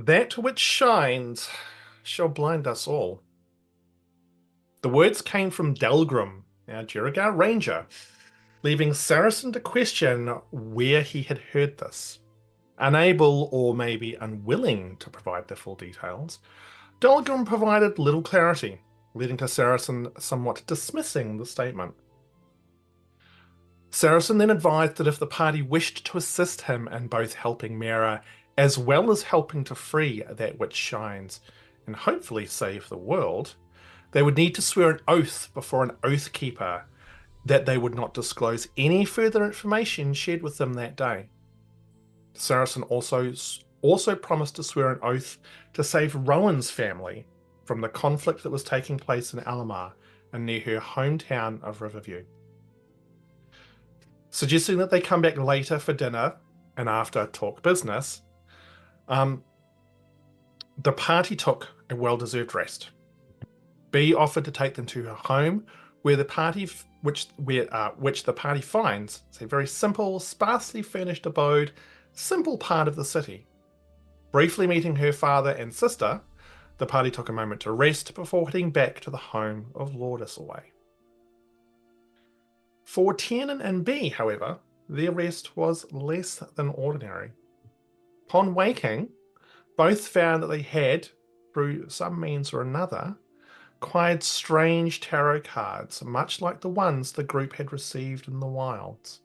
That which shines shall blind us all. The words came from Delgrim, our Jiragar ranger, leaving Saracen to question where he had heard this. Unable or maybe unwilling to provide the full details, Delgrim provided little clarity, leading to Saracen somewhat dismissing the statement. Saracen then advised that if the party wished to assist him in both helping Miera as well as helping to free that which shines and hopefully save the world, they would need to swear an oath before an oath keeper that they would not disclose any further information shared with them that day. Saracen also promised to swear an oath to save Rowan's family from the conflict that was taking place in Alamar and near her hometown of Riverview. Suggesting that they come back later for dinner and after talk business, the party took a well-deserved rest. B offered to take them to her home, where the party which the party finds is a very simple, sparsely furnished abode, simple part of the city. Briefly meeting her father and sister, the party took a moment to rest before heading back to the home of Lord Islway. For Tiernan and B, however, their rest was less than ordinary. Upon waking, both found that they had, through some means or another, acquired strange tarot cards, much like the ones the group had received in the wilds.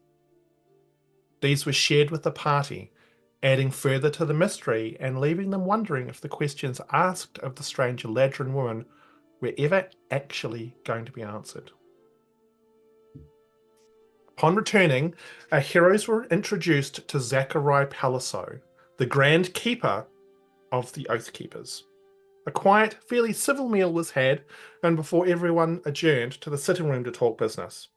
These were shared with the party, adding further to the mystery and leaving them wondering if the questions asked of the strange Eladrin woman were ever actually going to be answered. Upon returning, our heroes were introduced to Zachariah Palaso, the Grand Keeper of the Oath Keepers. A quiet, fairly civil meal was had, and before everyone adjourned to the sitting room to talk business.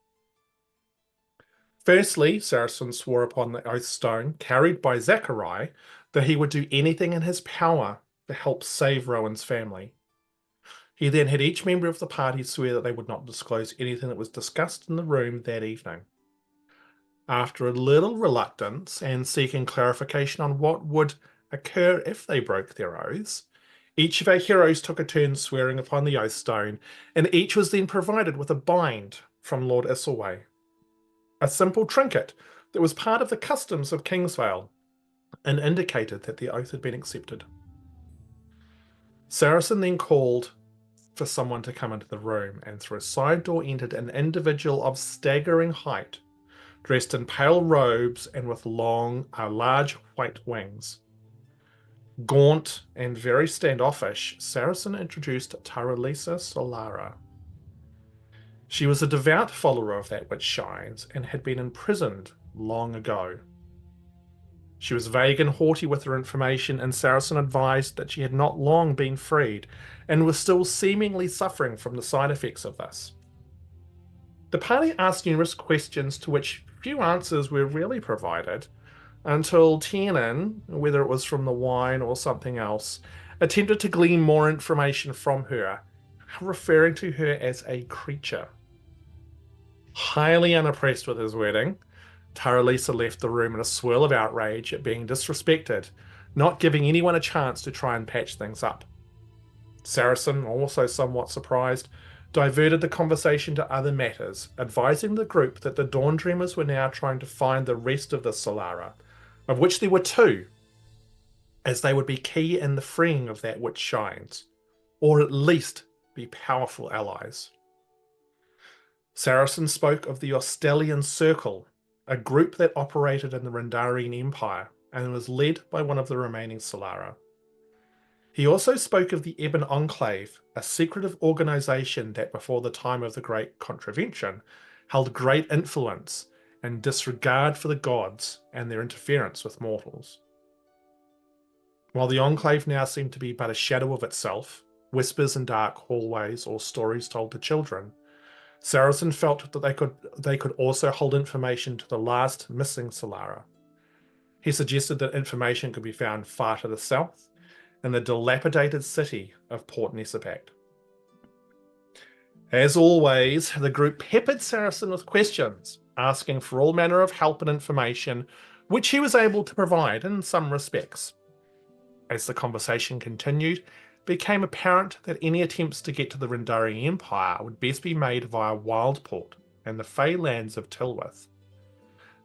Firstly, Saracen swore upon the oath stone carried by Zachariah that he would do anything in his power to help save Rowan's family. He then had each member of the party swear that they would not disclose anything that was discussed in the room that evening. After a little reluctance and seeking clarification on what would occur if they broke their oaths, each of our heroes took a turn swearing upon the oath stone, and each was then provided with a bind from Lord Islway, a simple trinket that was part of the customs of Kingsvale and indicated that the oath had been accepted. Saracen then called for someone to come into the room, and through a side door entered an individual of staggering height, dressed in pale robes and with large white wings. Gaunt and very standoffish, Saracen introduced Taralisa Solara. She was a devout follower of that which shines and had been imprisoned long ago. She was vague and haughty with her information, and Saracen advised that she had not long been freed and was still seemingly suffering from the side effects of this. The party asked numerous questions to which few answers were really provided, until Tiernan, whether it was from the wine or something else, attempted to glean more information from her, referring to her as a creature. Highly unimpressed with his wording, Taralisa left the room in a swirl of outrage at being disrespected, not giving anyone a chance to try and patch things up. Saracen, also somewhat surprised, diverted the conversation to other matters, advising the group that the Dawn Dreamers were now trying to find the rest of the Solara, of which there were two, as they would be key in the freeing of that which shines, or at least be powerful allies. Saracen spoke of the Ostelian Circle, a group that operated in the Rendarian Empire and was led by one of the remaining Solara. He also spoke of the Ebon Enclave, a secretive organization that before the time of the Great Contravention held great influence and disregard for the gods and their interference with mortals. While the Enclave now seemed to be but a shadow of itself, whispers in dark hallways or stories told to children, Saracen felt that they could also hold information to the last missing Solara. He suggested that information could be found far to the south, in the dilapidated city of Port Nesipact. As always, the group peppered Saracen with questions, asking for all manner of help and information, which he was able to provide in some respects. As the conversation continued, it became apparent that any attempts to get to the Rendari Empire would best be made via Wildport and the Fey lands of Tilwith.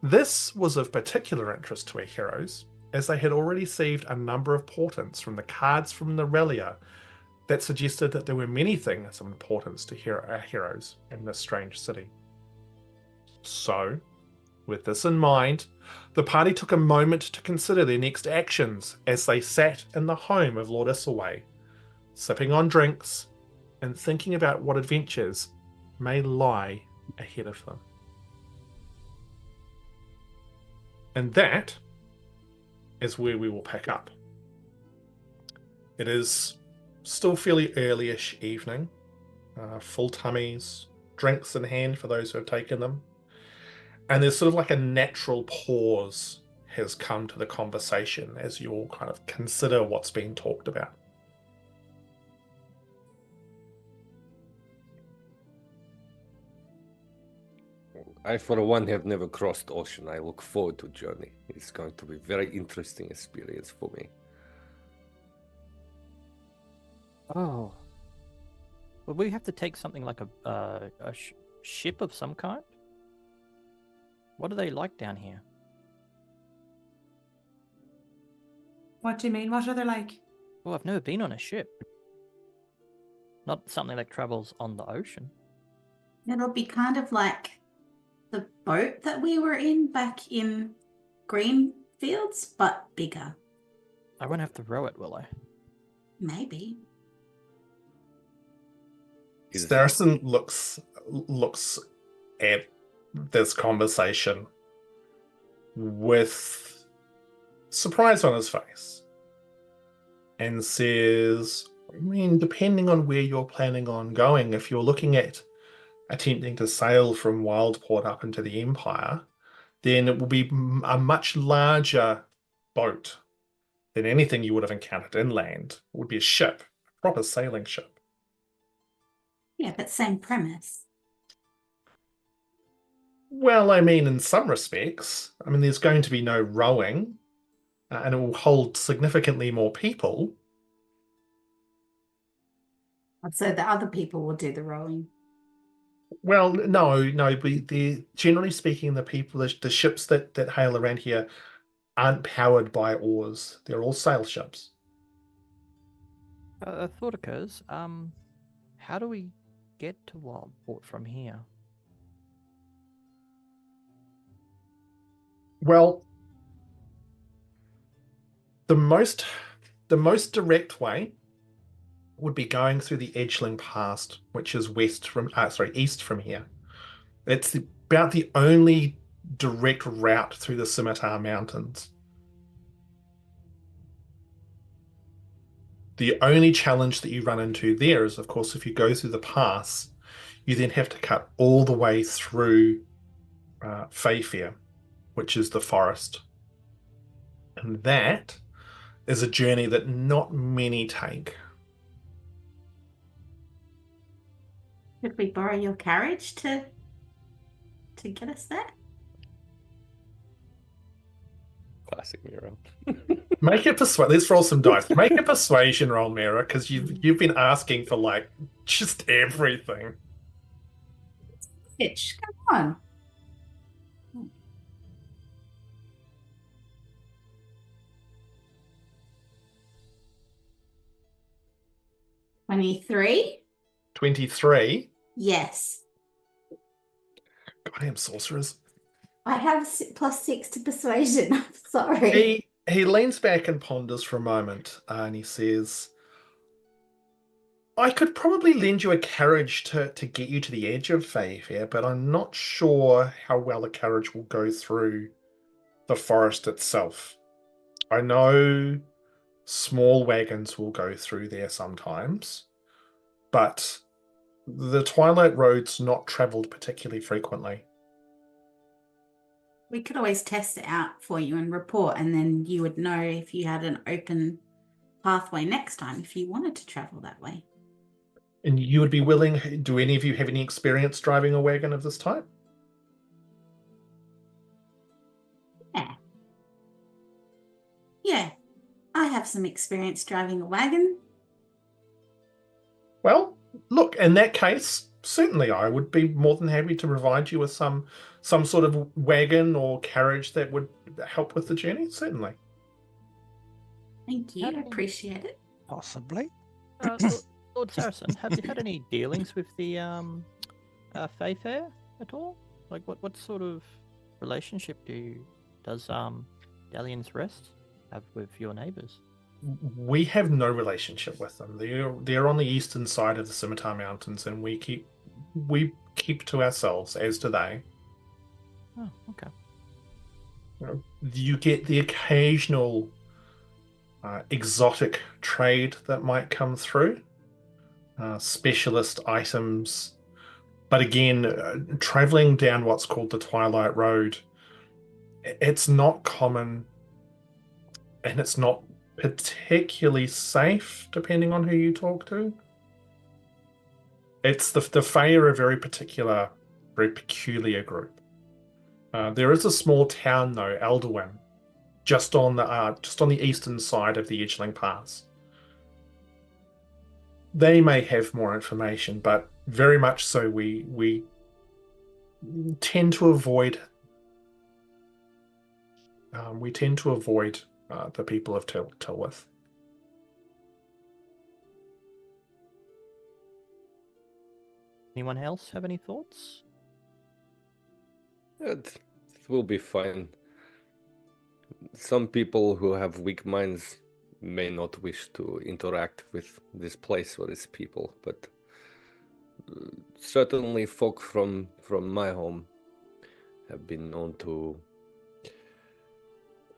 This was of particular interest to our heroes, as they had already received a number of portents from the cards from the Relia that suggested that there were many things of importance to our heroes in this strange city. So, with this in mind, the party took a moment to consider their next actions as they sat in the home of Lord Isselway, sipping on drinks and thinking about what adventures may lie ahead of them. And that is where we will pick up. It is still fairly early-ish evening, full tummies, drinks in hand for those who have taken them. And there's sort of like a natural pause has come to the conversation as you all kind of consider what's being talked about. I, for one, have never crossed ocean. I look forward to journey. It's going to be a very interesting experience for me. Oh. Would we have to take something like a ship of some kind? What are they like down here? What do you mean? What are they like? Well, I've never been on a ship. Not something that travels on the ocean. It'll be kind of like the boat that we were in back in Greenfields, but bigger. I won't have to row it, will I? Maybe. Saracen looks at this conversation with surprise on his face and says, I mean, depending on where you're planning on going, if you're looking at attempting to sail from Wildport up into the Empire, then it will be a much larger boat than anything you would have encountered inland. It would be a ship, a proper sailing ship. Yeah, but same premise. Well, I mean, in some respects, I mean, there's going to be no rowing, and it will hold significantly more people. So the other people will do the rowing. Well, no, but generally speaking, the ships that hail around here aren't powered by oars. They're all sail ships. A thought occurs. How do we get to Wildport from here? Well, the most direct way would be going through the Edgeling Pass, which is east from here. It's about the only direct route through the Scimitar Mountains. The only challenge that you run into there is, of course, if you go through the pass, you then have to cut all the way through Fayfair, which is the forest. And that is a journey that not many take. Could we borrow your carriage to get us there? Classic Miera. Make it let's roll some dice. Make a persuasion roll, Miera, because you've been asking for like just everything. Pitch, come on. 23? 23. Yes. Goddamn sorcerers. I have +6 to persuasion. I'm sorry. He leans back and ponders for a moment, and he says, I could probably lend you a carriage to get you to the edge of Fayfair, but I'm not sure how well a carriage will go through the forest itself. I know small wagons will go through there sometimes, but the Twilight Road's not travelled particularly frequently. We could always test it out for you and report, and then you would know if you had an open pathway next time if you wanted to travel that way. And you would be willing, do any of you have any experience driving a wagon of this type? Yeah. Yeah. I have some experience driving a wagon. Well, look, in that case, certainly I would be more than happy to provide you with some sort of wagon or carriage that would help with the journey, certainly. Thank you. How do I we- appreciate it. Possibly. Lord Saracen, have you had any dealings with the Fae Fair at all? Like, what sort of relationship does Dalian's Rest have with your neighbors? We have no relationship with them. They're on the eastern side of the Scimitar Mountains, and we keep to ourselves, as do they. Oh, okay. You get the occasional exotic trade that might come through, specialist items. But again, traveling down what's called the Twilight Road, it's not common, and it's not particularly safe, depending on who you talk to. It's the Fae are a very particular, very peculiar group. There is a small town though, Elderwin, just on the eastern side of the Edgeling Pass. They may have more information, but very much so we tend to avoid the people of Tilworth. Anyone else have any thoughts? It will be fine. Some people who have weak minds may not wish to interact with this place or its people, but certainly folk from my home have been known to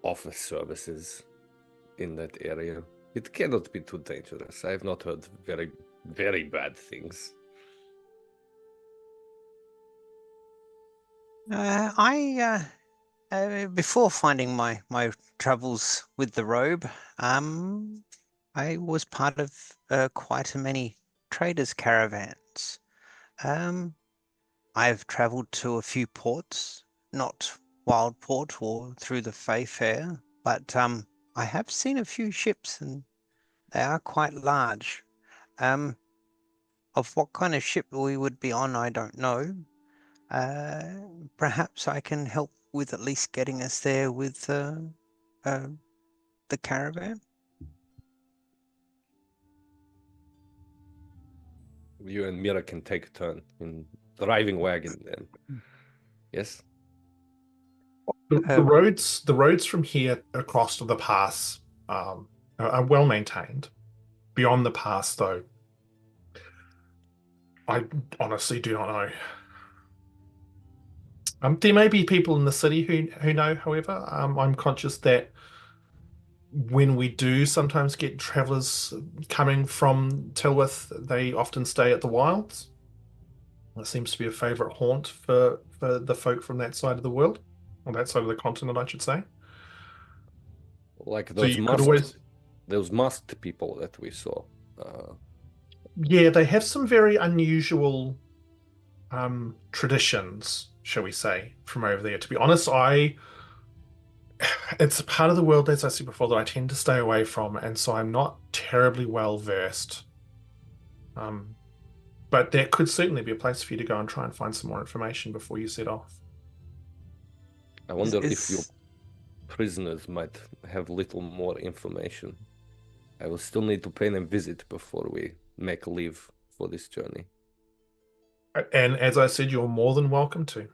offer services in that area. It cannot be too dangerous. I have not heard very, very bad things. Before finding my travels with the robe, I was part of quite a many traders' caravans. I've travelled to a few ports, not Wildport or through the Fae Fair, but I have seen a few ships, and they are quite large. Of what kind of ship we would be on, I don't know. Perhaps I can help with at least getting us there with the caravan. You and Miera can take a turn in driving wagon then. Yes? The roads from here across to the pass are well maintained. Beyond the pass, though, I honestly do not know. There may be people in the city who know, however. I'm conscious that when we do sometimes get travelers coming from Tilworth, they often stay at the Wilds. It seems to be a favorite haunt for the folk from that side of the world, or that side of the continent, I should say. Like So those you could always, masked people that we saw. yeah, they have some very unusual traditions, shall we say, from over there. To be honest, it's a part of the world, as I said before, that I tend to stay away from, and so I'm not terribly well versed. But that could certainly be a place for you to go and try and find some more information before you set off. I wonder if your prisoners might have little more information. I will still need to pay them a visit before we make leave for this journey. And as I said, you're more than welcome to.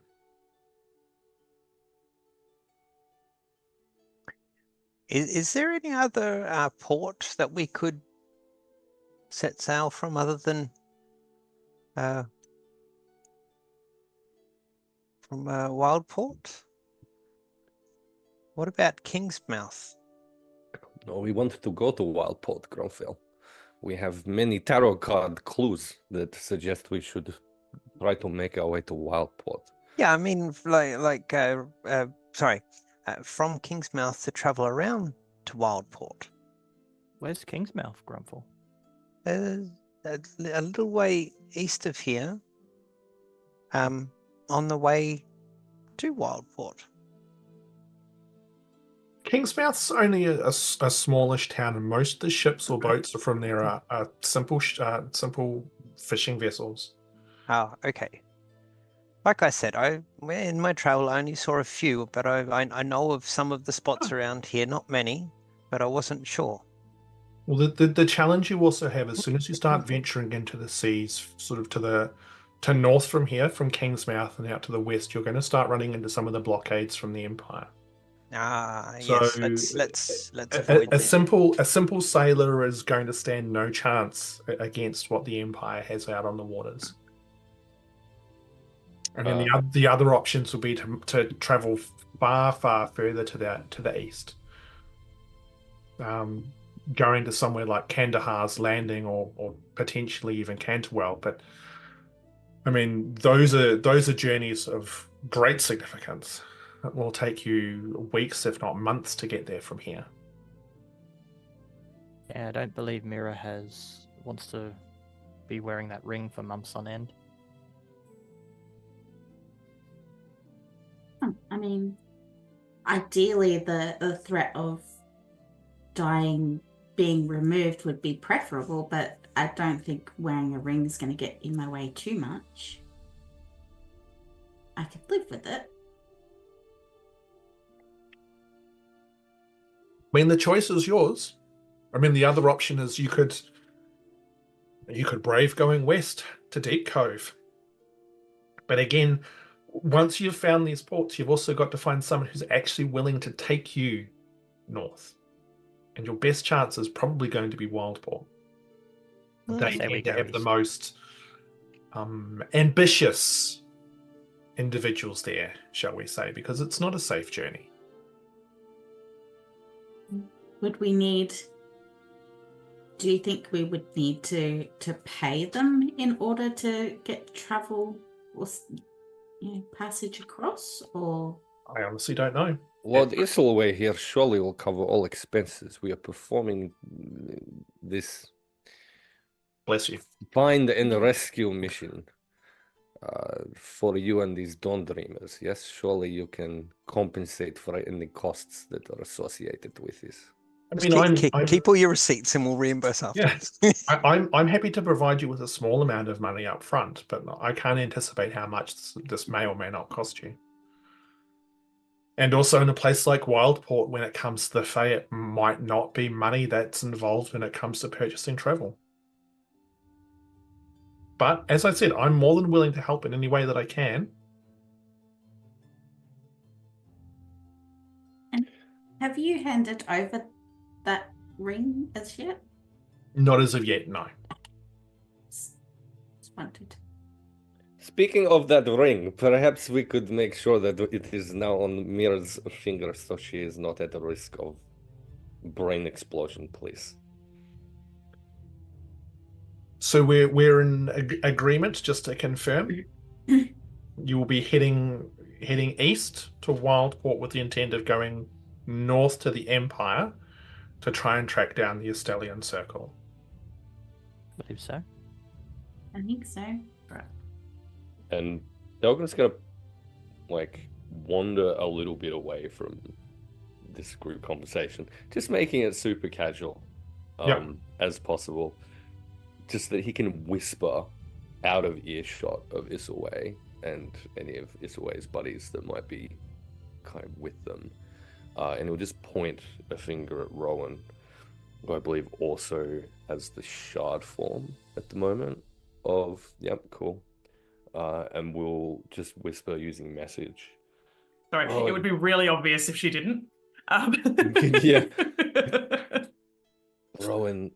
Is there any other port that we could set sail from other than from Wildport? What about Kingsmouth? No, we want to go to Wildport, Grumpfel. We have many tarot card clues that suggest we should try to make our way to Wildport. Yeah, I mean, from Kingsmouth to travel around to Wildport. Where's Kingsmouth, Grumpfel? A little way east of here, on the way to Wildport. Kingsmouth's only a smallish town, and most of the ships or boats are from there are simple fishing vessels. Oh, okay. Like I said, in my travel I only saw a few, but I know of some of the spots around here, not many, but I wasn't sure. Well, the challenge you also have, as soon as you start venturing into the seas, sort of to north from here, from Kingsmouth and out to the west, you're going to start running into some of the blockades from the Empire. So Yes, let's avoid a them. simple sailor is going to stand no chance against what the Empire has out on the waters. And then the other options will be to travel far further to the east, going to somewhere like Kandahar's Landing or potentially even Canterwell. But I mean, those are journeys of great significance. It will take you weeks, if not months, to get there from here. Yeah, I don't believe Miera wants to be wearing that ring for months on end. I mean, ideally, the threat of dying being removed would be preferable, but I don't think wearing a ring is going to get in my way too much. I could live with it. I mean, the choice is yours. I mean, the other option is you could brave going west to Deep Cove. But again, once you've found these ports, you've also got to find someone who's actually willing to take you north. And your best chance is probably going to be Wildport. They tend to have the most ambitious individuals there, shall we say, because it's not a safe journey. Do you think we would need to pay them in order to get travel or passage across, or? I honestly don't know. Lord Islaway here surely will cover all expenses. We are performing this Bless you. find and rescue mission for you and these Dawn Dreamers. Yes, surely you can compensate for any costs that are associated with this. I mean, keep all your receipts and we'll reimburse afterwards. Yeah, I'm happy to provide you with a small amount of money up front, but I can't anticipate how much this may or may not cost you. And also in a place like Wildport, when it comes to the Fae, it might not be money that's involved when it comes to purchasing travel. But as I said, I'm more than willing to help in any way that I can. And have you handed over that ring as yet? Not as of yet, no. Just wanted. Speaking of that ring, perhaps we could make sure that it is now on Miera's finger so she is not at the risk of brain explosion, please. So we're in agreement, just to confirm. You will be heading east to Wildport with the intent of going north to the Empire to try and track down the Estelian Circle. I believe so. I think so. Right. And Delgrim's gonna wander a little bit away from this group conversation, just making it super casual as possible, just that he can whisper out of earshot of Isilway and any of Isilway's buddies that might be kind of with them. And he'll just point a finger at Rowan, who I believe also has the shard form at the moment of, yep, cool. And we'll just whisper using message. Sorry, it would be really obvious if she didn't. Yeah. Rowan,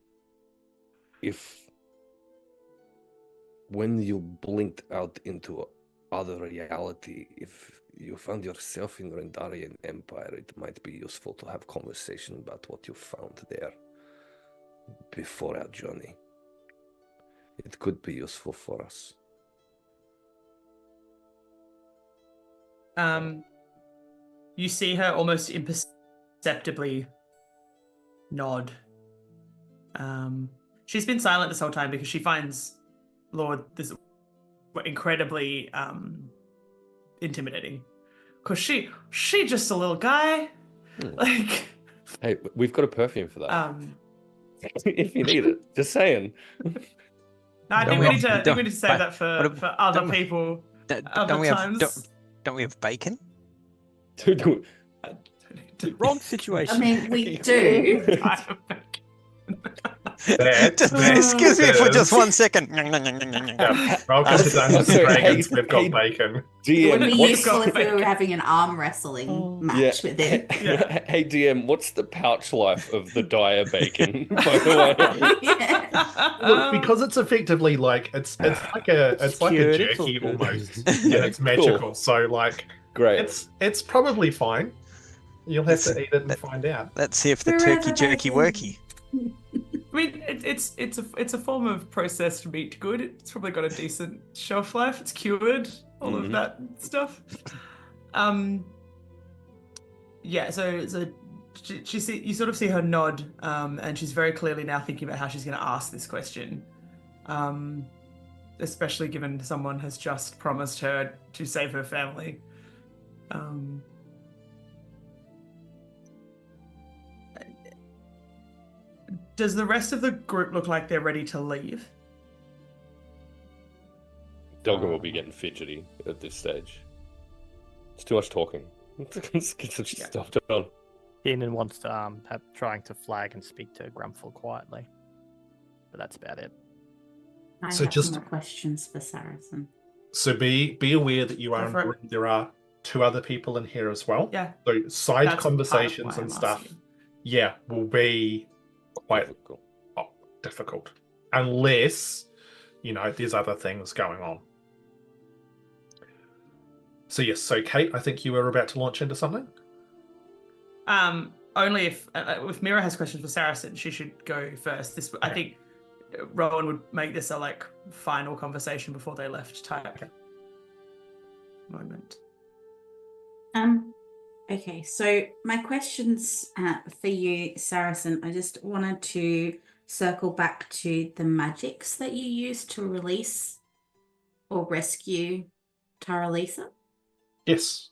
when you blinked out into other reality, if you found yourself in Rendarian Empire, it might be useful to have conversation about what you found there before our journey. It could be useful for us. You see her almost imperceptibly nod. She's been silent this whole time because she finds Lord this incredibly intimidating. Cause she just a little guy Like, Hey, we've got a perfume for that. um, If you need it, just saying. no, I think we need to save that for other people, other times. Don't we have bacon? Wrong situation. I mean, we do. Excuse me for just 1 second. Yeah. Welcome to Dungeons and Dragons. We've got bacon. It would DM, be what's useful if we were having an arm wrestling match with him. Hey DM, what's the pouch life of the dire bacon? By the way, Yeah. Look, because it's effectively like it's like a Cured, it's jerky all good. almost, and it's magical. Cool. So like great. it's probably fine. You'll have to eat it and find out. Let's see if the Forever turkey jerky bacon. worky. I mean, it's a form of processed meat good. It's probably got a decent shelf life. It's cured, all of that stuff. Yeah. So you sort of see her nod, and she's very clearly now thinking about how she's going to ask this question, especially given someone has just promised her to save her family. Does the rest of the group look like they're ready to leave? Delgrim will be getting fidgety at this stage. It's too much talking. Let's get some stuff done. Tiernan wants to trying to flag and speak to Grumpfel quietly, but that's about it. I So have just- more questions for Saracen. So be aware that you are in Go for it. room. There are 2 other people in here as well. Yeah. So side That's conversations part and of why I'm stuff, asking. yeah, will be quite Difficult. difficult unless there's other things going on. So yes, so Kate, I think you were about to launch into something. Only if Miera has questions for Saracen, she should go first. I think Rowan would make this a final conversation before they left type moment. Okay, so my questions for you, Saracen, I just wanted to circle back to the magics that you used to release or rescue Taralisa. Yes.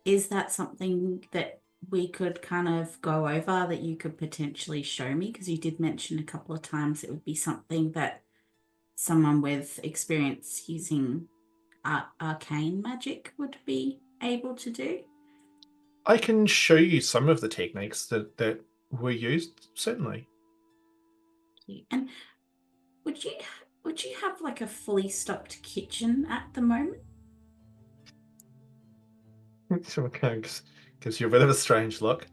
Is that something that we could kind of go over, that you could potentially show me? Because you did mention a couple of times it would be something that someone with experience using arcane magic would be able to do. I can show you some of the techniques that were used, certainly. And would you have a fully stocked kitchen at the moment? Gives you a bit of a strange look.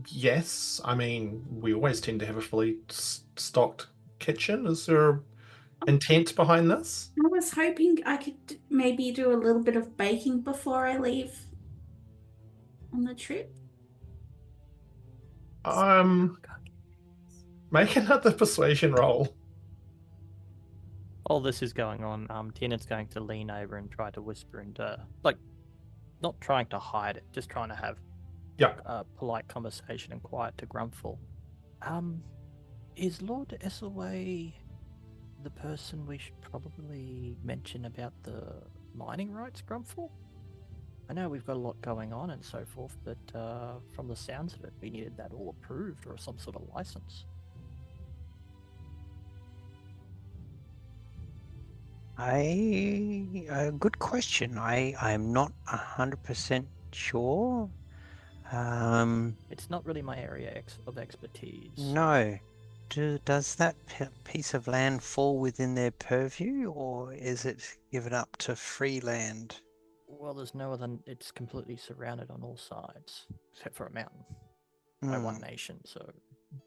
Yes. I mean, we always tend to have a fully stocked kitchen. Is there intent behind this? I was hoping I could maybe do a little bit of baking before I leave on the trip. Make another persuasion roll. While this is going on, Tiernan's going to lean over and try to whisper into, not trying to hide it, just trying to have a polite conversation and quiet to Grumpfel. Is Lord Esselway the person we should probably mention about the mining rights, Grumpfel? I know we've got a lot going on and so forth, but from the sounds of it, we needed that all approved or some sort of license. Good question. I'm not 100% sure. It's not really my area of expertise. No. Does that piece of land fall within their purview, or is it given up to free land? Well, there's no other. It's completely surrounded on all sides, except for a mountain by one nation. So.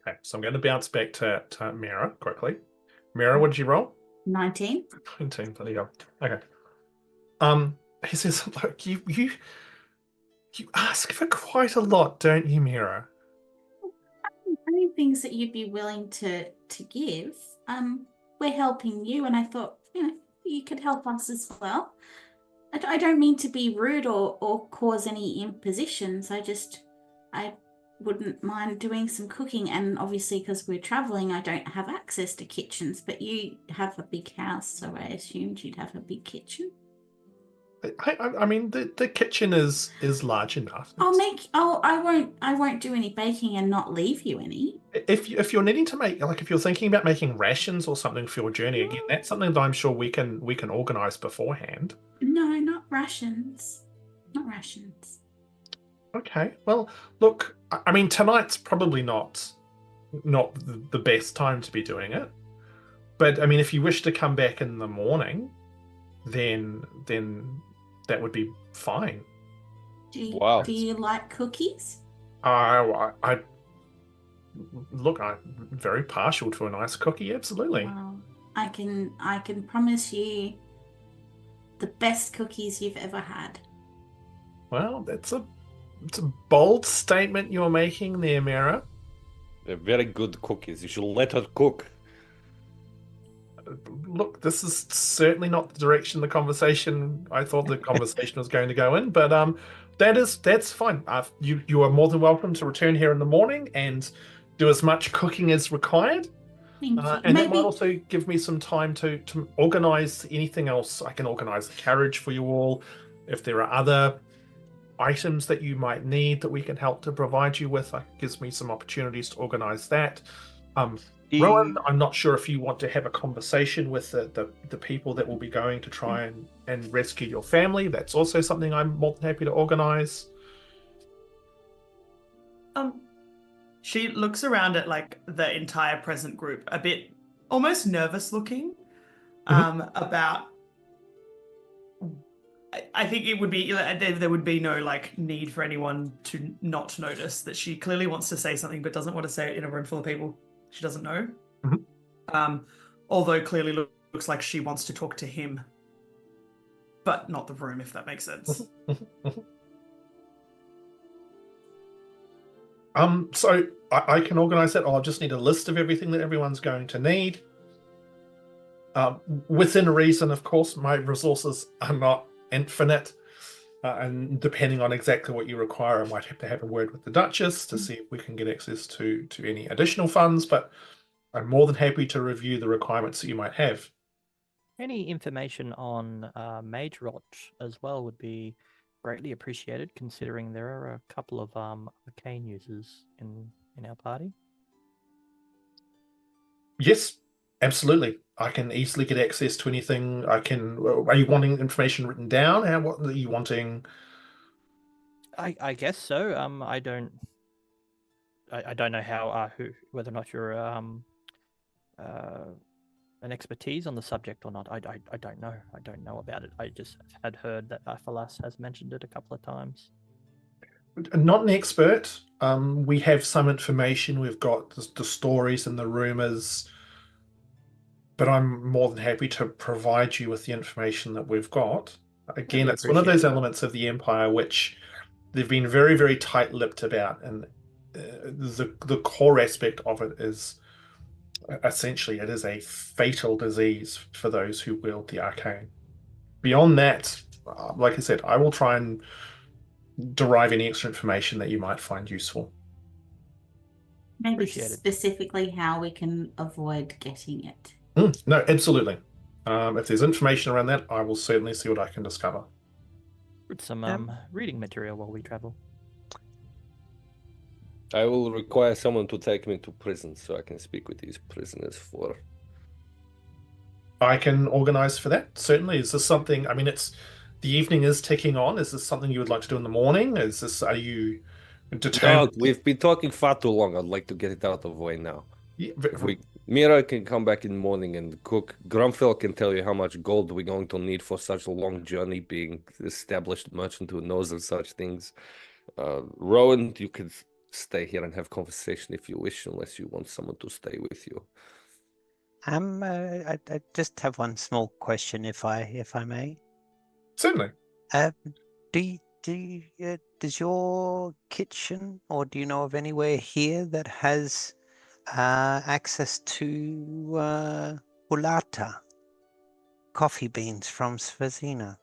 Okay, so I'm going to bounce back to Miera quickly. Miera, what did you roll? 19. 19, bloody hell. Okay. He says, look, you ask for quite a lot, don't you, Miera? Any things that you'd be willing to give. We're helping you, and I thought, you could help us as well. I don't mean to be rude or cause any impositions. I wouldn't mind doing some cooking, and obviously because we're traveling, I don't have access to kitchens, but you have a big house, so I assumed you'd have a big kitchen. I mean, the kitchen is large enough. I won't do any baking and not leave you any. If you're needing to make, like, if you're thinking about making rations or something for your journey, again, that's something that I'm sure we can organize beforehand. No, not rations. Not rations. Okay. Well, look, I mean, tonight's probably not the best time to be doing it. But I mean, if you wish to come back in the morning, then that would be fine. Wow. Do you like cookies? I look, I'm very partial to a nice cookie, absolutely. Well, I can promise you the best cookies you've ever had. Well, it's a bold statement you're making there, Miera. They're very good cookies. You should let her cook. Look, this is certainly not the direction I thought the conversation was going to go in, but that's fine. You are more than welcome to return here in the morning and do as much cooking as required. Thank you. And that might also give me some time to organize anything else. I can organize the carriage for you all. If there are other items that you might need that we can help to provide you with, it gives me some opportunities to organize that. Rowan, I'm not sure if you want to have a conversation with the people that will be going to try and rescue your family. That's also something I'm more than happy to organize. She looks around at like the entire present group, a bit almost nervous looking, about. I think it would be there would be no like need for anyone to not notice that she clearly wants to say something but doesn't want to say it in a room full of people she doesn't know. Although clearly looks like she wants to talk to him, but not the room, if that makes sense. So I can organize that. I'll just need a list of everything that everyone's going to need. Within reason, of course. My resources are not infinite, and depending on exactly what you require, I might have to have a word with the Duchess to see if we can get access to any additional funds, but I'm more than happy to review the requirements that you might have. Any information on Mage Rot as well would be greatly appreciated, considering there are a couple of arcane users in our party. Yes, absolutely. I can easily get access to anything. Are you wanting information written down? What are you wanting? I guess so. I don't know how whether or not you're an expertise on the subject or not. I don't know. I don't know about it. I just had heard that Falas has mentioned it a couple of times. Not an expert. We have some information. We've got the stories and the rumors, but I'm more than happy to provide you with the information that we've got. Again, it's one of those elements of the Empire which they've been very, very tight-lipped about, and the core aspect of it is essentially it is a fatal disease for those who wield the arcane. Beyond that, like I said, I will try and derive any extra information that you might find useful. Maybe specifically how we can avoid getting it. No, absolutely. If there's information around that, I will certainly see what I can discover. With some reading material while we travel. I will require someone to take me to prison so I can speak with these prisoners for. I can organize for that, certainly. Is this something, I mean, the evening is ticking on. Is this something you would like to do in the morning? Are you determined? No, we've been talking far too long. I'd like to get it out of the way now. Yeah, Miera can come back in the morning and cook. Grumpfel can tell you how much gold we're going to need for such a long journey, being established merchant who knows of such things. Rowan, you can stay here and have conversation if you wish, unless you want someone to stay with you. I just have one small question, if I may. Certainly. Does your kitchen, or do you know of anywhere here that has access to bulata, coffee beans from Svazina?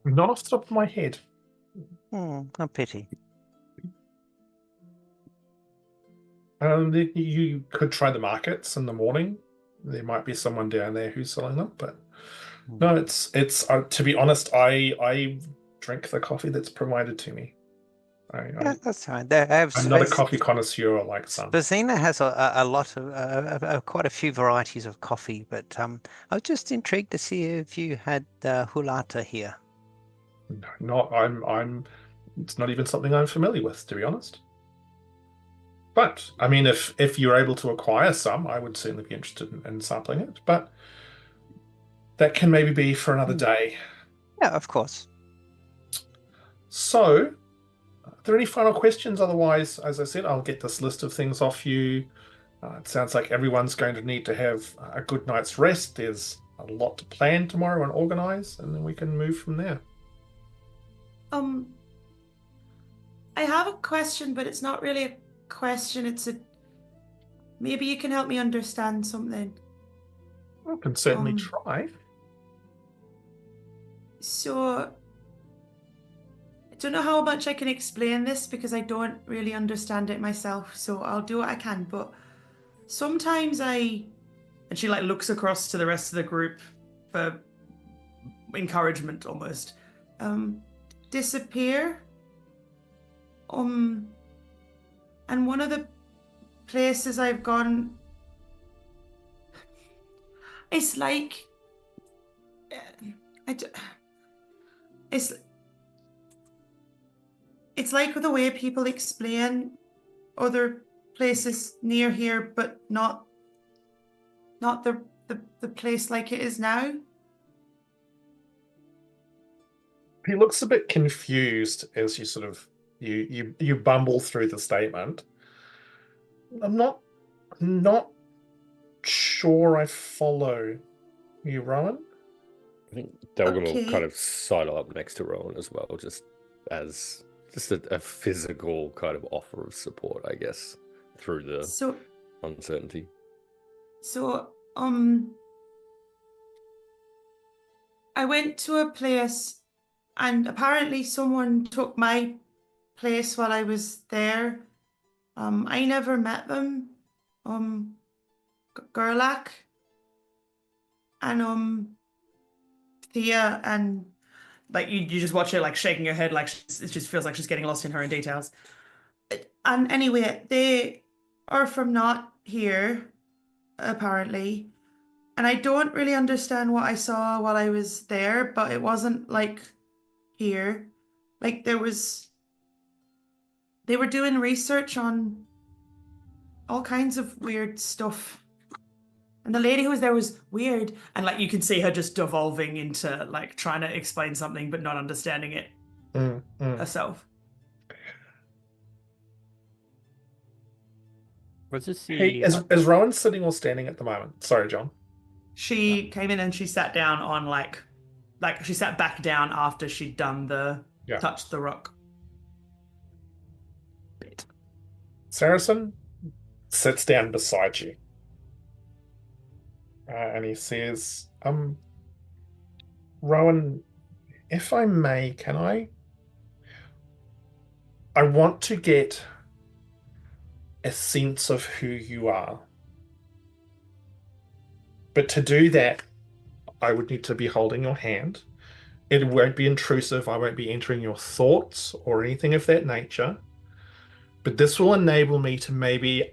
Not off the top of my head. A pity. You could try the markets in the morning. There might be someone down there who's selling them, but no, it's to be honest, I drink the coffee that's provided to me. Yeah, that's fine. I'm not a coffee connoisseur like some. Spazina has a lot of quite a few varieties of coffee, but I was just intrigued to see if you had Hulata here. No, I'm. It's not even something I'm familiar with, to be honest. But I mean, if you're able to acquire some, I would certainly be interested in sampling it. But that can maybe be for another day. Yeah, of course. So, are there any final questions? Otherwise, as I said, I'll get this list of things off you. It sounds like everyone's going to need to have a good night's rest. There's a lot to plan tomorrow and organize, and then we can move from there. I have a question, but it's not really a question. Maybe you can help me understand something. I can certainly try. So, I don't know how much I can explain this because I don't really understand it myself. So I'll do what I can. But sometimes and she like looks across to the rest of the group for encouragement almost. Disappear. And one of the places I've gone, it's like, it's like the way people explain other places near here, but not the place like it is now. He looks a bit confused as you sort of you bumble through the statement. I'm not sure I follow you, Rowan. I think Delgrim will kind of sidle up next to Rowan as well, just as a physical kind of offer of support, I guess, through the uncertainty. So, I went to a place and apparently someone took my place while I was there. I never met them. Gerlach and Thea, and like you just watch her like shaking her head, like it just feels like she's getting lost in her own details. And anyway, they are from not here, apparently. And I don't really understand what I saw while I was there, but it wasn't like here. Like they were doing research on all kinds of weird stuff. And the lady who was there was weird. And like you can see her just devolving into like trying to explain something but not understanding it herself. Was this Hey, is Rowan sitting or standing at the moment? Sorry, John. She came in and she sat down on like she sat back down after she'd done touched the rock bit. Saracen sits down beside you. And he says, Rowan, if I may, can I want to get a sense of who you are. But to do that, I would need to be holding your hand. It won't be intrusive. I won't be entering your thoughts or anything of that nature. But this will enable me to maybe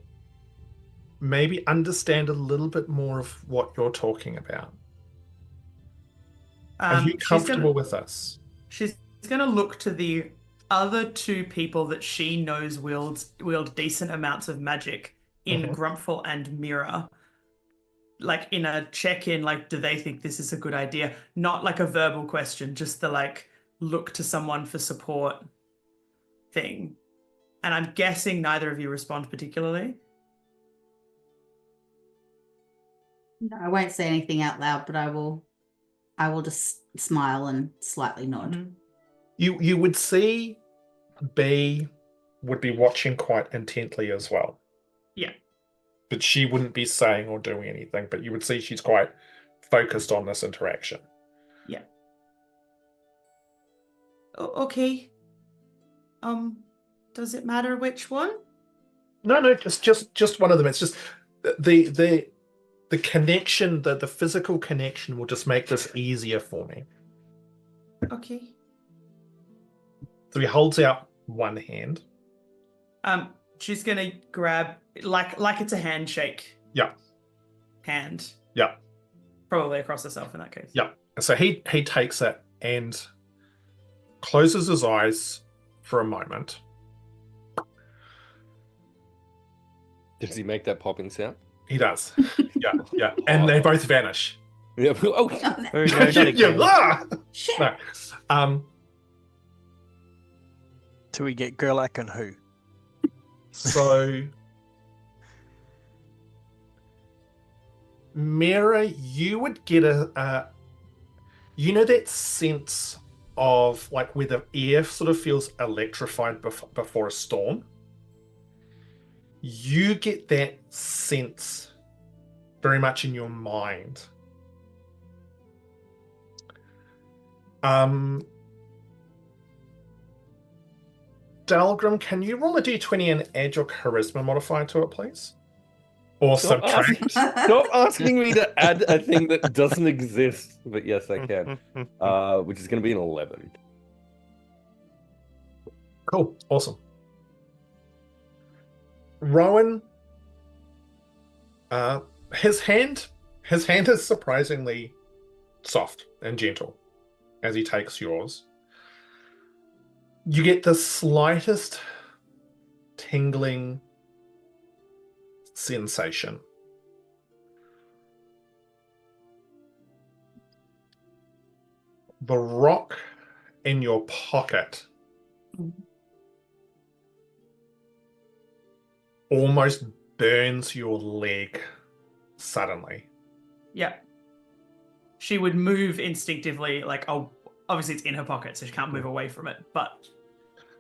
understand a little bit more of what you're talking about. Are you comfortable with us? She's going to look to the other two people that she knows wield decent amounts of magic in Grumpfel and Miera. Like in a check-in, like, do they think this is a good idea? Not like a verbal question, just the like look to someone for support thing. And I'm guessing neither of you respond particularly. No, I won't say anything out loud, but I will just smile and slightly nod. Mm-hmm. You would see B would be watching quite intently as well. Yeah. But she wouldn't be saying or doing anything, but you would see she's quite focused on this interaction. Yeah. Okay. Does it matter which one? No, just one of them. It's just the connection, the physical connection will just make this easier for me. Okay. So he holds out one hand. She's gonna grab like it's a handshake. Yeah. Hand. Yeah. Probably across herself in that case. Yeah. So he takes it and closes his eyes for a moment. Does he make that popping sound? He does. Yeah. And they both vanish. Yeah. Oh, Oh, no, not again. Shit. No. Do we get Gerlach and who? So Miera, you would get a you know that sense of like where the air sort of feels electrified before a storm? You get that sense very much in your mind. Delgrim, can you roll a d20 and add your charisma modifier to it, please? Or subtract? Stop asking me to add a thing that doesn't exist. But yes, I can. Which is going to be an 11. Cool. Awesome. Rowan, his hand is surprisingly soft and gentle as he takes yours. You get the slightest tingling sensation. The rock in your pocket almost burns your leg suddenly. Yeah. She would move instinctively, like, oh, obviously it's in her pocket, so she can't move away from it, but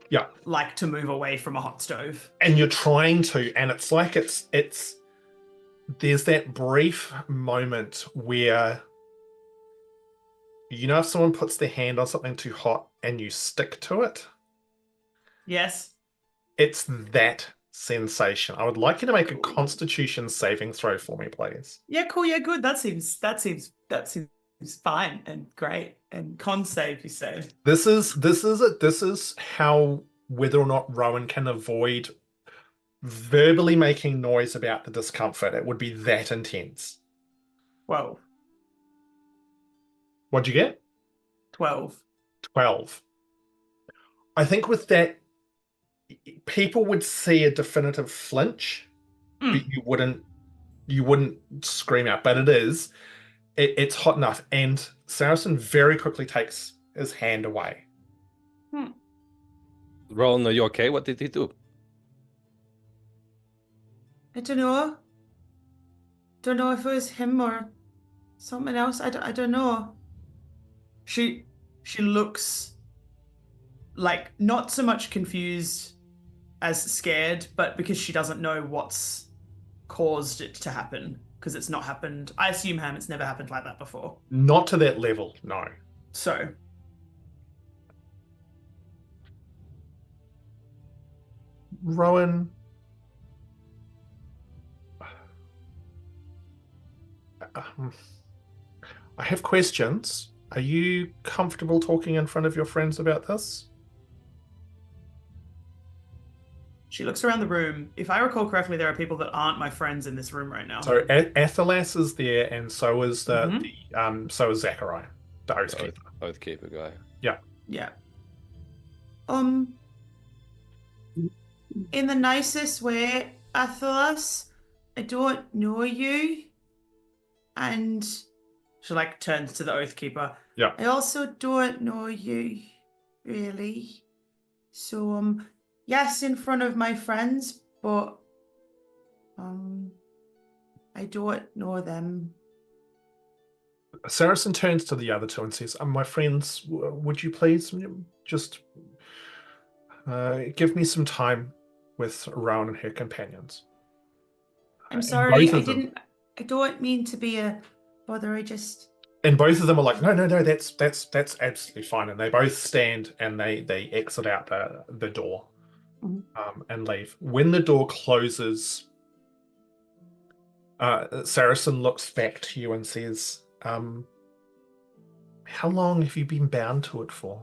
yeah, like to move away from a hot stove. And you're trying to, and it's like it's there's that brief moment where you know if someone puts their hand on something too hot and you stick to it? Yes. It's that sensation. I would like you to make a Constitution saving throw for me, please. Yeah, cool. Yeah, good. That seems fine and great. And con save, you say? This is how whether or not Rowan can avoid verbally making noise about the discomfort. It would be that intense. 12. What'd you get? 12. 12. I think with that, people would see a definitive flinch, but you wouldn't scream out. But it's hot enough, and Saracen very quickly takes his hand away. Rowan, are you okay? What did he do? I don't know. Don't know if it was him or something else. I don't know. She looks like not so much confused as scared, but because she doesn't know what's caused it to happen, because it's not happened. I assume, Ham, it's never happened like that before. Not to that level, no. So Rowan, I have questions. Are you comfortable talking in front of your friends about this? she looks around the room. If I recall correctly, there are people that aren't my friends in this room right now. So Athelas is there, and so is so is Zachariah, the Oathkeeper. Oathkeeper guy. Yeah. In the nicest way, Athelas, I don't know you. And She like turns to the Oathkeeper. Yeah. I also don't know you, really. So, yes, in front of my friends, but I don't know them. Saracen turns to the other two and says, my friends, would you please just give me some time with Rowan and her companions? I'm sorry, I don't mean to be a bother, And both of them are like, no, that's absolutely fine. And they both stand and they exit out the door. and leave. When the door closes, Saracen looks back to you and says, how long have you been bound to it for?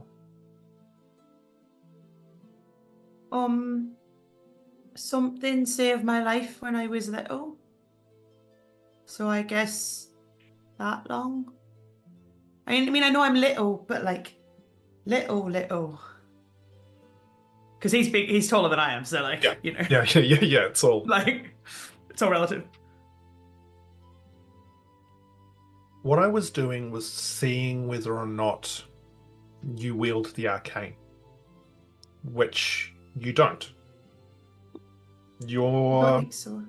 Something saved my life when I was little. So I guess that long. I mean, I know I'm little, but like little. Because he's big, he's taller than I am, so like, Yeah. you know. Yeah, it's all Like, it's all relative. What I was doing was seeing whether or not you wield the arcane, which you don't. I don't Your think so.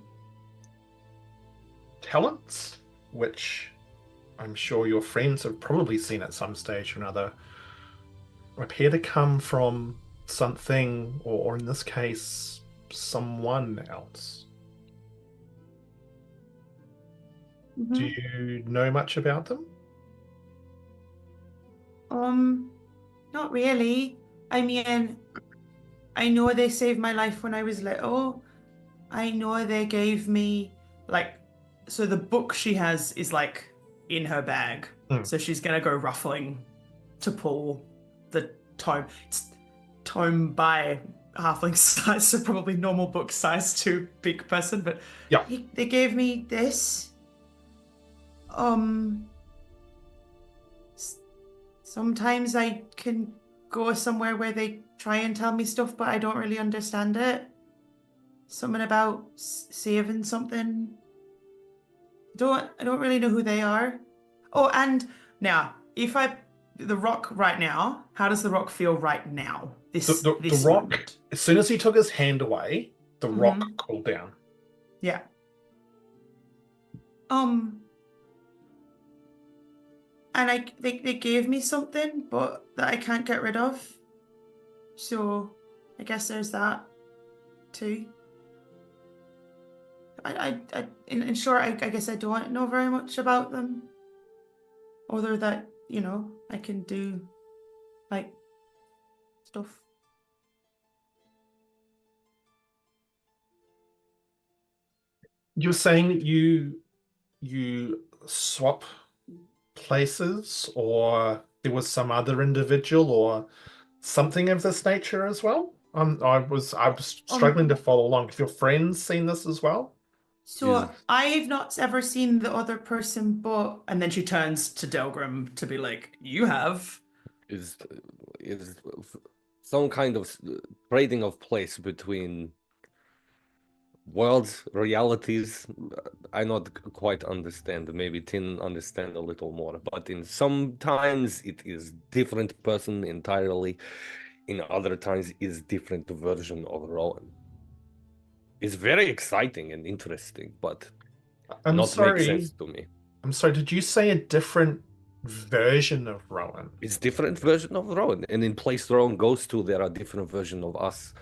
talents, which I'm sure your friends have probably seen at some stage or another, appear to come from something, or in this case, someone else. Do you know much about them? Not really. I mean, I know they saved my life when I was little. I know they gave me, like, so the book she has is, like, in her bag. So she's going to go ruffling to pull the tome. It's tome by halfling size, so probably normal book size to big person, but yeah, they gave me this. Sometimes I can go somewhere where they try and tell me stuff, but I don't really understand it. Something about saving something. I don't really know who they are. Oh, and now, the rock right now, how does the rock feel right now? The rock, moment? as soon as he took his hand away, the rock cooled down. Yeah. And they gave me something, but that I can't get rid of. So, I guess there's that too. In short, I guess I don't know very much about them. Other that, you know, I can do, like, stuff. You were saying that you swap places, or there was some other individual or something of this nature as well? I was struggling to follow along. Have your friends seen this as well? So I've not ever seen the other person, but and then she turns to Delgrim to be like, "You have." Is some kind of trading of place between worlds, realities. I not quite understand. Maybe Tin understand a little more. But in some times it is different person entirely. In other times is different version of Rowan. It's very exciting and interesting, but make sense to me. I'm sorry, did you say a different version of Rowan? It's different version of Rowan. And in place Rowan goes to, there are different version of us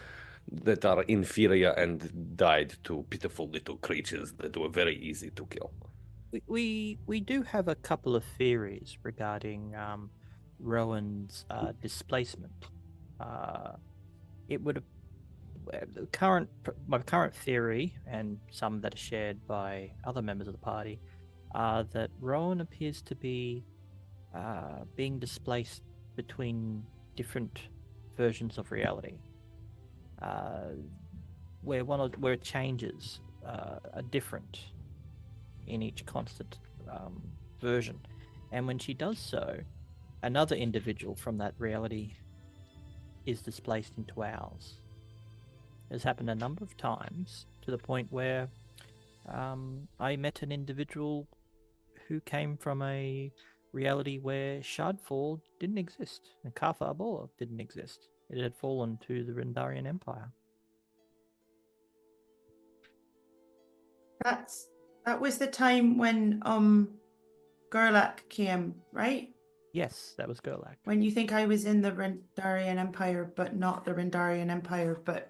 that are inferior and died to pitiful little creatures that were very easy to kill. We do have a couple of theories regarding Rowan's displacement. It would my current theory, and some that are shared by other members of the party, are that Rowan appears to be being displaced between different versions of reality, where changes are different in each constant version, and when she does so, another individual from that reality is displaced into ours. It has happened a number of times, to the point where I met an individual who came from a reality where Shardfall didn't exist and Kathar Bor didn't exist. It had fallen to the Rendarian Empire. That was the time when Gerlach came, right? Yes, that was Gerlach. When you think I was in the Rendarian Empire, but not the Rendarian Empire, but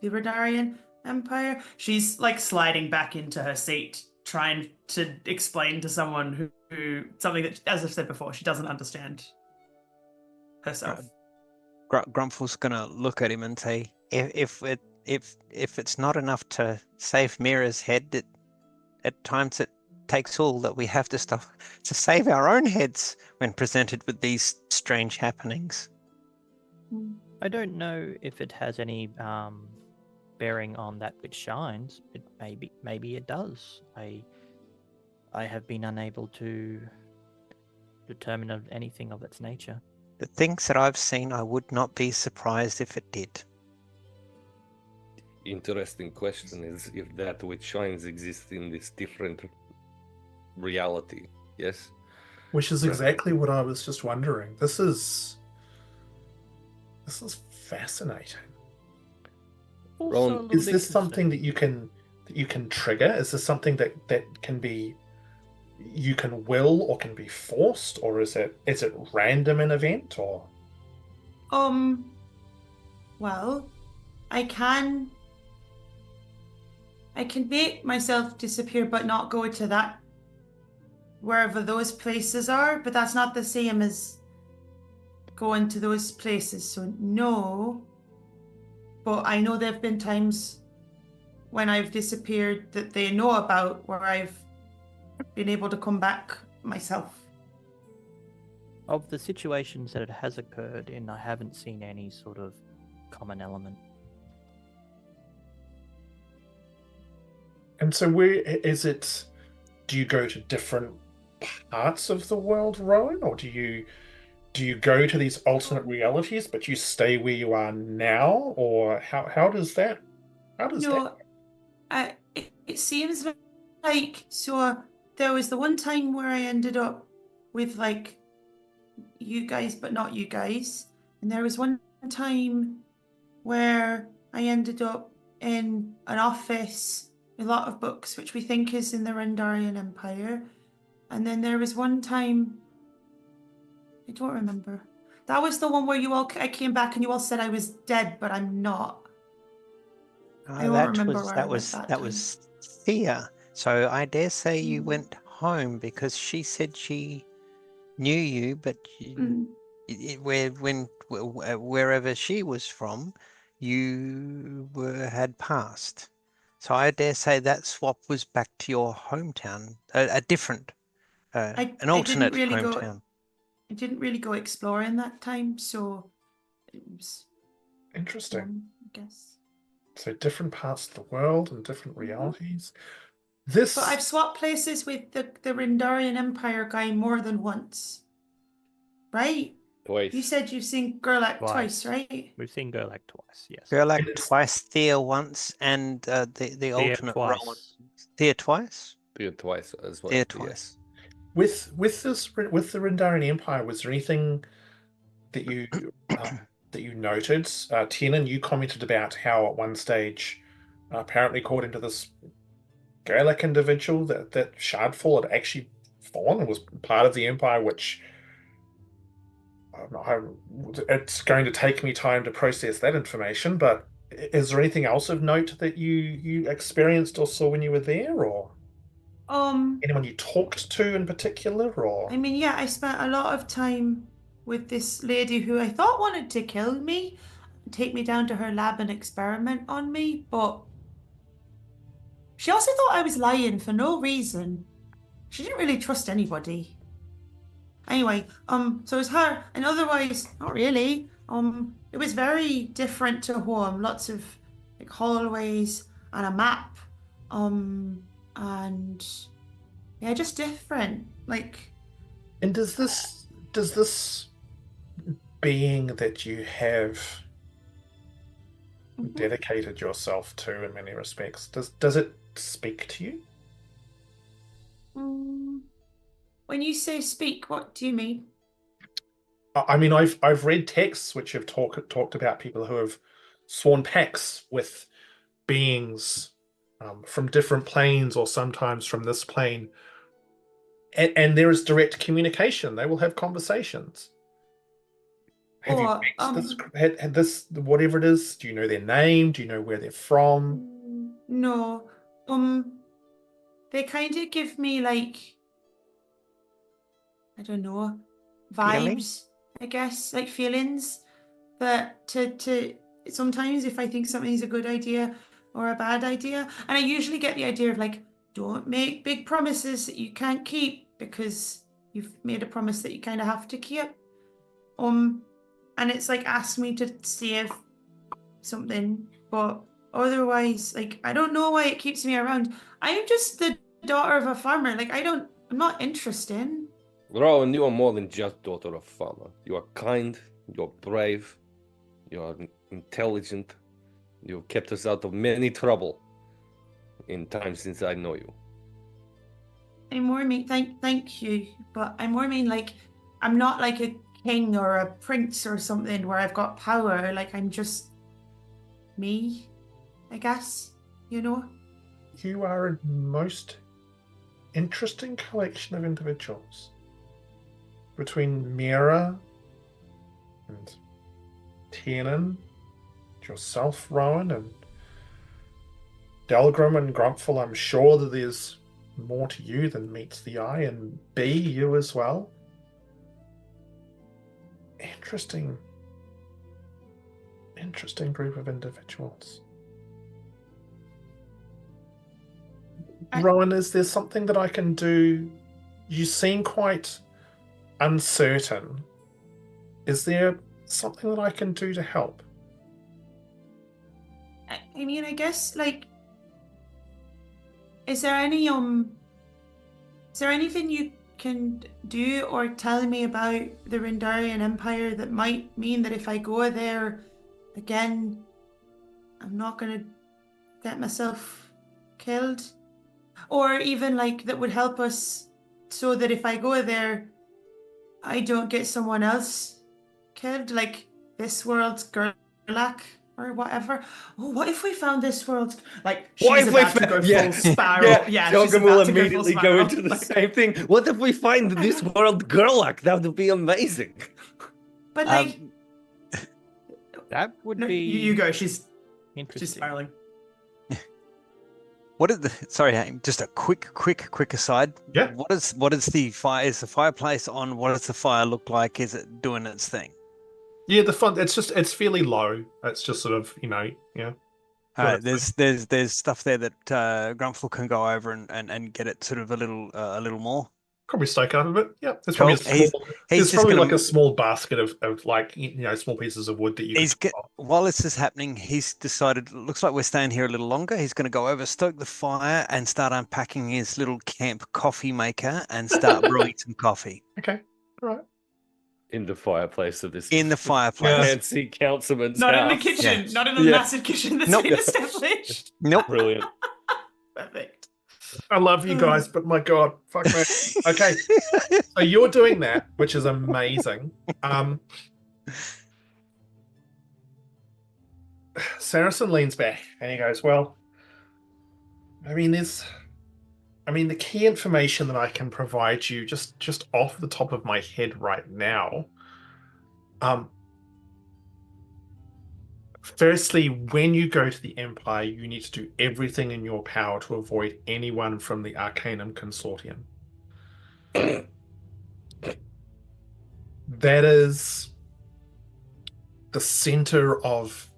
the Rendarian Empire. She's like sliding back into her seat, trying to explain to someone who something that, as I've said before, she doesn't understand herself. Grumpfel's gonna look at him and say, if it's not enough to save Miera's head, at times it takes all that we have to save our own heads when presented with these strange happenings. I don't know if it has any bearing on that which shines. Maybe it does. I have been unable to determine of anything of its nature. The things that I've seen, I would not be surprised if it did. Interesting question is if that which shines exists in this different reality. Yes? Which is exactly what I was just wondering. This is fascinating. Rowan, Is this something that you can trigger? Is this something that can be you can will or can be forced, or is it random in event, or? Well, I can make myself disappear but not go to that wherever those places are, but that's not the same as going to those places, so no. But I know there have been times when I've disappeared that they know about where I've been able to come back myself. Of the situations that it has occurred in, I haven't seen any sort of common element. And so where is it? Do you go to different parts of the world, Rowan, or do you go to these alternate realities but you stay where you are now, or how does that it seems like, so there was the one time where I ended up with like you guys but not you guys, and there was one time where I ended up in an office with a lot of books which we think is in the Rendarian Empire, and then there was one time I don't remember. That was the one where I came back and you all said I was dead, but I'm not. I don't remember where I went that time. Was Thea. So I dare say you went home because she said she knew you, but wherever she was from, you had passed. So I dare say that swap was back to your hometown, a different, an alternate hometown. I didn't really go exploring that time, so it was interesting. I guess. So different parts of the world and different realities. But I've swapped places with the Rendarian Empire guy more than once. Right? Twice. You said you've seen Gerlach twice, right? We've seen Gerlach twice, yes. Gerlach twice, Thea once, and the alternate Rowan. Thea twice? Thea twice as well. Thea twice. With the Rendarian Empire, was there anything that you that you noted? Tiernan, you commented about how at one stage, apparently according to this Gaelic individual, that Shardfall had actually fallen and was part of the Empire, which it's going to take me time to process that information, but is there anything else of note that you experienced or saw when you were there, or anyone you talked to in particular, or? I mean, yeah, I spent a lot of time with this lady who I thought wanted to kill me, take me down to her lab and experiment on me, but she also thought I was lying for no reason. She didn't really trust anybody. Anyway, so it was her, and otherwise, not really. It was very different to home. Lots of like hallways and a map. And yeah, just different. Like. And does this being that you have dedicated yourself to in many respects, does it speak to you? When you say speak, what do you mean? I mean, I've read texts which have talked about people who have sworn pacts with beings from different planes, or sometimes from this plane, and there is direct communication. They will have conversations. Have you had this, whatever it is? Do you know their name? Do you know where they're from? No. They kind of give me like, I don't know, vibes, I guess, like feelings that to sometimes if I think something's a good idea or a bad idea, and I usually get the idea of like, don't make big promises that you can't keep because you've made a promise that you kind of have to keep. And it's like asked me to save something, but otherwise, like, I don't know why it keeps me around. I'm just the daughter of a farmer. Like, I'm not interested. Rowan, you are more than just daughter of a farmer. You are kind, you're brave, you are intelligent. You've kept us out of many trouble in time since I know you. I more mean thank you, but I more mean like I'm not like a king or a prince or something where I've got power. Like I'm just me, I guess. You know. You are a most interesting collection of individuals. Between Miera and Tiernan, yourself, Rowan, and Delgrim and Grumpfel, I'm sure that there's more to you than meets the eye, and B, you as well. Interesting group of individuals. Rowan, is there something that I can do? You seem quite uncertain. Is there something that I can do to help? I mean, I guess like, is there anything you can do or tell me about the Rendarian Empire that might mean that if I go there again, I'm not gonna get myself killed? Or even like that would help us so that if I go there, I don't get someone else killed, like this world's Gerlach or whatever. Oh, what if we found this world's like she's about to go full spiral? Yeah, she's Delgrim will about to immediately go into the same thing. What if we find this world Gerlach? That would be amazing. But like, that would no, be. you go. She's interesting. spiraling. Sorry, just a quick aside. Yeah. What is the fire? Is the fireplace on? What does the fire look like? Is it doing its thing? Yeah, it's fairly low. It's just sort of, yeah. All right, there's stuff there that Grumpfel can go over and get it sort of a little more. Probably stoke up a bit. Yeah, there's Cool. probably He's probably gonna, like a small basket of like small pieces of wood that you. While this is happening, he's decided. It looks like we're staying here a little longer. He's going to go over, stoke the fire, and start unpacking his little camp coffee maker and start brewing some coffee. Okay, all right. In the fireplace of this. In the fireplace. Fancy councilman's Not house. in the kitchen. Yeah. Not in the massive kitchen that's been established. Nope. Brilliant. Perfect. I love you guys, but my God, fuck me. Okay, so you're doing that, which is amazing. Saracen leans back and he goes, "Well, the key information that I can provide you just off the top of my head right now. Firstly, when you go to the Empire, you need to do everything in your power to avoid anyone from the Arcanum Consortium. That is the center of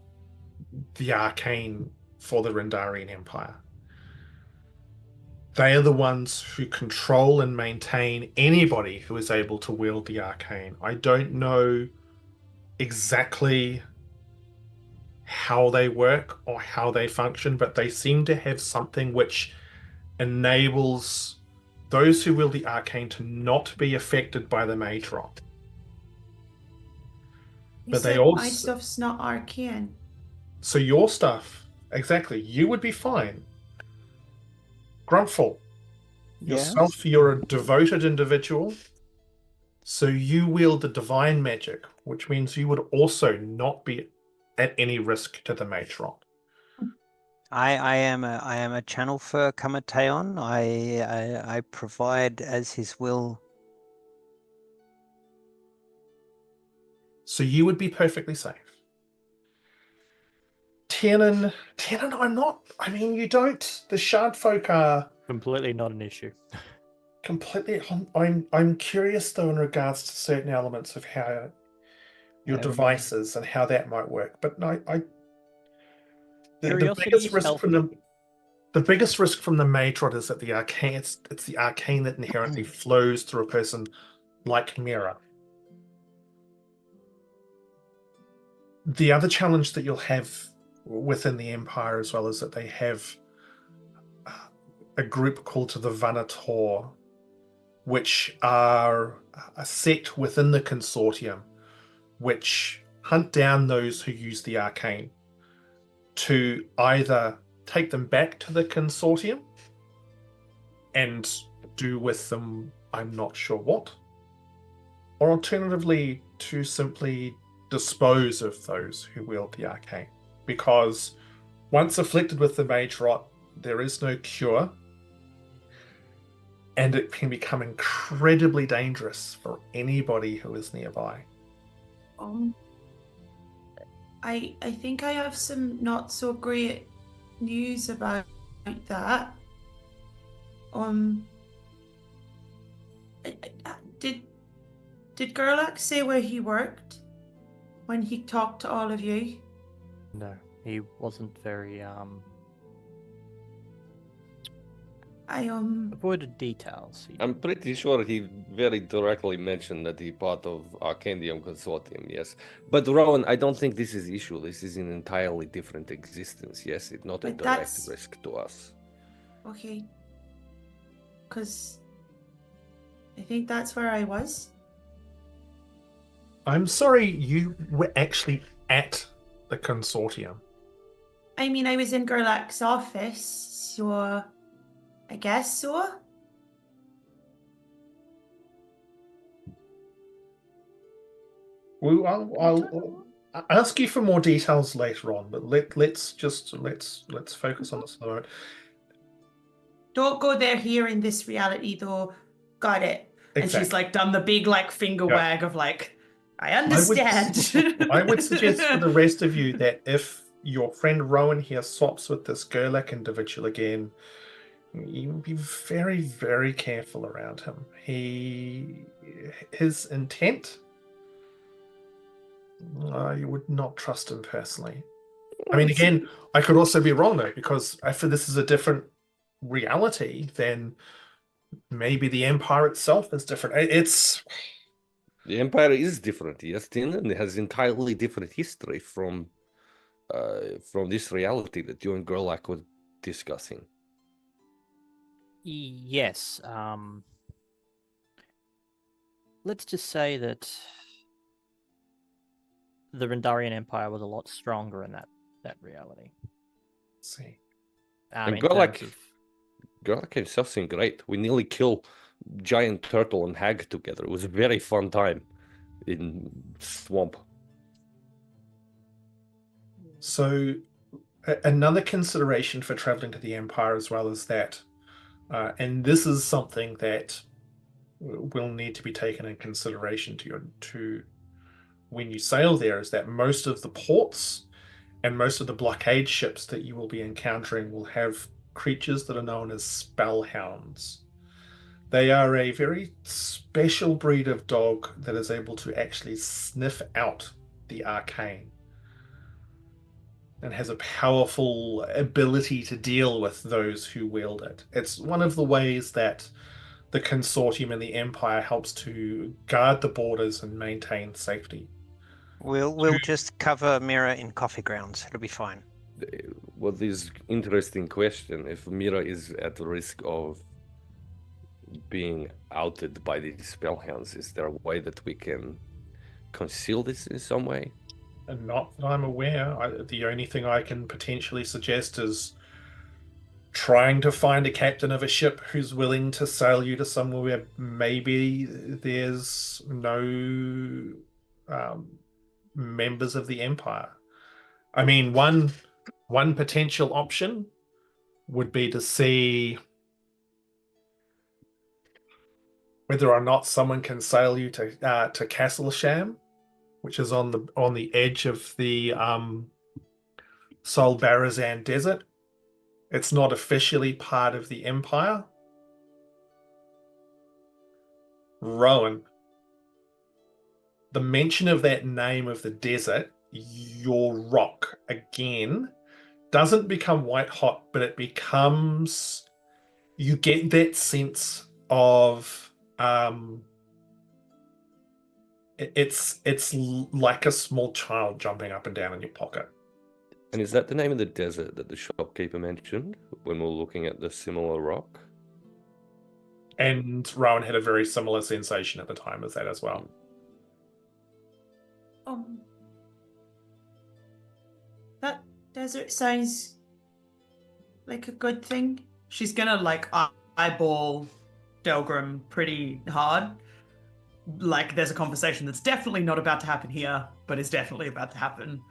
the arcane for the Rendarian Empire. They are the ones who control and maintain anybody who is able to wield the arcane. I don't know exactly how they work or how they function, but they seem to have something which enables those who wield the arcane to not be affected by the mage rot. But they also, my stuff's not arcane. So your stuff, exactly, you would be fine. Grumpfel, yourself, you're a devoted individual, so you wield the divine magic, which means you would also not be at any risk to the mage rot. I am a channel for Kamateon. I provide as his will. So you would be perfectly safe. Tiernan, you don't. The shard folk are completely not an issue. Completely. I'm curious though in regards to certain elements of how your devices and how that might work. But no, the Curiosity biggest is risk from healthy. the biggest risk from the Matrod is that the arcane it's the arcane that inherently flows through a person like Miera. The other challenge that you'll have within the Empire as well is that they have a group called the Vanator, which are a sect within the consortium, which hunt down those who use the arcane to either take them back to the consortium and do with them I'm not sure what, or alternatively to simply dispose of those who wield the arcane. Because once afflicted with the mage rot, there is no cure, and it can become incredibly dangerous for anybody who is nearby. I think I have some not so great news about that. Did Gerlach say where he worked when he talked to all of you? No, he wasn't very avoided details. I'm pretty sure he very directly mentioned that he part of Arcandium Consortium, yes. But Rowan, I don't think this is issue. This is an entirely different existence. Yes, it's not a But direct that's- risk to us. Okay. Because I think that's where I was. I'm sorry, you were actually at the consortium. I mean, I was in Gerlach's office, so I guess so. Well, I'll ask you for more details later on, but let's focus on this at the moment. Don't go there here in this reality, though. Got it. And Exactly. she's like done the big like finger Yeah. wag of like, I understand. I would suggest for the rest of you that if your friend Rowan here swaps with this Gerlach individual again, you be very, very careful around him. His intent, you would not trust him personally. I mean, again, I could also be wrong though, because if this is a different reality, then maybe the Empire itself is different. The Empire is different, yes, Tiernan. It has entirely different history from this reality that you and Gerlach were discussing. Yes. Let's just say that the Rendarian Empire was a lot stronger in that reality. See. And In Gerlach terms of- Gerlach himself seemed great. We nearly killed giant turtle and hag together. It was a very fun time in swamp. So another consideration for traveling to the Empire as well is that, and this is something that will need to be taken in consideration to when you sail there, is that most of the ports and most of the blockade ships that you will be encountering will have creatures that are known as spellhounds. They are a very special breed of dog that is able to actually sniff out the arcane and has a powerful ability to deal with those who wield it. It's one of the ways that the Consortium and the Empire helps to guard the borders and maintain safety. We'll just cover Miera in coffee grounds. It'll be fine. What is interesting question, if Miera is at risk of being outed by these spellhounds, is there a way that we can conceal this in some way? And not that I'm aware. The only thing I can potentially suggest is trying to find a captain of a ship who's willing to sail you to somewhere where maybe there's no members of the Empire. I mean, one potential option would be to see whether or not someone can sail you to Castle Sham, which is on the edge of the Sol Barazan Desert. It's not officially part of the Empire. Rowan, the mention of that name of the desert, your rock again doesn't become white hot, but it becomes, you get that sense of it's like a small child jumping up and down in your pocket. And is that the name of the desert that the shopkeeper mentioned when we were looking at the similar rock? And Rowan had a very similar sensation at the time as that as well. That desert sounds like a good thing. She's gonna like eyeball Delgrim pretty hard. Like there's a conversation that's definitely not about to happen here, but is definitely about to happen.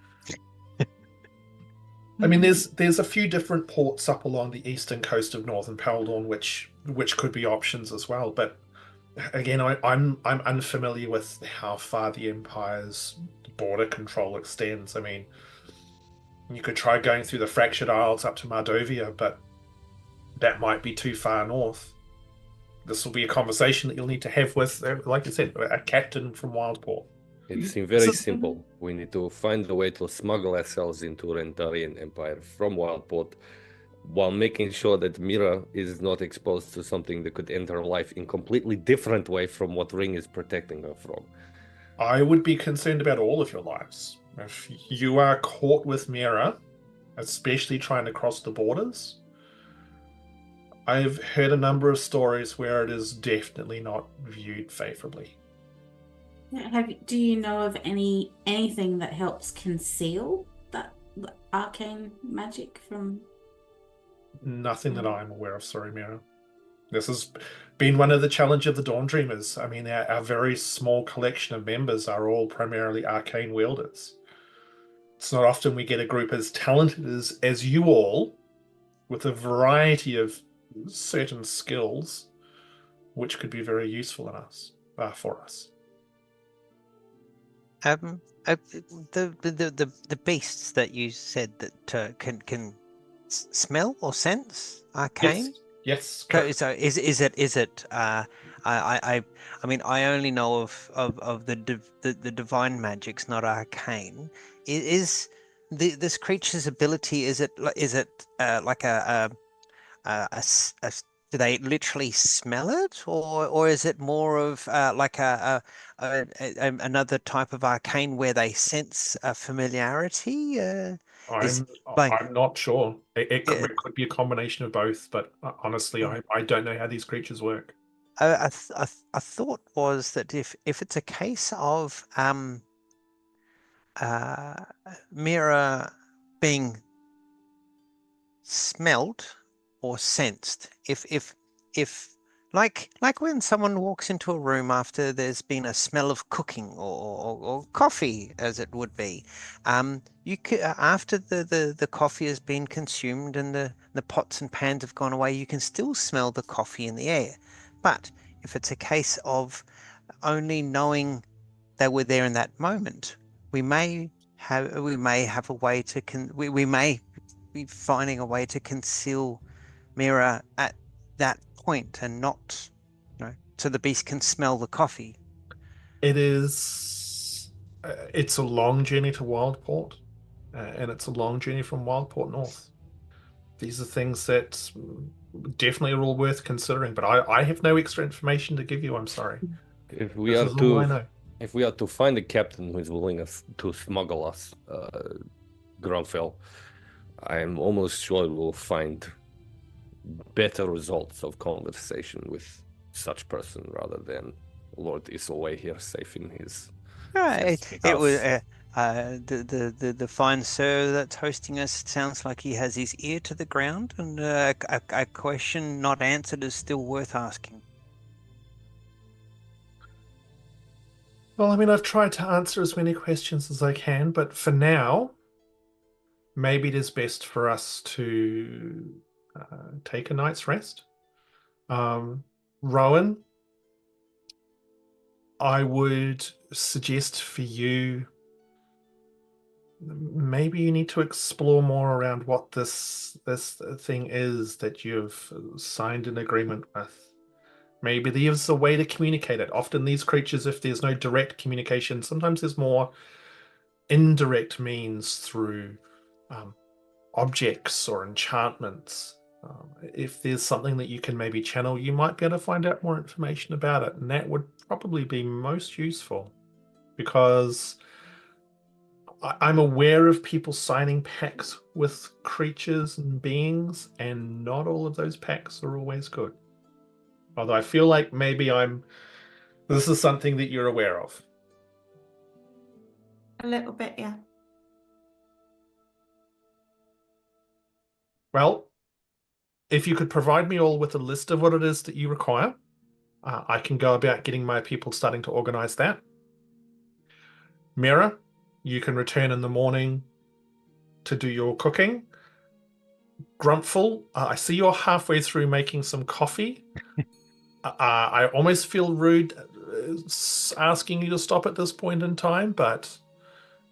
I mean, there's a few different ports up along the eastern coast of northern Peldorn which could be options as well. But again, I'm unfamiliar with how far the Empire's border control extends. I mean, you could try going through the Fractured Isles up to Mardovia, but that might be too far north. This will be a conversation that you'll need to have with, like you said, a captain from Wildport. It seems very simple. We need to find a way to smuggle ourselves into Rentarian Empire from Wildport while making sure that Miera is not exposed to something that could end her life in a completely different way from what Ring is protecting her from. I would be concerned about all of your lives. If you are caught with Miera, especially trying to cross the borders, I've heard a number of stories where it is definitely not viewed favorably. Do you know of anything that helps conceal that arcane magic from? Nothing that I'm aware of, sorry, Miera. This has been one of the challenges of the Dawn Dreamers. I mean, our very small collection of members are all primarily arcane wielders. It's not often we get a group as talented as you all, with a variety of certain skills, which could be very useful for us. The beasts that you said that can smell or sense arcane. Yes. So is it? I mean, I only know of the divine magics, not arcane. Is this creature's ability? Is it like do they literally smell it, or is it more of like another type of arcane where they sense familiarity? I'm not sure. It could be a combination of both, but honestly, I don't know how these creatures work. I thought was that if it's a case of Miera being smelled or sensed, if like when someone walks into a room after there's been a smell of cooking or coffee, as it would be, you could, after the coffee has been consumed and the pots and pans have gone away, you can still smell the coffee in the air. But if it's a case of only knowing they were there in that moment, we may have a way to we may be finding a way to conceal Miera at that point and not, so the beast can smell the coffee. It's a long journey to Wildport, and it's a long journey from Wildport north. These are things that definitely are all worth considering, but I have no extra information to give you. I'm sorry. If we are to find a captain who is willing to smuggle us, Grumpfel, I'm almost sure we'll find better results of conversation with such person rather than Lord Isolway here safe in his it was the fine sir that's hosting us. It sounds like he has his ear to the ground, and a question not answered is still worth asking. Well, I mean, I've tried to answer as many questions as I can, but for now, maybe it is best for us to take a night's rest. Rowan, I would suggest for you, maybe you need to explore more around what this thing is that you've signed an agreement with. Maybe there's a way to communicate it. Often these creatures, if there's no direct communication, sometimes there's more indirect means through objects or enchantments. If there's something that you can maybe channel, you might be able to find out more information about it, and that would probably be most useful, because I'm aware of people signing pacts with creatures and beings, and not all of those pacts are always good. Although I feel like maybe this is something that you're aware of. A little bit, yeah. Well, if you could provide me all with a list of what it is that you require, I can go about getting my people starting to organize that. Miera, you can return in the morning to do your cooking. Grumpfel, I see you're halfway through making some coffee. I almost feel rude asking you to stop at this point in time, but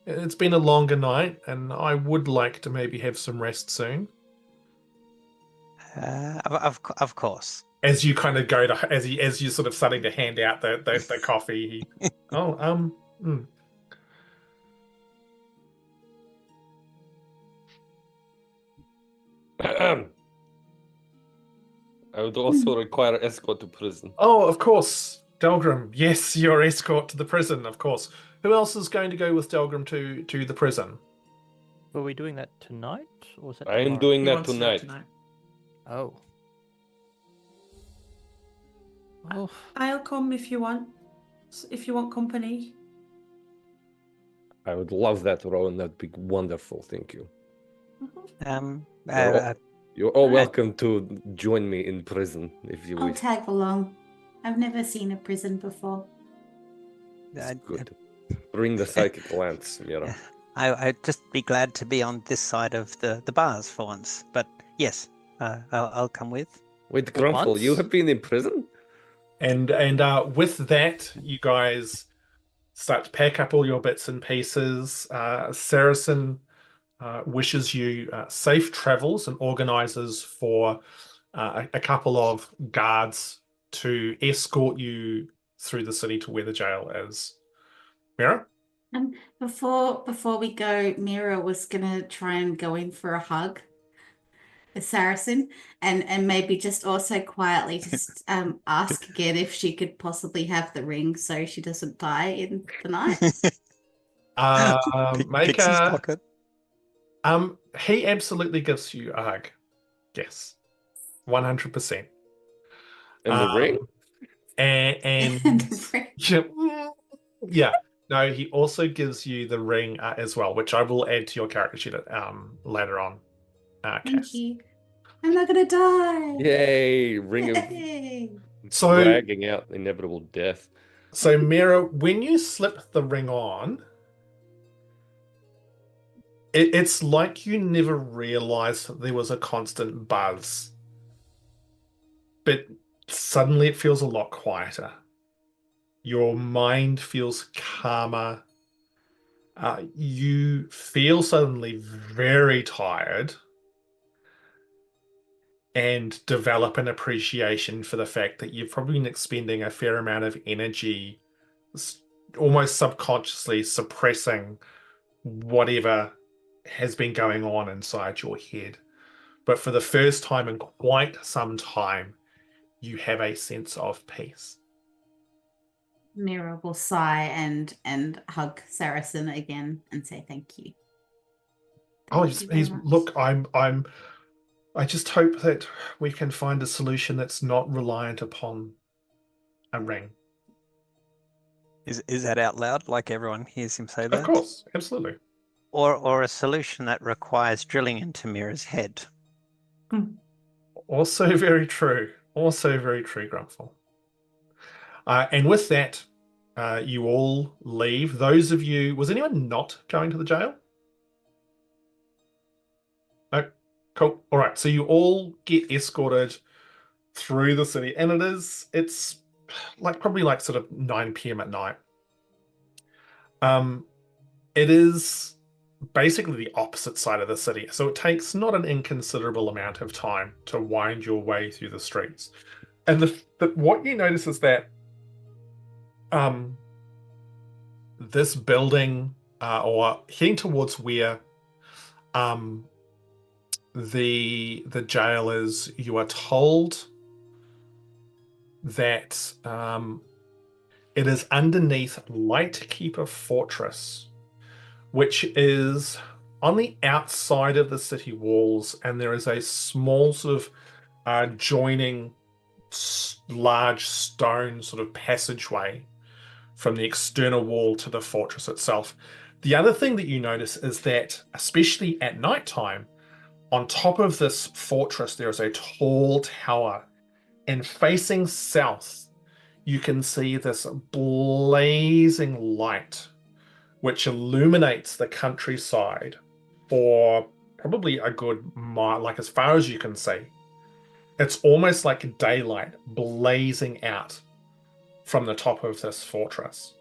it's been a longer night, and I would like to maybe have some rest soon. Of course. As you kind of go to, as you're sort of starting to hand out the coffee, I would also require escort to prison. Oh, of course, Delgrim. Yes, your escort to the prison, of course. Who else is going to go with Delgrim to the prison? Were we doing that tonight, or was that I am tomorrow? doing He that wants to do it tonight. Oh. Oh. I'll come if you want. If you want company. I would love that, Rowan. That'd be wonderful. Thank you. You're all welcome to join me in prison if you I'll wish. tag along. I've never seen a prison before. Good. Bring the psychic lance, Miera. I'd just be glad to be on this side of the bars for once. But yes, I'll come with. Wait, Grumpfel, you have been in prison? And with that, you guys start to pack up all your bits and pieces. Saracen wishes you safe travels and organizes for a couple of guards to escort you through the city to where the jail is. Miera? Before we go, Miera was gonna try and go in for a hug, the Saracen, and maybe just also quietly just ask again if she could possibly have the ring so she doesn't die in the night. Make Picks his pocket. He absolutely gives you a hug. Yes, 100%. And the ring? And The ring. yeah. No, he also gives you the ring as well, which I will add to your character sheet later on. Thank Cass. you. I'm not gonna die. Yay! Ring of Yay. dragging out inevitable death. So, Miera, when you slip the ring on, it's like you never realized that there was a constant buzz. But suddenly it feels a lot quieter. Your mind feels calmer. You feel suddenly very tired and develop an appreciation for the fact that you've probably been expending a fair amount of energy almost subconsciously suppressing whatever has been going on inside your head. But for the first time in quite some time, you have a sense of peace. Miera will sigh and hug Saracen again and say thank you. Oh, Thank you very much. look, I just hope that we can find a solution that's not reliant upon a ring. Is that out loud, like everyone hears him say that? Of course, absolutely. Or a solution that requires drilling into Miera's head. Also very true. Also very true, Grumpfel. And with that, you all leave. Those of you, was anyone not going to the jail? No? Cool. All right. So you all get escorted through the city, and it's probably sort of 9 p.m. at night. It is basically the opposite side of the city, so it takes not an inconsiderable amount of time to wind your way through the streets. And what you notice is that this building, or heading towards where the jail is, you are told that it is underneath Lightkeeper Fortress, which is on the outside of the city walls, and there is a small sort of joining large stone sort of passageway from the external wall to the fortress itself. The other thing that you notice is that, especially at nighttime, on top of this fortress, there is a tall tower, and facing south, you can see this blazing light, which illuminates the countryside for probably a good mile, like as far as you can see. It's almost like daylight blazing out from the top of this fortress.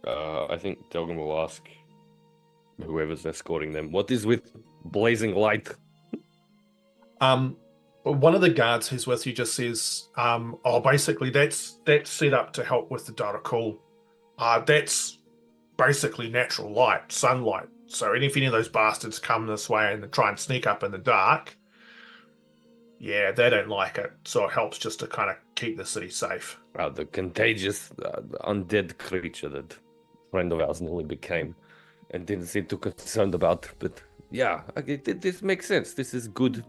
I think Delgrim will ask whoever's escorting them, what is with blazing light? One of the guards who's with you just says, basically that's set up to help with the data call. That's basically natural light, sunlight. So if any of those bastards come this way and they try and sneak up in the dark, yeah, they don't like it. So it helps just to kind of keep the city safe. The contagious undead creature that a friend of ours nearly became and didn't seem too concerned about. But yeah, this makes sense. This is good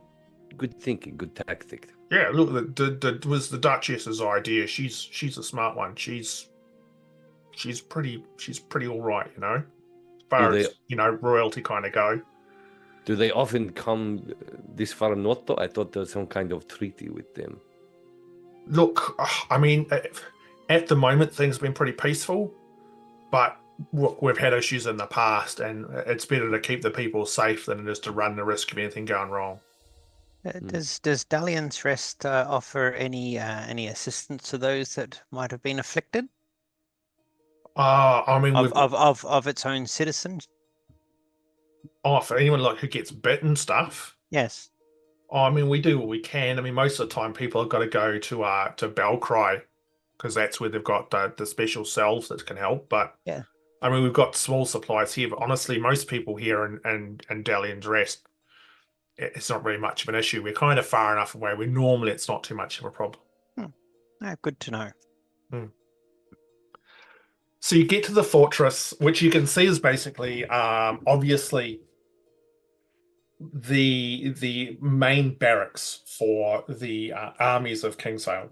thinking, good tactic. Yeah, look, it was the Duchess's idea. She's a smart one. She's pretty all right, you know, as far as royalty kind of go. Do they often come this far north? Though I thought there was some kind of treaty with them. Look, I mean, at the moment things have been pretty peaceful, but we've had issues in the past, and it's better to keep the people safe than it is to run the risk of anything going wrong. Does Dalian's Rest offer any assistance to those that might have been afflicted? I mean, of its own citizens. For anyone like who gets bit and stuff. Yes. I mean, we do what we can. I mean, most of the time people have got to go to Belcry, because that's where they've got the special cells that can help. But yeah, I mean, we've got small supplies here. But honestly, most people here in Dalian's Rest, it's not really much of an issue. We're kind of far enough away where normally it's not too much of a problem. Good to know. So you get to the fortress, which you can see is basically, obviously, the main barracks for the armies of Kingsale.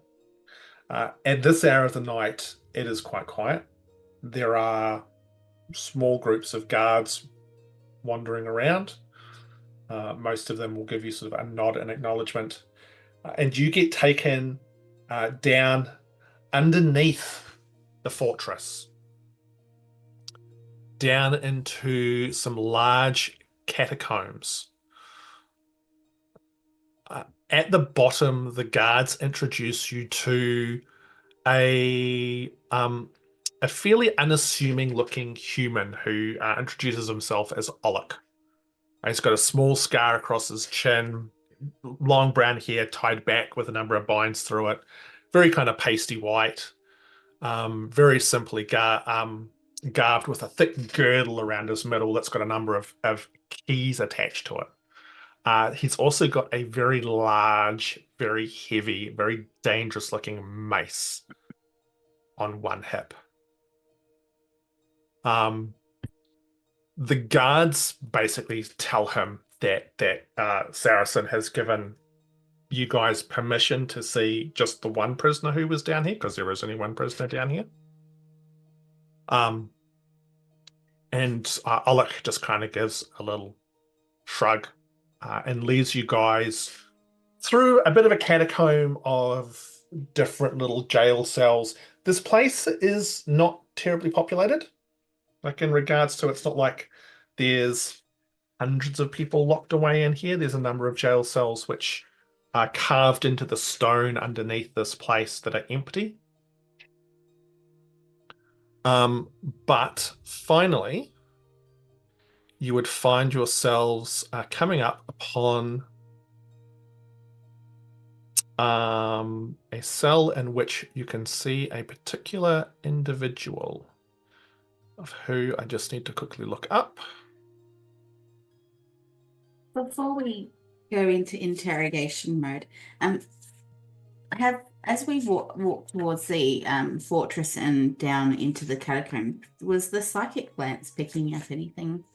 At this hour of the night, it is quite quiet. There are small groups of guards wandering around. Most of them will give you sort of a nod and acknowledgement. And you get taken down underneath the fortress, down into some large catacombs. At the bottom, the guards introduce you to a fairly unassuming looking human who introduces himself as Olek. He's got a small scar across his chin, long brown hair tied back with a number of binds through it, very kind of pasty white, very simply garbed with a thick girdle around his middle that's got a number of keys attached to it. He's also got a very large, very heavy, very dangerous looking mace on one hip. The guards basically tell him that Saracen has given you guys permission to see just the one prisoner who was down here, because there is only one prisoner down here. And Olek just kind of gives a little shrug and leads you guys through a bit of a catacomb of different little jail cells. This place is not terribly populated. Like, in regards to, it's not like there's hundreds of people locked away in here. There's a number of jail cells which are carved into the stone underneath this place that are empty. But finally, you would find yourselves coming up upon A cell in which you can see a particular individual of who I just need to quickly look up. Before we go into interrogation mode, as we walk towards the fortress and down into the catacomb, was the psychic glance picking up anything?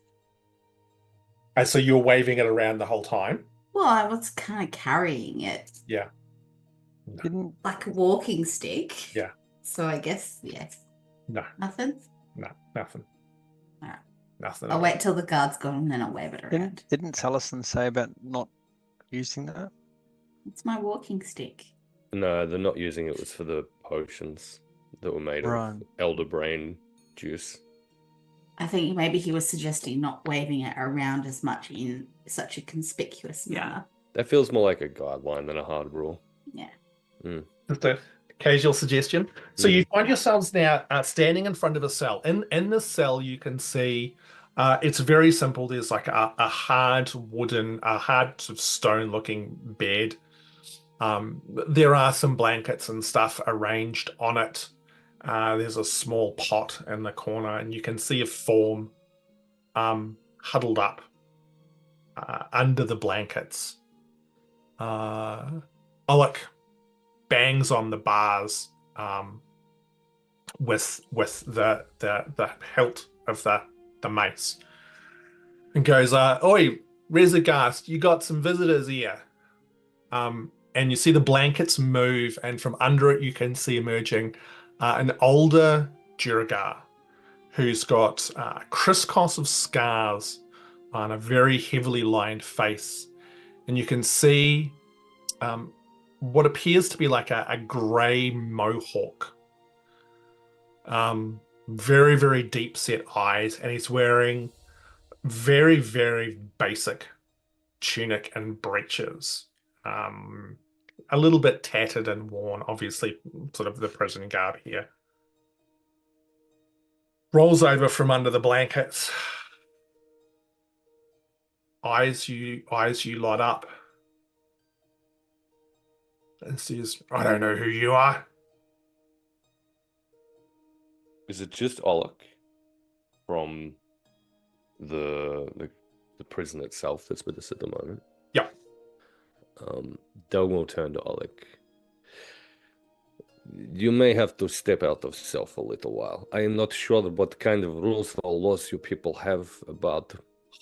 So you're waving it around the whole time? Well, I was kind of carrying it. Yeah. Didn't Like a walking stick. Yeah. So I guess, yes. No. Nothing? No, nothing. All right. Nothing. I'll wait till the guard's gone and then I'll wave it around. didn't Salison say about not using that? It's my walking stick. No, they're not using it. It was for the potions that were made Right. of elder brain juice. I think maybe he was suggesting not waving it around as much in such a conspicuous manner. That feels more like a guideline than a hard rule. Yeah. Just a casual suggestion. So you find yourselves now standing in front of a cell. In this cell, you can see it's very simple. There's like a hard sort of stone-looking bed. There are some blankets and stuff arranged on it. There's a small pot in the corner, and you can see a form huddled up under the blankets. Alec bangs on the bars with the hilt of the mace and goes, "Oi, Rezagast, you got some visitors here." And you see the blankets move, and from under it you can see emerging an older Jurgar who's got a crisscross of scars on a very heavily lined face. And you can see what appears to be like a grey mohawk. Very, very deep set eyes, and he's wearing very, very basic tunic and breeches. A little bit tattered and worn, obviously sort of the prison garb here. Rolls over from under the blankets. Eyes you light up. And says, "I don't know who you are." Is it just Olek from the prison itself that's with us at the moment? Yeah. Del will turn to Olek. You may have to step out of self a little while. I am not sure what kind of rules or laws you people have about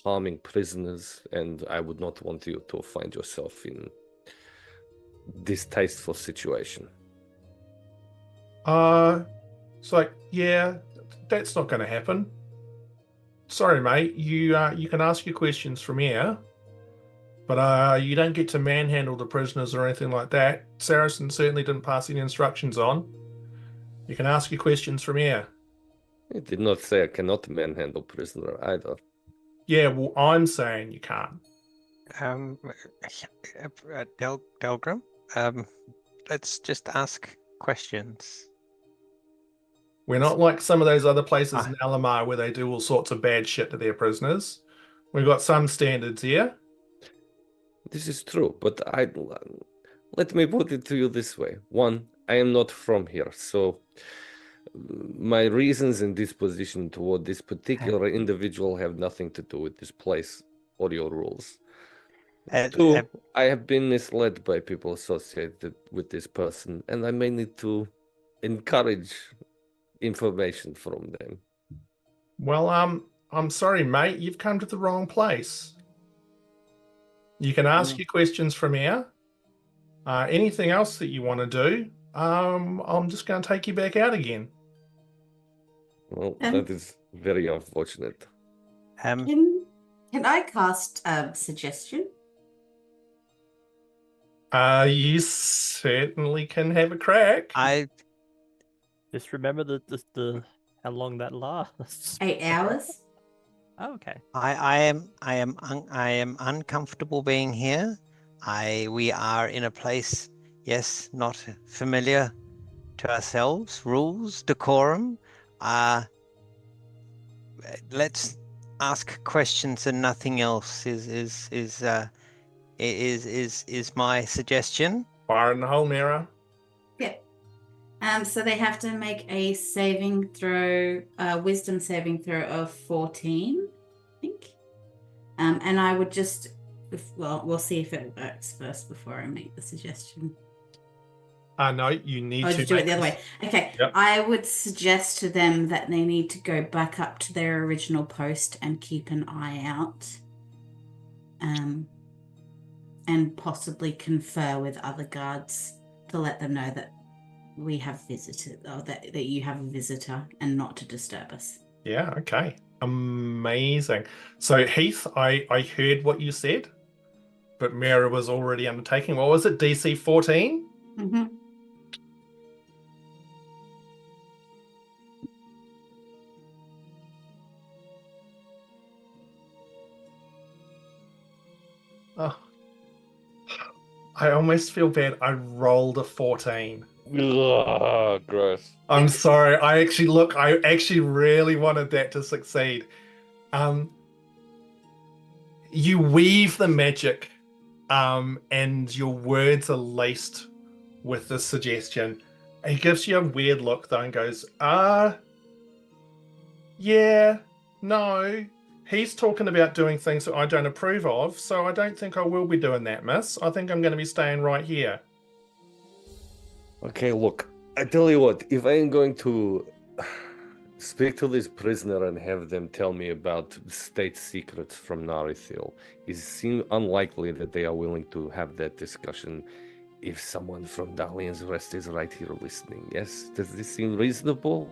harming prisoners, and I would not want you to find yourself in distasteful situation. It's like, yeah, that's not going to happen. Sorry, mate. You can ask your questions from here, but you don't get to manhandle the prisoners or anything like that. Saracen certainly didn't pass any instructions on. You can ask your questions from here. It did not say I cannot manhandle prisoner either. Yeah, well, I'm saying you can't. Delgrim, let's just ask questions. We're not like some of those other places in Alamar where they do all sorts of bad shit to their prisoners. We've got some standards here. This is true, but let me put it to you this way. One, I am not from here, so my reasons and disposition toward this particular individual have nothing to do with this place or your rules. Two, I have been misled by people associated with this person, and I may need to encourage information from them. Well, I'm sorry, mate. You've come to the wrong place. You can ask your questions from here. Anything else that you want to do, I'm just going to take you back out again. Well, that is very unfortunate. Can I cast suggestion? You certainly can have a crack. I Just remember the how long that lasts. 8 hours. Oh, okay. I am uncomfortable being here. We are in a place, yes, not familiar to ourselves. Rules, decorum. Let's ask questions and nothing else is my suggestion. Fire in the hole, Miera. Yep. So they have to make a saving throw, wisdom saving throw of 14, I think. And I would just, we'll see if it works first before I make the suggestion. No, you need to do it the other way. Okay. Yep. I would suggest to them that they need to go back up to their original post and keep an eye out. And possibly confer with other guards to let them know that we have visited, or that you have a visitor, and not to disturb us. Yeah, okay. Amazing. So Heath, I heard what you said, but Miera was already undertaking. What was it, DC 14? Mm-hmm. Oh, I almost feel bad. I rolled a 14. Ugh, gross. I'm sorry. I actually really wanted that to succeed. You weave the magic, and your words are laced with this suggestion. He gives you a weird look though and goes, yeah, no. He's talking about doing things that I don't approve of, so I don't think I will be doing that, miss. I think I'm going to be staying right here. Okay, look, I tell you what, if I am going to speak to this prisoner and have them tell me about state secrets from Narithil, it seems unlikely that they are willing to have that discussion if someone from Dalian's Rest is right here listening. Yes? Does this seem reasonable?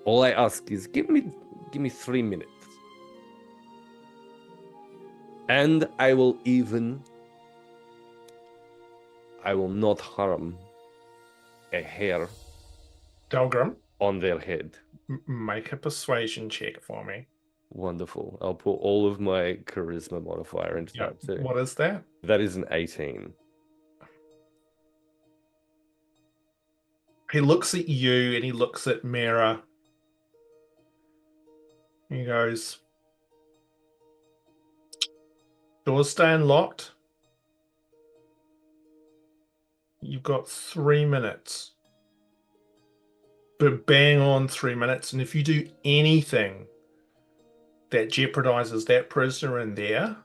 All I ask is give me 3 minutes. And I will not harm a hair Delgrim, on their head. make a persuasion check for me. Wonderful. I'll put all of my charisma modifier into that too. What is that? That is an 18. He looks at you and he looks at Miera. He goes, doors stay unlocked. You've got 3 minutes. But bang on 3 minutes. And if you do anything that jeopardizes that prisoner in there,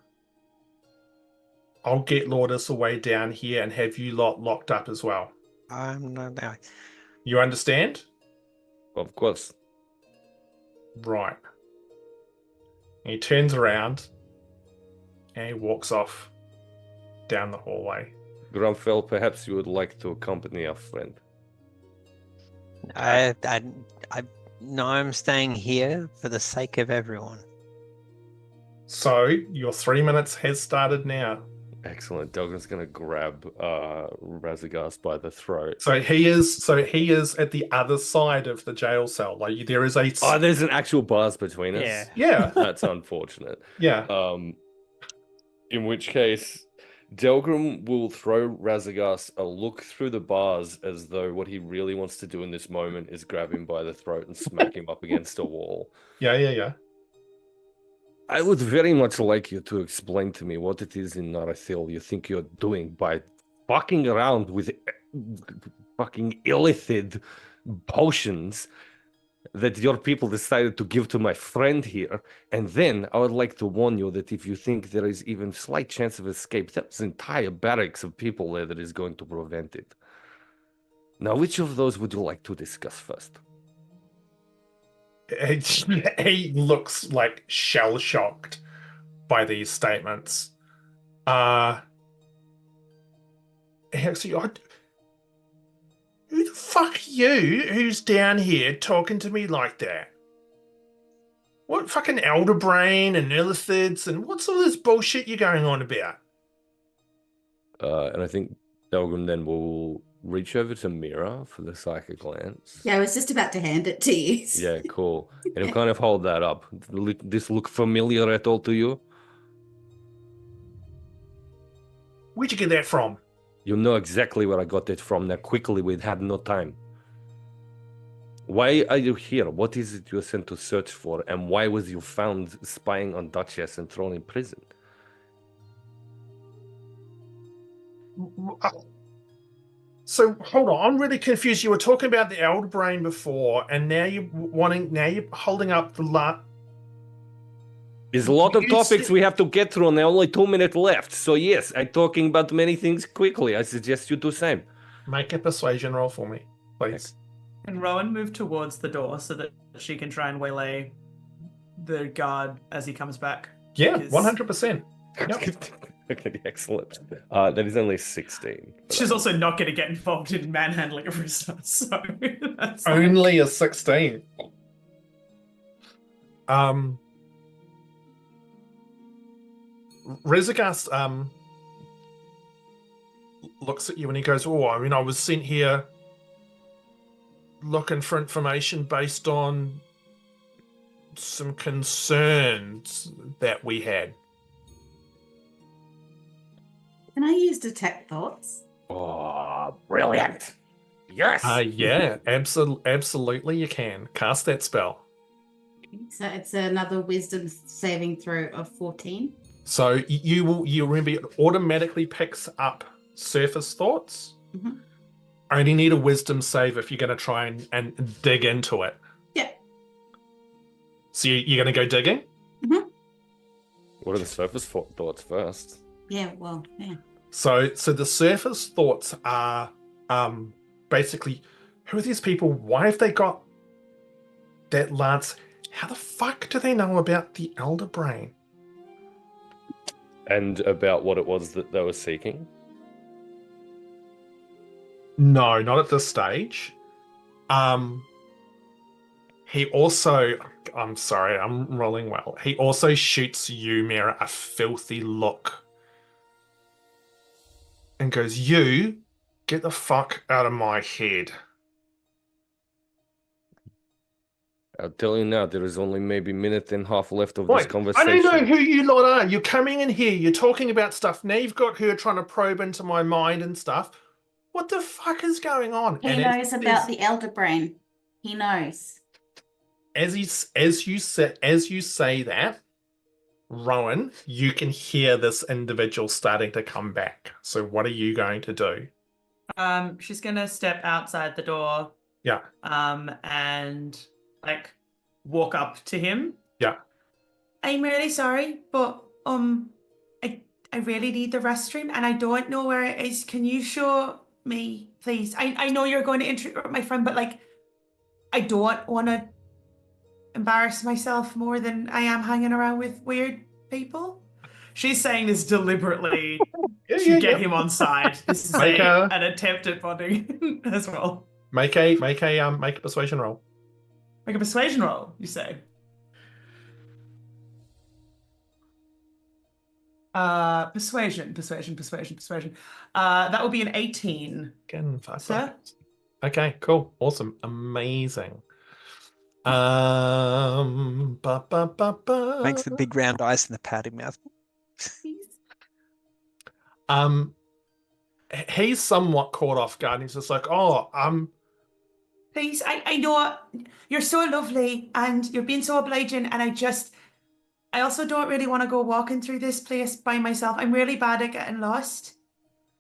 I'll get Lourdes away down here and have you lot locked up as well. I'm not. You understand? Of course. Right. And he turns around and he walks off down the hallway. Grumpfel, perhaps you would like to accompany our friend. No, I'm staying here for the sake of everyone. So your 3 minutes has started now. Excellent. Delgrim's going to grab Razagast by the throat. So he is at the other side of the jail cell. Like there is a. Oh, there's an actual bars between us. Yeah. That's unfortunate. Yeah. In which case, Delgrim will throw Razagast a look through the bars as though what he really wants to do in this moment is grab him by the throat and smack him up against a wall. Yeah. I would very much like you to explain to me what it is in Narithil you think you're doing by fucking around with fucking illithid potions that your people decided to give to my friend here. And then I would like to warn you that if you think there is even slight chance of escape, that's entire barracks of people there that is going to prevent it. Now, which of those would you like to discuss first? He looks like shell-shocked by these statements. Actually, who the fuck are you who's down here talking to me like that? What fucking elder brain and illithids and what's all this bullshit you're going on about? And I think Delgrim then will reach over to Miera for the psychic glance. Yeah, I was just about to hand it to you. Yeah, cool. And he'll kind of hold that up. This look familiar at all to you? Where'd you get that from? You know exactly where I got it from. Now, quickly, we had no time. Why are you here? What is it you were sent to search for? And why was you found spying on Duchess and thrown in prison? So hold on, I'm really confused. You were talking about the elder brain before, and now you're holding up the There's a lot of You topics said- we have to get through, and there are only 2 minutes left. So yes, I'm talking about many things quickly. I suggest you do the same. Make a persuasion roll for me, please. Can Rowan move towards the door so that she can try and waylay the guard as he comes back? Yeah, Because 100%. Yep. Okay, excellent. That is only 16. she's also not going to get involved in manhandling a prisoner, so that's like- Only a 16. Rezagast looks at you and he goes, "Oh, I mean, I was sent here looking for information based on some concerns that we had." Can I use detect thoughts? Oh, brilliant. Yes. Yeah, absolutely you can. Cast that spell. So it's another wisdom saving throw of 14. So you remember it automatically picks up surface thoughts. Mhm. Only need a wisdom save if you're going to try and dig into it. Yeah. So you're going to go digging? What are the surface thoughts first? Yeah, well, yeah. So the surface thoughts are basically, who are these people? Why have they got that lance? How the fuck do they know about the elder brain? And about what it was that they were seeking? No, not at this stage. He also, I'm sorry, I'm rolling well. He also shoots you, Miera, a filthy look. And goes, "You get the fuck out of my head." I'll tell you now, there is only maybe a minute and a half left of this Wait, I conversation. don't know who you lot are. You're coming in here, you're talking about stuff. Now you've got her trying to probe into my mind and stuff. What the fuck is going on? He And knows about the elder brain. He knows. as you say that, Rowan, you can hear this individual starting to come back. So what are you going to do? she's gonna step outside the door. Yeah. And like walk up to him. Yeah. I'm really sorry, but I really need the restroom and I don't know where it is. Can you show me, please? I know you're going to interrupt my friend, but like I don't want to embarrass myself more than I am hanging around with weird people. She's saying this deliberately to get him on side. This is an attempt at bonding as well. Make a persuasion roll. Make a persuasion roll, you say? Persuasion. That would be an 18. Again, 5 Sir? seconds. Okay, cool. Awesome. Amazing. Makes the big round eyes and the pouty mouth. He's somewhat caught off guard. He's just like, "Oh, Please, I know you're so lovely and you're being so obliging, and I also don't really want to go walking through this place by myself. I'm really bad at getting lost.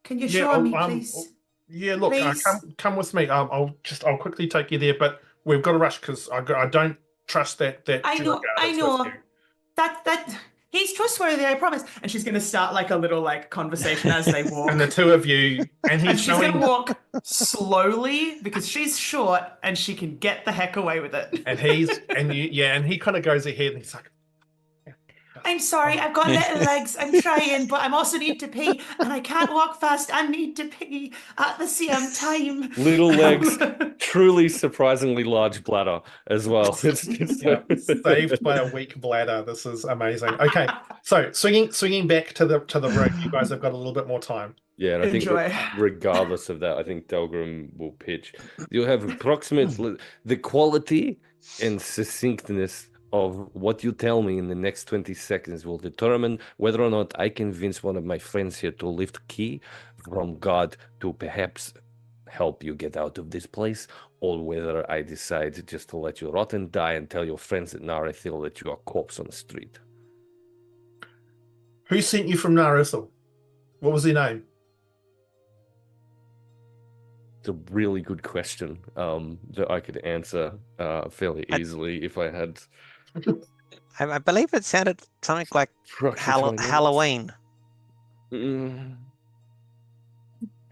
Can you show me, please?" Yeah, look, Please? come with me. I'll quickly take you there, but we've got to rush because I don't trust that. I know. That he's trustworthy, I promise. And she's gonna start like a little like conversation as they walk. And the two of you, and he's she's gonna walk slowly because she's short and she can get the heck away with it. and he kind of goes ahead and he's like, I'm sorry, I've got little legs. I'm trying, but I also need to pee, and I can't walk fast and need to pee at the same time. Little legs, truly surprisingly large bladder as well. saved by a weak bladder. This is amazing. Okay, so swinging back to the room. You guys have got a little bit more time. Yeah, and I think Enjoy. regardless of that, I think Delgrim will pitch. You'll have approximately the quality and succinctness of what you tell me in the next 20 seconds will determine whether or not I convince one of my friends here to lift key from God to perhaps help you get out of this place, or whether I decide just to let you rot and die and tell your friends at Harrowfell that you are a corpse on the street. Who sent you from Harrowfell? What was their name? It's a really good question that I could answer fairly easily if I had. I believe it sounded something like approximately 20 minutes. Halloween. Mm.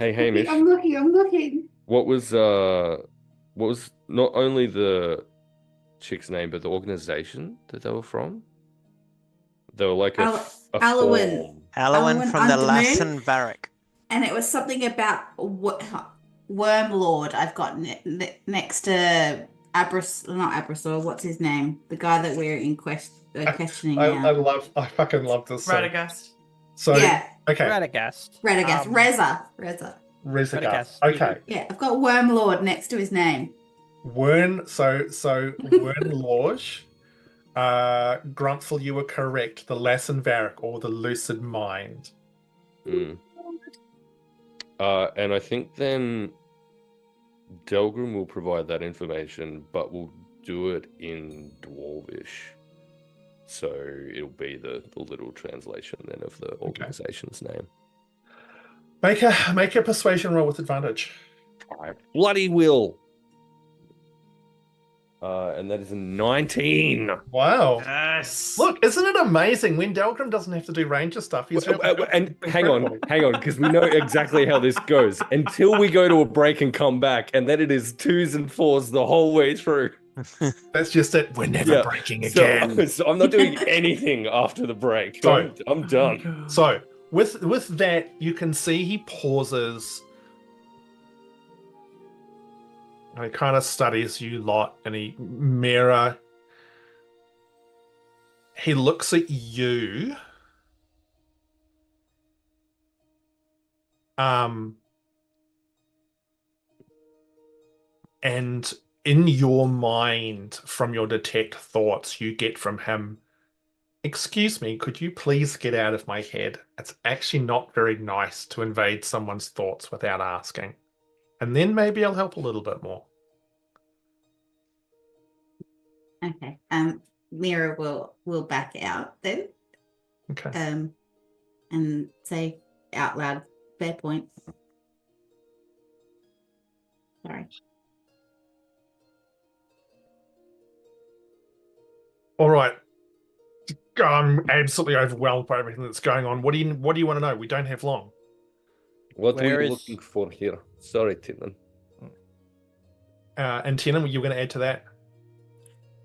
Hey, Hamish. I'm looking. What was not only the chick's name, but the organization that they were from? They were like a Alwyn. Alwyn from the Undermoon. Lassen Varric. And it was something about Wormlord I've got next to not Abrasor, what's his name? The guy that we're in questioning now. I fucking love this. Radagast. So Yeah. okay. Radagast. Reza. Rezagast. Okay. Yeah, I've got Wormlord next to his name. Wernlorge. Grumpfel, you were correct. The Lassen Varric, or the Lucid Mind. Mm. And I think then Delgrim will provide that information, but we'll do it in Dwarvish. So it'll be the little translation then of the organization's name. Make a persuasion roll with advantage. I bloody will. And that is a 19. Wow. Yes. Look, isn't it amazing when Delgrim doesn't have to do ranger stuff? He's And hang on, because we know exactly how this goes until we go to a break and come back, and then it is 2s and 4s the whole way through. That's just it. We're never breaking again. So I'm not doing anything after the break. So, I'm done. So with that, you can see he pauses. And he kind of studies you lot, and Miera, he looks at you. And in your mind, from your detect thoughts, you get from him, excuse me, could you please get out of my head? It's actually not very nice to invade someone's thoughts without asking. And then maybe I'll help a little bit more. Okay. Miera will back out then. Okay. And say out loud, fair point. Sorry. All right. I'm absolutely overwhelmed by everything that's going on. What do you want to know? We don't have long. What were you looking for here? Sorry, Tiernan. And Tiernan, you were going to add to that?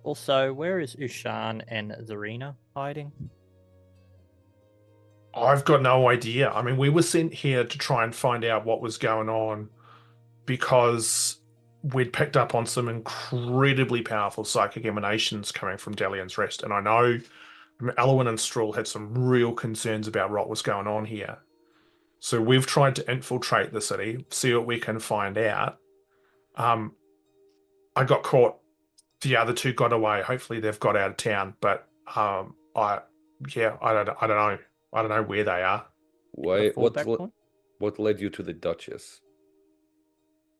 Also, where is Ushan and Zarina hiding? I've got no idea. I mean, we were sent here to try and find out what was going on because we'd picked up on some incredibly powerful psychic emanations coming from Dalian's Rest. And I know Alwyn and Strahl had some real concerns about what was going on here. So we've tried to infiltrate the city, see what we can find out. I got caught. The other two got away. Hopefully they've got out of town. But I don't know. I don't know where they are. Why? What led you to the Duchess?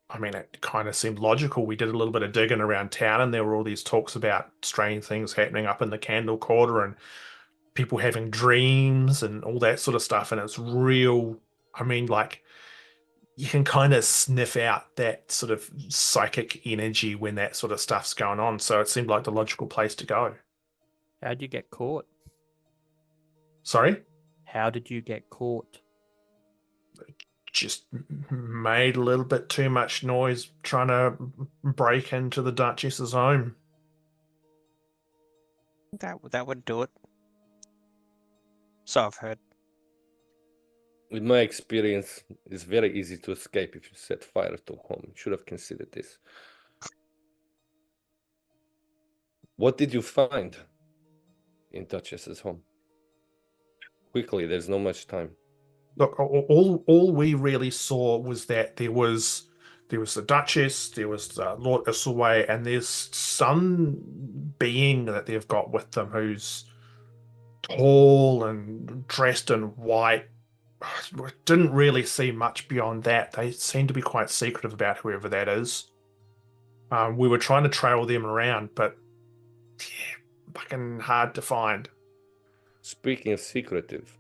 I mean, it kind of seemed logical. We did a little bit of digging around town, and there were all these talks about strange things happening up in the Candle Quarter and people having dreams and all that sort of stuff. And it's real. I mean, like, you can kind of sniff out that sort of psychic energy when that sort of stuff's going on. So it seemed like the logical place to go. How'd you get caught? Sorry? How did you get caught? Just made a little bit too much noise trying to break into the Duchess's home. That would do it. So I've heard. With my experience, it's very easy to escape if you set fire to home. You should have considered this. What did you find in Duchess's home? Quickly, there's not much time. Look, all we really saw was that there was the Duchess, there was Lord Isilway, and there's some being that they've got with them who's tall and dressed in white. Didn't really see much beyond that. They seem to be quite secretive about whoever that is. We were trying to trail them around, but yeah, fucking hard to find. Speaking of secretive,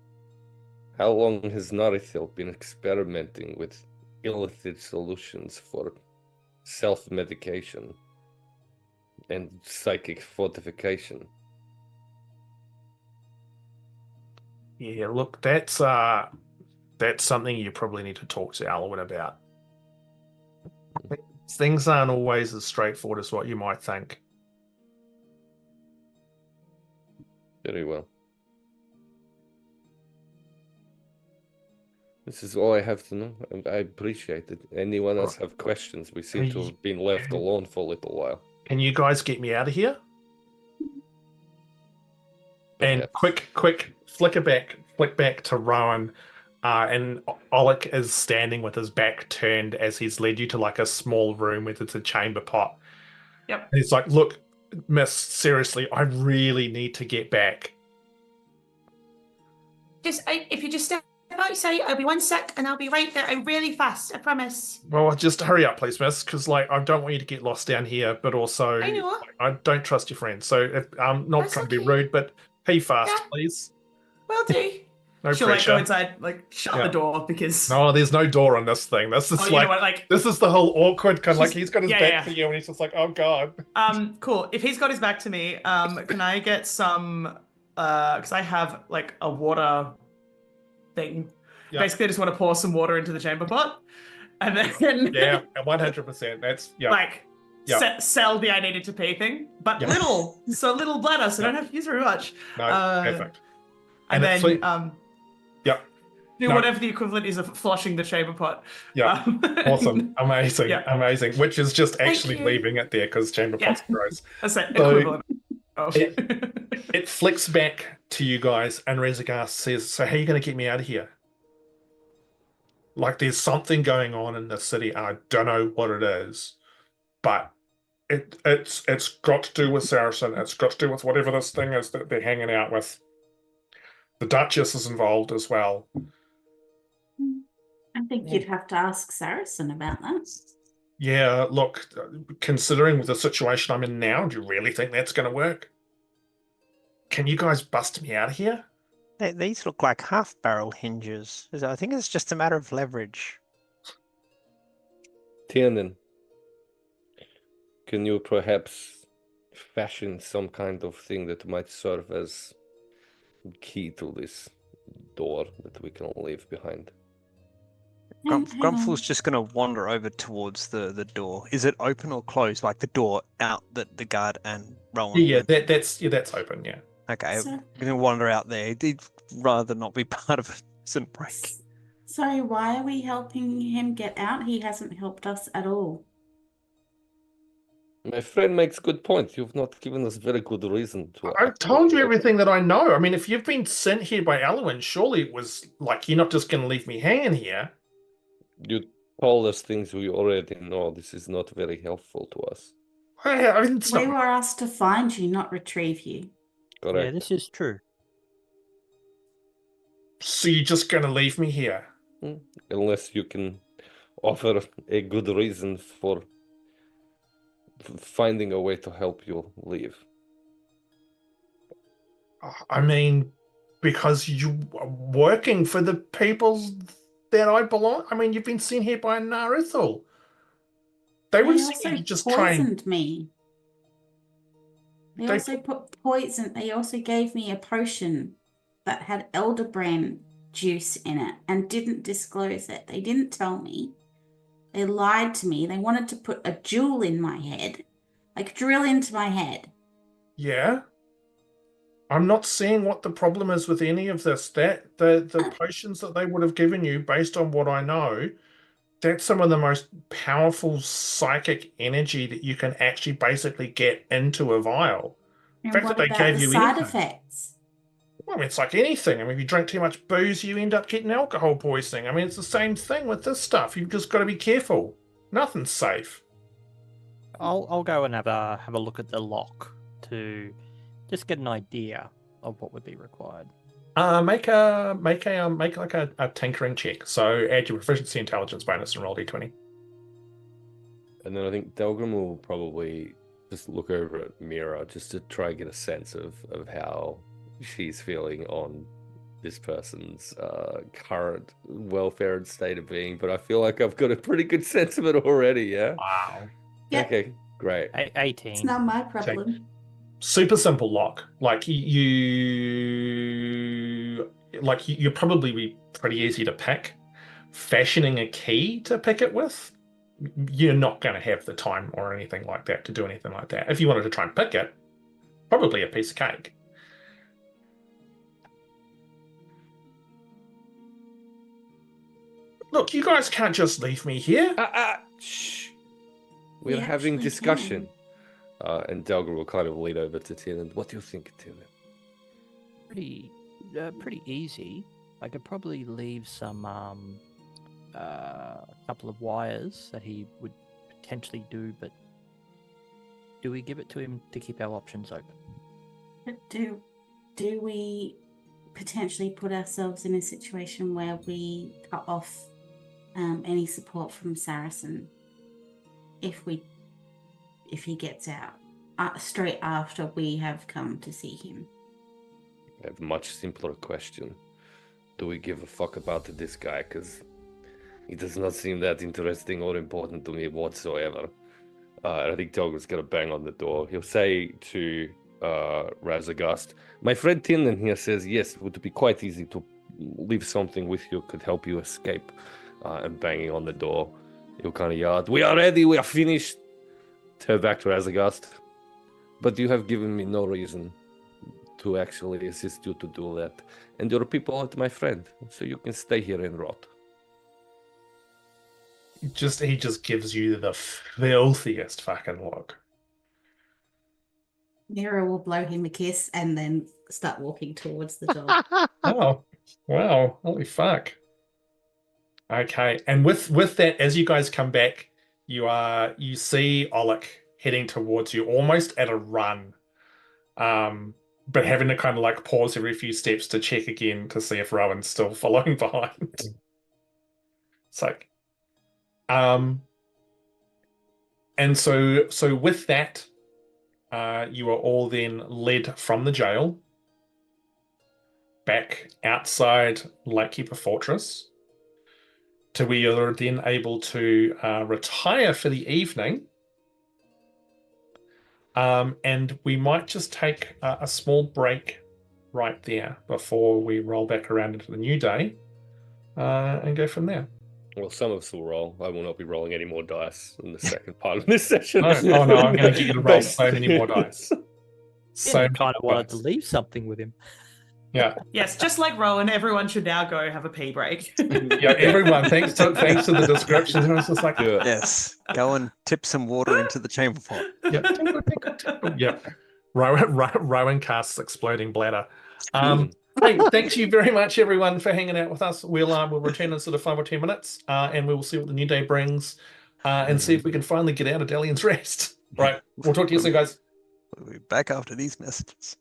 how long has Narithil been experimenting with illicit solutions for self-medication and psychic fortification. Yeah, look, that's something you probably need to talk to Alwyn about. Things aren't always as straightforward as what you might think. Very well. This is all I have to know. And I appreciate it. Anyone else have questions? We seem to have been left alone for a little while. Can you guys get me out of here? Perhaps. And quick flick back to Rowan, and Oleg is standing with his back turned as he's led you to like a small room with it's a chamber pot. Yep. And he's like, "Look, miss, seriously, I really need to get back." If you just step out, say, "I'll be 1 sec," and I'll be right there. I'm really fast, I promise. Well, just hurry up, please, miss, because like I don't want you to get lost down here, but also I know. I don't trust your friends. So if I'm not That's trying to be okay. rude, but be fast, Yeah. please. Will do. No She'll pressure. go inside, shut Yeah. the door because. No, there's no door on this thing. This is Oh, you know like what? this is the whole awkward kind of like he's got his Yeah, back yeah. to you and he's just like, oh god. Cool. If he's got his back to me, can I get some? Because I have like a water thing. Yeah. Basically, I just want to pour some water into the chamber pot, and then Yeah, 100%. That's sell the I needed to pee thing, but Yeah. little bladder, so I don't have to use very much. No, perfect. And it's then yeah. do No. whatever the equivalent is of flushing the chamber pot. Yeah. Awesome. Amazing. Yeah. Amazing. Which is just Thank actually you. leaving it there because chamber Yeah. pots are gross. That's the So- equivalent. Of... It flicks back to you guys and Rezagast says, "So how are you going to get me out of here? Like there's something going on in the city and I don't know what it is, but it's got to do with Saracen. It's got to do with whatever this thing is that they're hanging out with. The Duchess is involved as well." I think you'd have to ask Saracen about that. Yeah, look, considering the situation I'm in now, do you really think that's going to work? Can you guys bust me out of here? These look like half-barrel hinges. I think it's just a matter of leverage. Tiernan, can you perhaps fashion some kind of thing that might serve as key to this door that we can leave behind? Hang on. Grumpfel's just going to wander over towards the door. Is it open or closed? Like the door out that the guard and Rowan Yeah, went? that's open. Yeah. Okay, So- I'm going to wander out there. He'd rather not be part of a decent break. So why are we helping him get out? He hasn't helped us at all. My friend makes good point. You've not given us very good reason to. I've told you everything that I know. I mean, if you've been sent here by Alwyn, surely it was like you're not just going to leave me hanging here. You told us things we already know. This is not very helpful to us. I mean, it's We not. were asked to find you, not retrieve you. Correct. Yeah, this is true. So you're just going to leave me here? Unless you can offer a good reason for finding a way to help you leave. I mean, because you are working for the peoples that I belong. I mean, you've been sent here by Narithal. They would They see also you just try and poisoned me. They They- also put poison. They also gave me a potion that had elderbrand juice in it and didn't disclose it. They didn't tell me. They lied to me. They wanted to put a jewel in my head, like drill into my head. Yeah. I'm not seeing what the problem is with any of this. That the potions that they would have given you, based on what I know, that's some of the most powerful psychic energy that you can actually basically get into a vial. And fact what that they about gave the you side anything. effects? Well, I mean, it's like anything. I mean, if you drink too much booze, you end up getting alcohol poisoning. I mean, it's the same thing with this stuff. You've just got to be careful. Nothing's safe. I'll go and have a look at the lock to just get an idea of what would be required. Make like a tinkering check. So add your proficiency intelligence bonus and roll d20. And then I think Delgrim will probably just look over at Miera just to try and get a sense of how she's feeling on this person's current welfare and state of being, but I feel like I've got a pretty good sense of it already, yeah? Wow. Yep. Okay, great. 18. It's not my problem. Super simple lock. Like you'd probably be pretty easy to pick. Fashioning a key to pick it with, you're not going to have the time or anything like that to do anything like that. If you wanted to try and pick it, probably a piece of cake. Look, you guys can't just leave me here. Shh. We're We having actually discussion. And Delgrim will kind of lean over to Tiernan. What do you think, Tiernan? Pretty easy. I could probably leave some couple of wires that he would potentially do, but do we give it to him to keep our options open? But do we potentially put ourselves in a situation where we cut off any support from Saracen if he gets out straight after we have come to see him? I have a much simpler question. Do we give a fuck about this guy? Because he does not seem that interesting or important to me whatsoever. I think Delgrim's going to bang on the door. He'll say to Razagast, my friend Tiernan here says, yes, it would be quite easy to leave something with you, could help you escape. And banging on the door, he'll kind of yell, we are ready, we are finished. Turn back to Razagast. But you have given me no reason to actually assist you to do that. And your people aren't my friend, so you can stay here and rot. He just gives you the filthiest fucking look. Miera will blow him a kiss and then start walking towards the door. Oh, wow. Holy fuck. Okay. And with that, as you guys come back, you see Oleg heading towards you almost at a run. But having to kind of like pause every few steps to check again to see if Rowan's still following behind. It's like, and so with that, you are all then led from the jail back outside Lightkeeper Fortress to where you're then able to retire for the evening. And we might just take a small break right there before we roll back around into the new day and go from there. Well, some of us will roll. I will not be rolling any more dice in the second part of this session. Oh no, I'm going to get you to roll so many more dice. So kind of wanted to leave something with him. Yeah. Yes, just like Rowan, everyone should now go have a pee break. Yeah, everyone, thanks to the description. Everyone's just like, Yeah. Yes. Go and tip some water into the chamber pot. Yep. Rowan casts exploding bladder. Hey, thanks you very much, everyone, for hanging out with us. We'll return in sort of 5 or 10 minutes, and we will see what the new day brings, and see if we can finally get out of Dalian's Rest. Right, we'll talk to you soon, guys. We'll be back after these messages.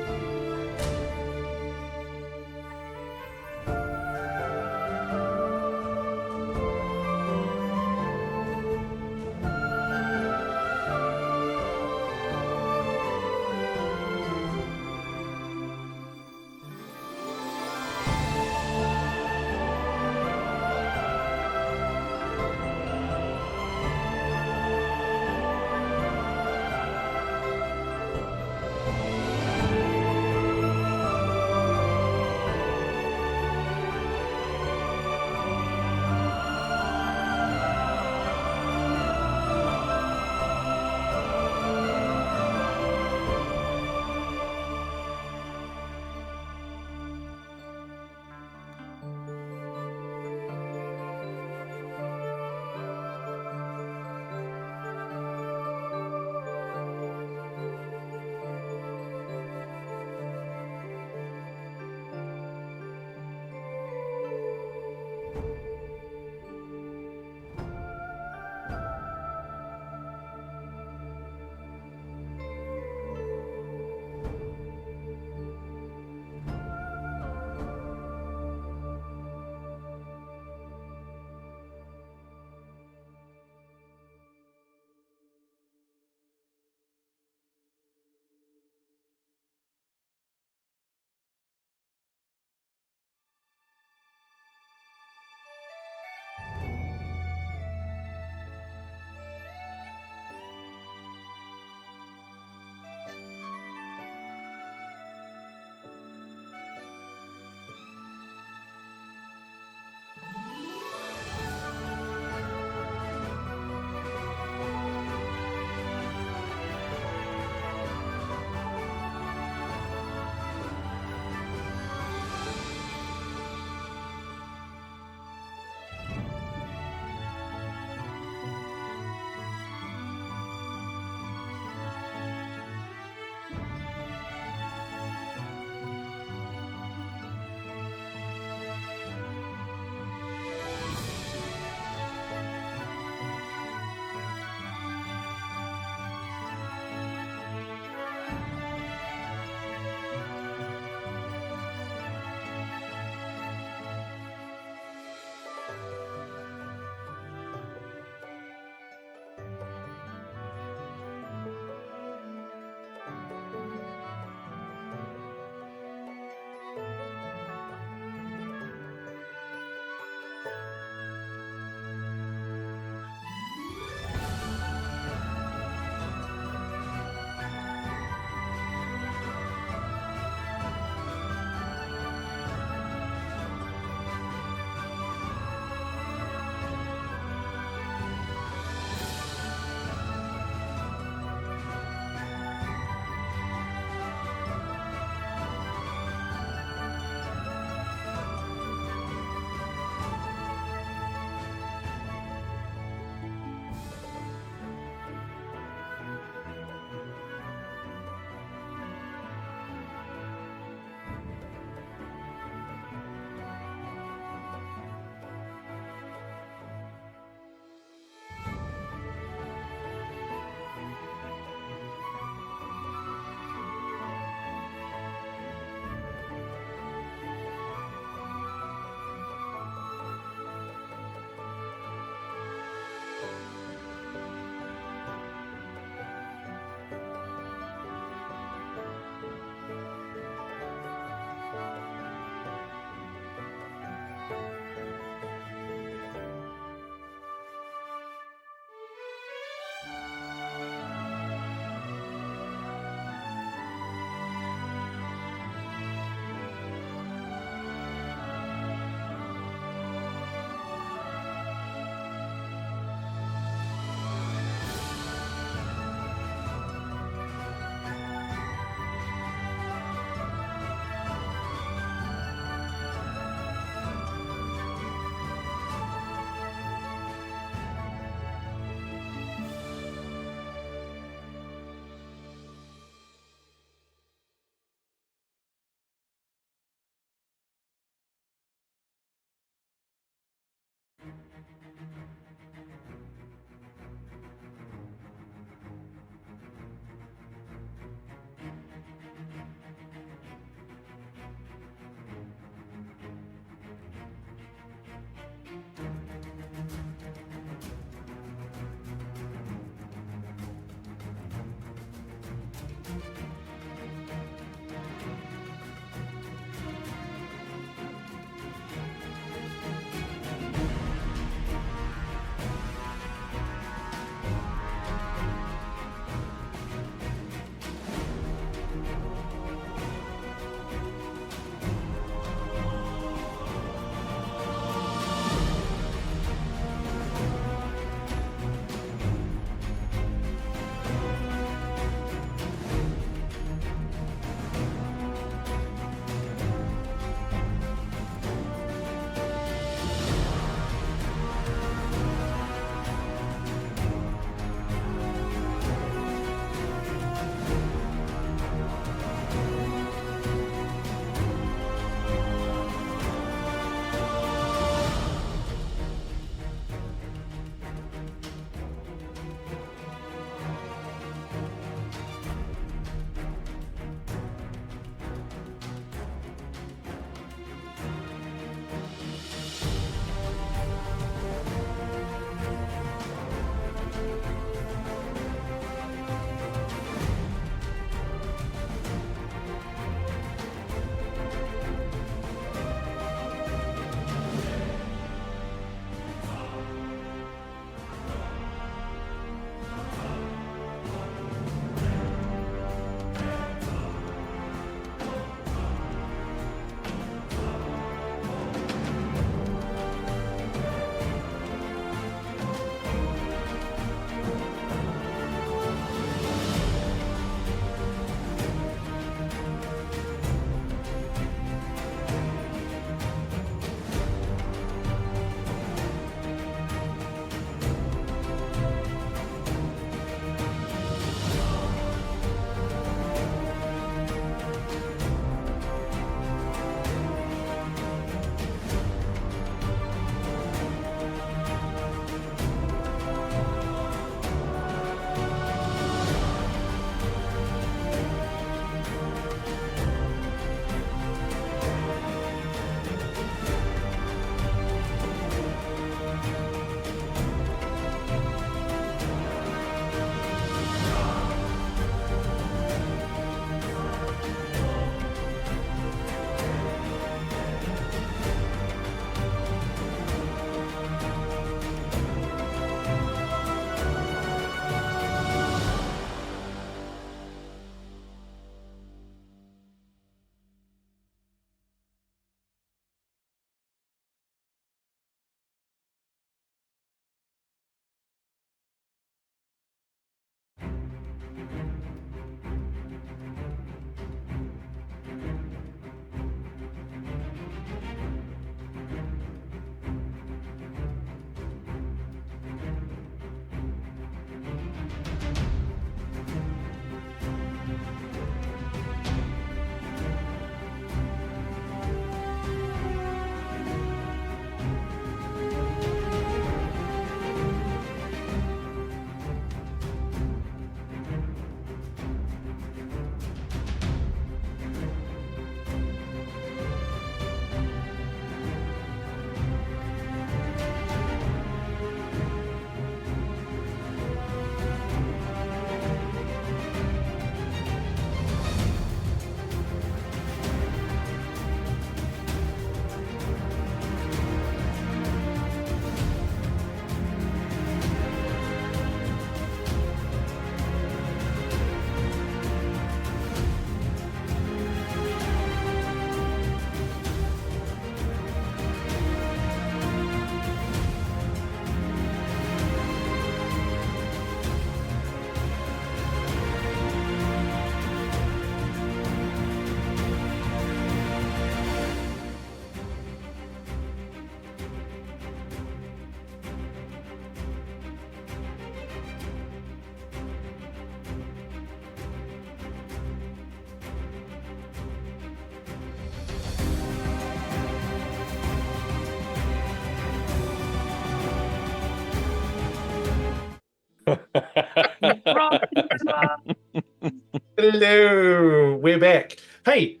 Hello, we're back. Hey,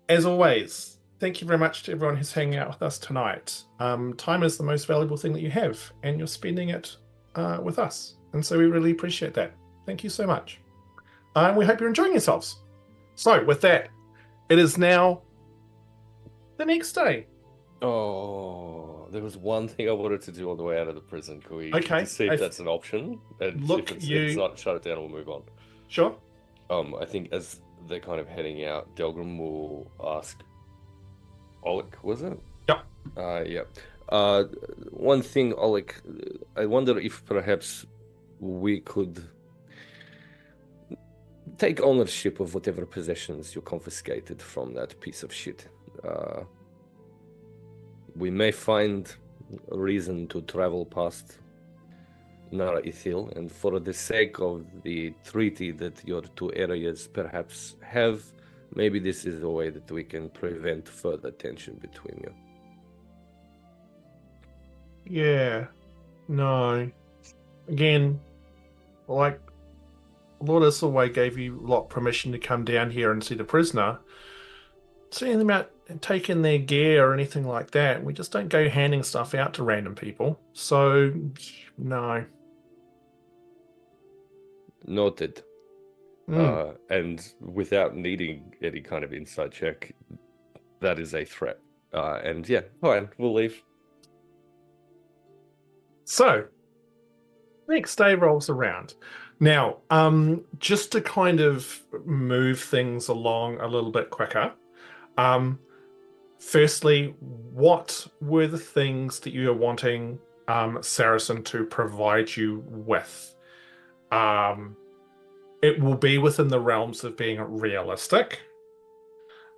as always, thank you very much to everyone who's hanging out with us tonight. Time is the most valuable thing that you have, and you're spending it with us. And so we really appreciate that. Thank you so much. And we hope you're enjoying yourselves. So with that, it is now the next day. Oh, there was one thing I wanted to do on the way out of the prison. Can we just see if that's an option? And look, if it's not, shut it down and we'll move on. Sure. I think as they're kind of heading out, Delgrim will ask Oleg, was it? Yep. Yeah. One thing, Oleg, I wonder if perhaps we could take ownership of whatever possessions you confiscated from that piece of shit. We may find a reason to travel past Nara Ithil, and for the sake of the treaty that your two areas perhaps have, maybe this is a way that we can prevent further tension between you. Yeah. No. Again, like, Lord Isilway gave you lot permission to come down here and see the prisoner. Say anything about taking their gear or anything like that. We just don't go handing stuff out to random people. So, no. Noted. And without needing any kind of inside check, that is a threat. And yeah, all right, we'll leave. So, next day rolls around. Now, just to kind of move things along a little bit quicker, firstly, what were the things that you are wanting Saracen to provide you with? It will be within the realms of being realistic.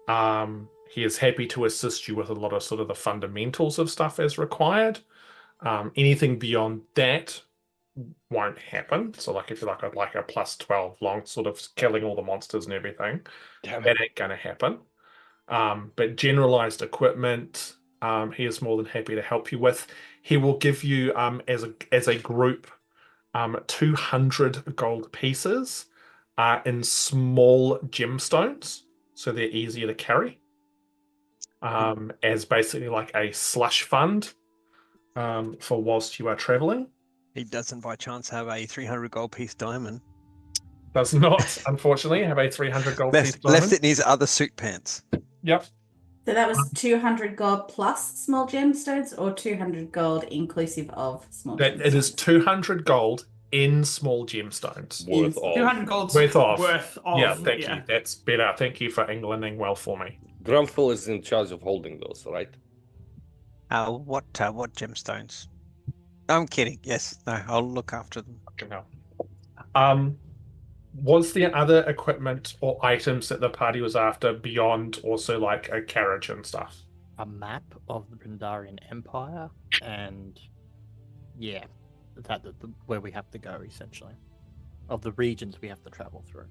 He is happy to assist you with a lot of sort of the fundamentals of stuff as required. Anything beyond that won't happen. So like if you like a plus 12 long sort of killing all the monsters and everything, that ain't gonna happen. But generalized equipment, he is more than happy to help you with. He will give you as a group 200 gold pieces in small gemstones, so they're easier to carry. As basically like a slush fund for whilst you are traveling. He doesn't by chance have a 300 gold piece diamond. Does not, unfortunately, have a 300 gold piece diamond. Left it in his other suit pants. Yep. So that was 200 gold plus small gemstones, or 200 gold inclusive of small gemstones? It is 200 gold in small gemstones. Worth of. 200 gold Worth of. Yeah, thank you. That's better. Thank you for Englanding well for me. Grumpfel is in charge of holding those, right? What gemstones? I'm kidding. Yes, no, I'll look after them. Was there other equipment or items that the party was after beyond also like a carriage and stuff? A map of the Brindarian Empire, and yeah, where we have to go essentially, of the regions we have to travel through.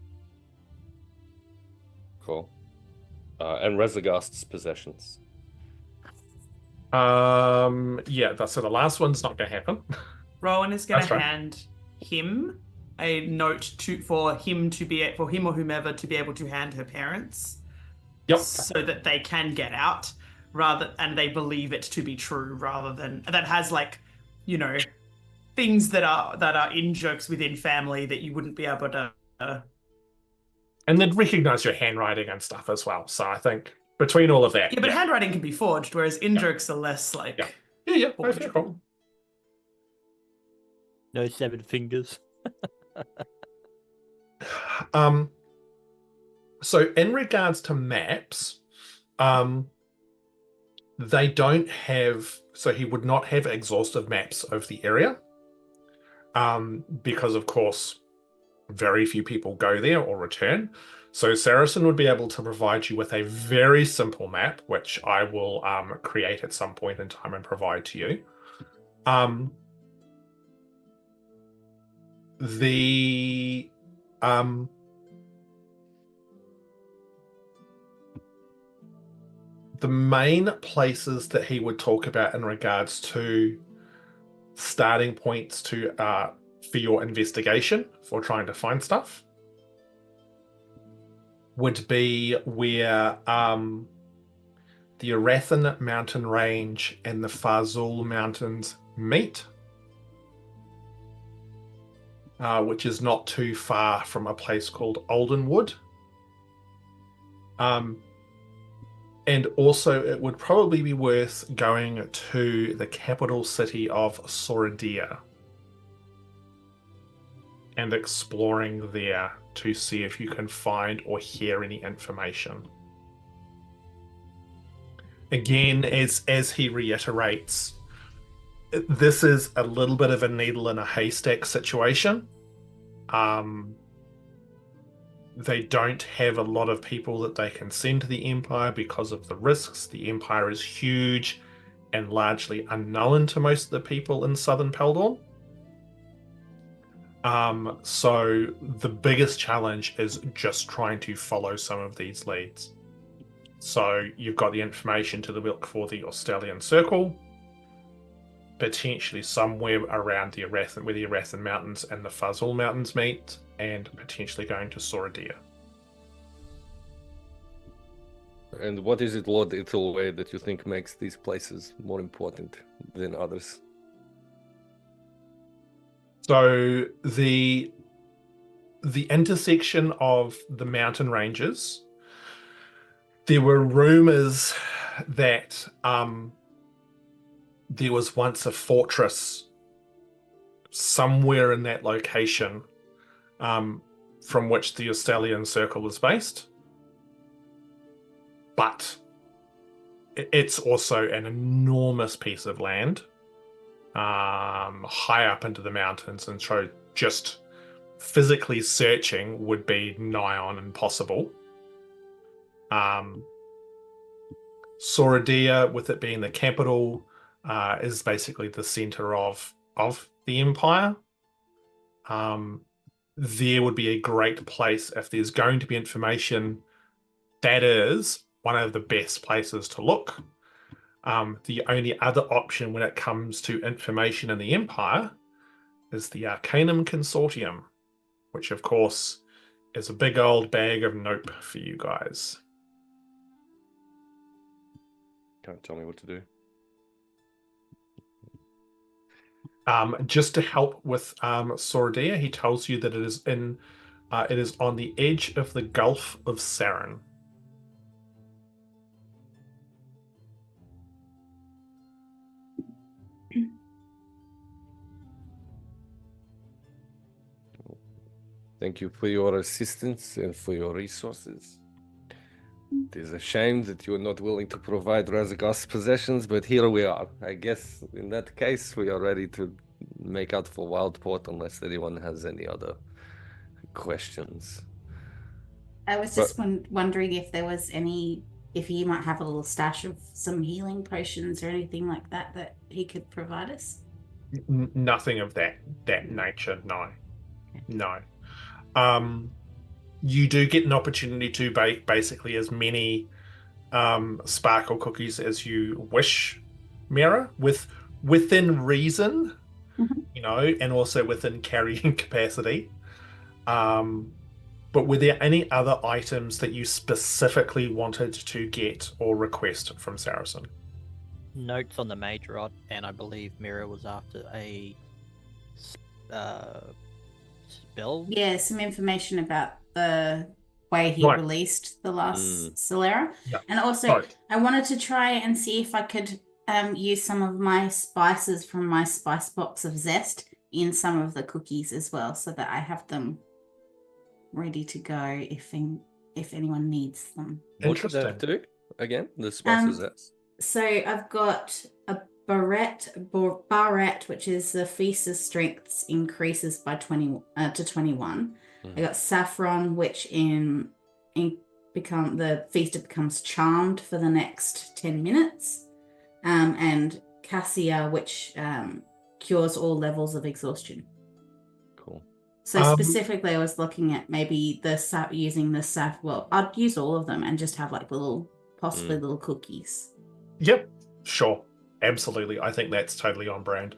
Cool. And Rezagast's possessions. Yeah, so the last one's not going to happen. Rowan is going to hand him a note for him or whomever to be able to hand her parents. Yep. So that they can get out and they believe it to be true, rather than that has like, things that are in jokes within family that you wouldn't be able to. And they'd recognize your handwriting and stuff as well. So I think between all of that. Yeah, but handwriting can be forged, whereas in jokes are less like. Yeah. Okay, cool. No 7 fingers. So in regards to maps, they don't have, so he would not have exhaustive maps of the area, because of course very few people go there or return. So Saracen would be able to provide you with a very simple map, which I will create at some point in time and provide to you. The main places that he would talk about in regards to starting points to for your investigation for trying to find stuff would be where the Arathan mountain range and the Fazul mountains meet, which is not too far from a place called Oldenwood. And also, it would probably be worth going to the capital city of Soradia and exploring there to see if you can find or hear any information. Again, as he reiterates, this is a little bit of a needle in a haystack situation. They don't have a lot of people that they can send to the Empire because of the risks. The Empire is huge and largely unknown to most of the people in southern Peldorn. So the biggest challenge is just trying to follow some of these leads. So you've got the information to look for the Australian Circle, potentially somewhere around the Arathan, where the Arathan Mountains and the Fazul Mountains meet, and potentially going to Soradia. And what is it, Lord Ithelway, that you think makes these places more important than others? So the intersection of the mountain ranges, there were rumors that there was once a fortress somewhere in that location, from which the Australian Circle was based. But it's also an enormous piece of land, high up into the mountains, and so just physically searching would be nigh on impossible. Soradia, with it being the capital, is basically the center of the Empire. There would be a great place if there's going to be information. That is one of the best places to look. The only other option when it comes to information in the Empire is the Arcanum Consortium, which of course is a big old bag of nope for you guys. Can't tell me what to do. Just to help with Soradia, he tells you that it is on the edge of the Gulf of Sarin. Thank you for your assistance and for your resources. It is a shame that you are not willing to provide Razagast's possessions, but here we are. I guess in that case, we are ready to make out for Wildport unless anyone has any other questions. I was just wondering if there was if you might have a little stash of some healing potions or anything like that he could provide us. Nothing of that nature, no. No. You do get an opportunity to bake basically as many sparkle cookies as you wish, Miera, within reason, and also within carrying capacity. But were there any other items that you specifically wanted to get or request from Saracen? Notes on the Major Rod, and I believe Miera was after a spell. Yeah, some information about the way he released the last Talera. Yeah. And also, I wanted to try and see if I could use some of my spices from my spice box of zest in some of the cookies as well, so that I have them ready to go if anyone needs them. What should that do again? The spices zest. So I've got a barret, which is the feast's strength increases by 20 to 21. I got saffron, which the feaster becomes charmed for the next 10 minutes, and cassia, which cures all levels of exhaustion. Cool. So specifically, I was looking at maybe using the sap. Well, I'd use all of them and just have like possibly little cookies. Yep, sure. Absolutely. I think that's totally on brand.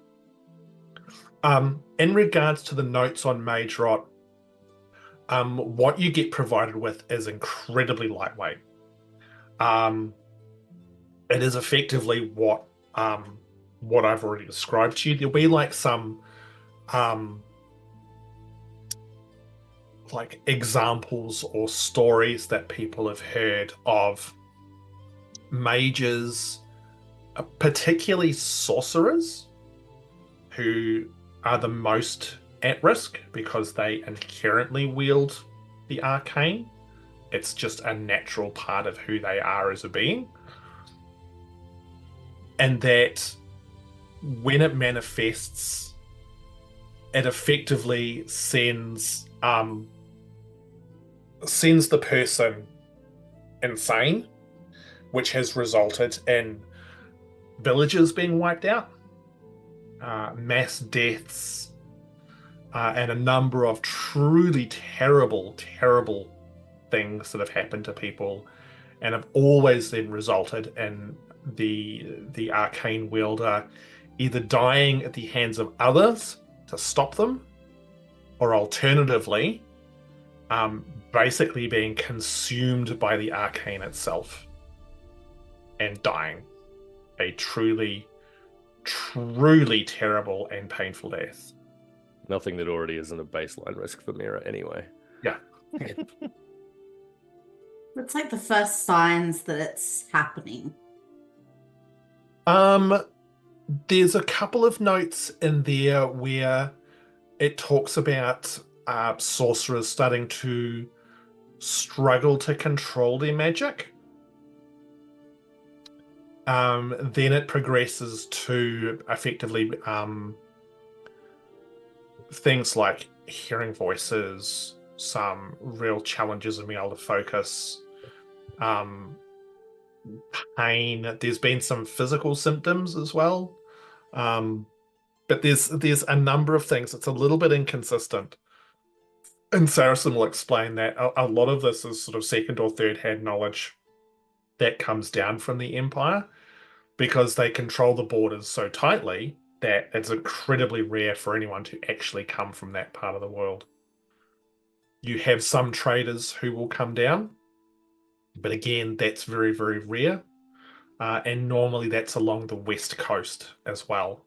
In regards to the notes on Mage Rot, what you get provided with is incredibly lightweight. It is effectively what I've already described to you. There'll be like some like examples or stories that people have heard of mages, particularly sorcerers, who are the most at risk because they inherently wield the arcane. It's just a natural part of who they are as a being. And that when it manifests, it effectively sends the person insane, which has resulted in villages being wiped out, mass deaths, and a number of truly terrible, terrible things that have happened to people, and have always then resulted in the arcane wielder either dying at the hands of others to stop them, or alternatively, basically being consumed by the arcane itself and dying a truly, truly terrible and painful death. Nothing that already isn't a baseline risk for Miera anyway. Yeah. It's like the first signs that it's happening. There's a couple of notes in there where it talks about sorcerers starting to struggle to control their magic. Then it progresses to effectively things like hearing voices, some real challenges in being able to focus, pain. There's been some physical symptoms as well, but there's a number of things. It's a little bit inconsistent, and Saracen will explain that a lot of this is sort of second or third hand knowledge that comes down from the Empire, because they control the borders so tightly that it's incredibly rare for anyone to actually come from that part of the world. You have some traders who will come down, but again, that's very, very rare. And normally that's along the west coast as well,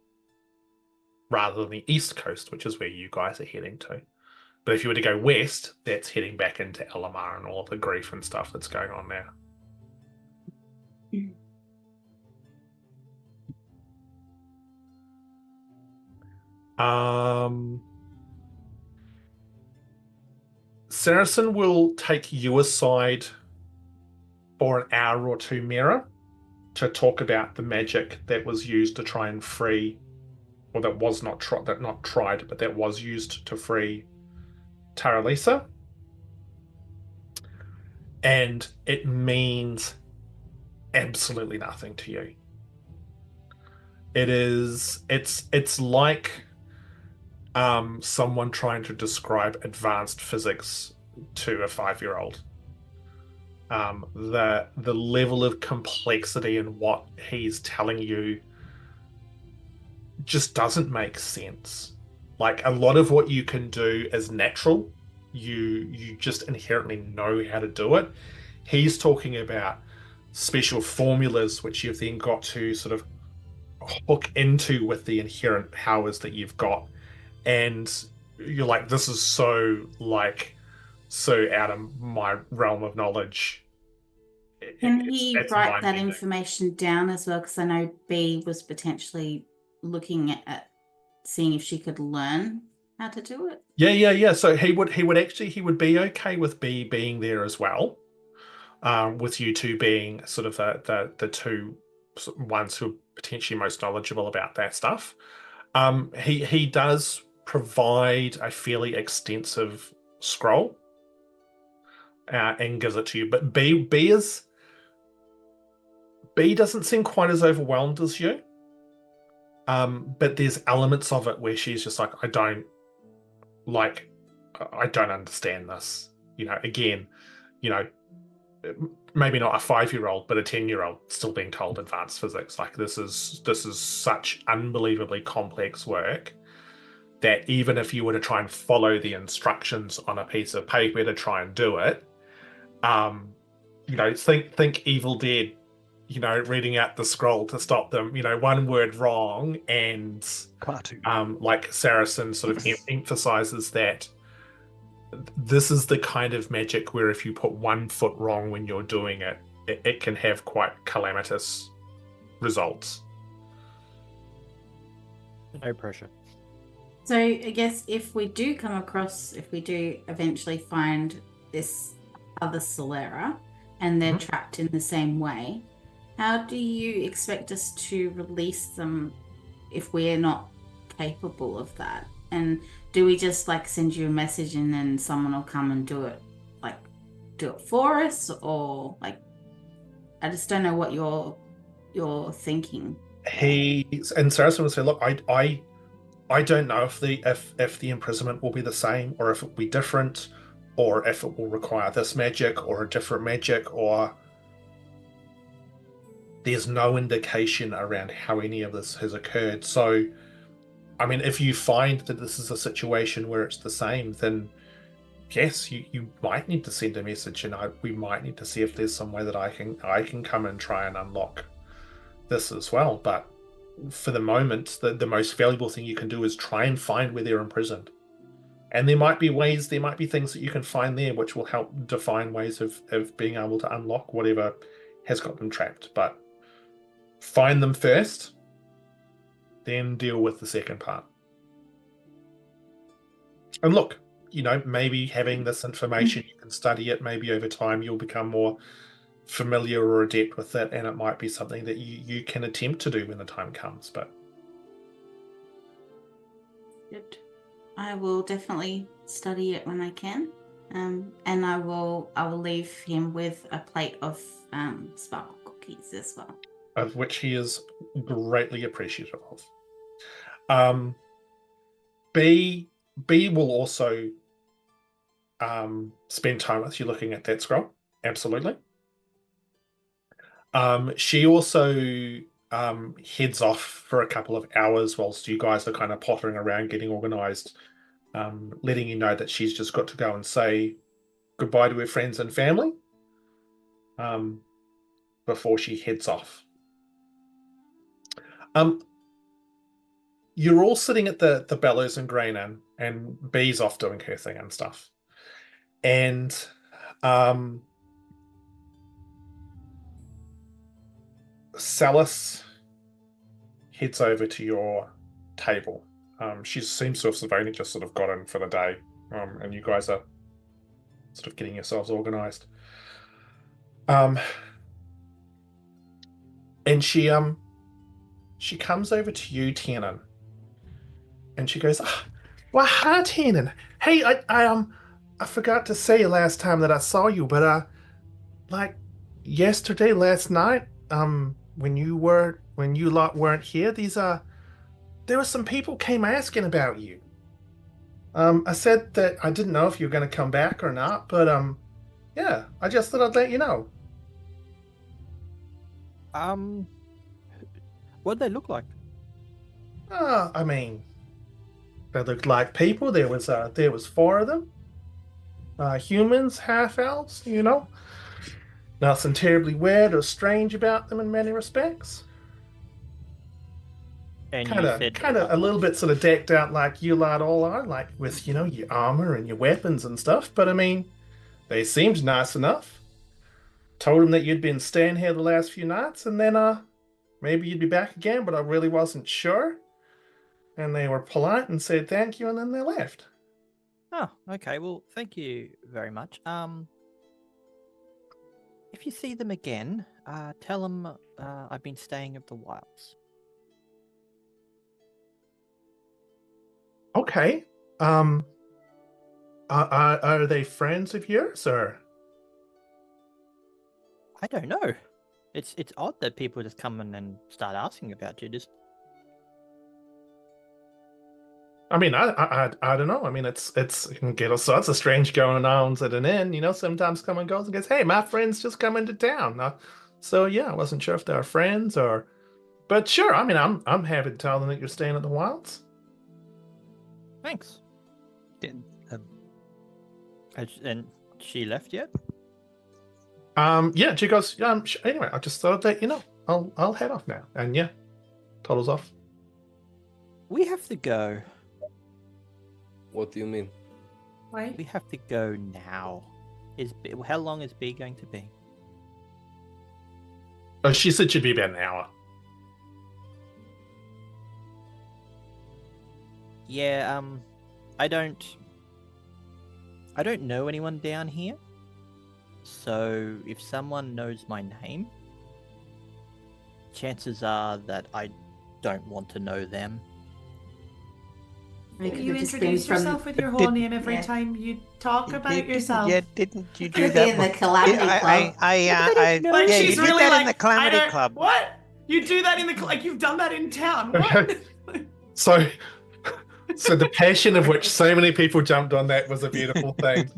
rather than the east coast, which is where you guys are heading to. But if you were to go west, that's heading back into Elamar and all of the grief and stuff that's going on now. Saracen will take you aside for an hour or two, Miera, to talk about the magic that was used to try and free, or that was not tried, but that was used to free Taralisa. And it means absolutely nothing to you. It's like someone trying to describe advanced physics to a 5-year-old. The level of complexity in what he's telling you just doesn't make sense. Like, a lot of what you can do is natural. You just inherently know how to do it. He's talking about special formulas which you've then got to sort of hook into with the inherent powers that you've got. And you're like, this is so out of my realm of knowledge. Can he write that information down as well? Because I know B was potentially looking at seeing if she could learn how to do it. Yeah. So he would be okay with B being there as well, with you two being sort of the two ones who are potentially most knowledgeable about that stuff. He does provide a fairly extensive scroll and gives it to you, but B doesn't seem quite as overwhelmed as you. But there's elements of it where she's just like, I don't understand this. Again, maybe not a 5-year-old, but a 10-year-old still being told advanced physics. Like, this is such unbelievably complex work that even if you were to try and follow the instructions on a piece of paper to try and do it, think Evil Dead, reading out the scroll to stop them, one word wrong, and Cartoon. like Saracen sort of emphasizes that this is the kind of magic where if you put 1 foot wrong when you're doing it, it can have quite calamitous results. No pressure. So I guess if we do eventually find this other Talera and they're trapped in the same way, how do you expect us to release them if we're not capable of that? And do we just send you a message and then someone will come and do it for us? Or I just don't know what you're thinking. And Saracen would say, look, I don't know if the imprisonment will be the same, or if it will be different, or if it will require this magic or a different magic, or there's no indication around how any of this has occurred. So, I mean, if you find that this is a situation where it's the same, then yes, you might need to send a message, and we might need to see if there's some way that I can come and try and unlock this as well. But for the moment, the most valuable thing you can do is try and find where they're imprisoned. And there might be things that you can find there which will help define ways of being able to unlock whatever has got them trapped. But find them first, then deal with the second part. And look, maybe having this information, you can study it, maybe over time you'll become more familiar or adept with it, and it might be something that you can attempt to do when the time comes. But good. I will definitely study it when I can, and I will leave him with a plate of sparkle cookies as well, of which he is greatly appreciative of. B will also spend time with you looking at that scroll. Absolutely. She also heads off for a couple of hours whilst you guys are kind of pottering around getting organized, letting you know that she's just got to go and say goodbye to her friends and family before she heads off. You're all sitting at the bellows in Greenleaf, and Bee's off doing her thing and stuff. And Salis heads over to your table. She seems to have only just sort of got in for the day, and you guys are sort of getting yourselves organized. And she comes over to you, Tiernan, and she goes, well, hi, Tiernan. Hey, I forgot to say last time that I saw you, but yesterday, last night, when you lot weren't here, there were some people came asking about you. I said that I didn't know if you were going to come back or not, but yeah, I just thought I'd let you know. What'd they look like? I mean, they looked like people. There was 4 of them. Humans, half elves, Nothing terribly weird or strange about them in many respects. And Kind of a little bit sort of decked out like you lot all are, like with, your armor and your weapons and stuff. But I mean, they seemed nice enough. Told them that you'd been staying here the last few nights, and then maybe you'd be back again, but I really wasn't sure. And they were polite and said thank you, and then they left. Oh, okay. Well, thank you very much. If you see them again, tell them I've been staying at the Wilds. Okay. Are they friends of yours, or? I don't know. It's odd that people just come in and start asking about you. I mean, I don't know. I mean, it can get all sorts of strange going on at an inn. Sometimes someone goes and goes, "Hey, my friend's just come into town." So yeah, I wasn't sure if they were friends but sure. I mean, I'm happy to tell them that you're staying at the Wilds. Thanks. Did, And she left yet? Yeah, she goes, anyway, I just thought I'd let you know. I'll head off now. And yeah, toddles off. We have to go. What do you mean? Why? We have to go now. How long is B going to be? Oh, she said she'd be about an hour. Yeah, I don't know anyone down here. So if someone knows my name, chances are that I don't want to know them. It could You have just been introduce from- yourself with your whole name every time you talk about yourself. Yeah, didn't you It do could that? be in the Calamity Club. Like Yeah, you she's did really that like in the Calamity I don't- Club. What? You do that in the like you've done that in town. What? Okay. So the passion of which so many people jumped on that was a beautiful thing.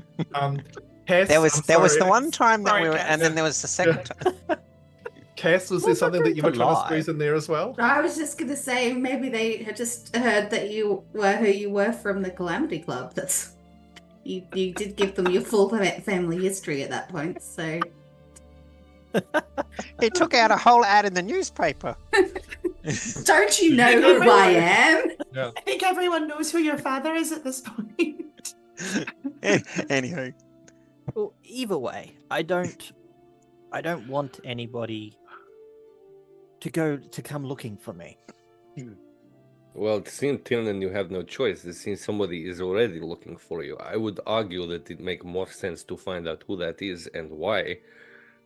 Cass, There was the sorry. one time that Sorry, we were, Cass. and then there was the second time. Cass, was Well, there something that you were trying to lie. squeeze in there as well? I was just gonna say maybe they had just heard that you were who you were from the Calamity Club. That's you did give them your full family history at that point, so He took out a whole ad in the newspaper. don't you know who I am? Yeah. I think everyone knows who your father is at this point. Anywho, Well, either way, I don't want anybody to come looking for me. Well, seeing Tiernan, you have no choice. It seems somebody is already looking for you. I would argue that it make more sense to find out who that is and why,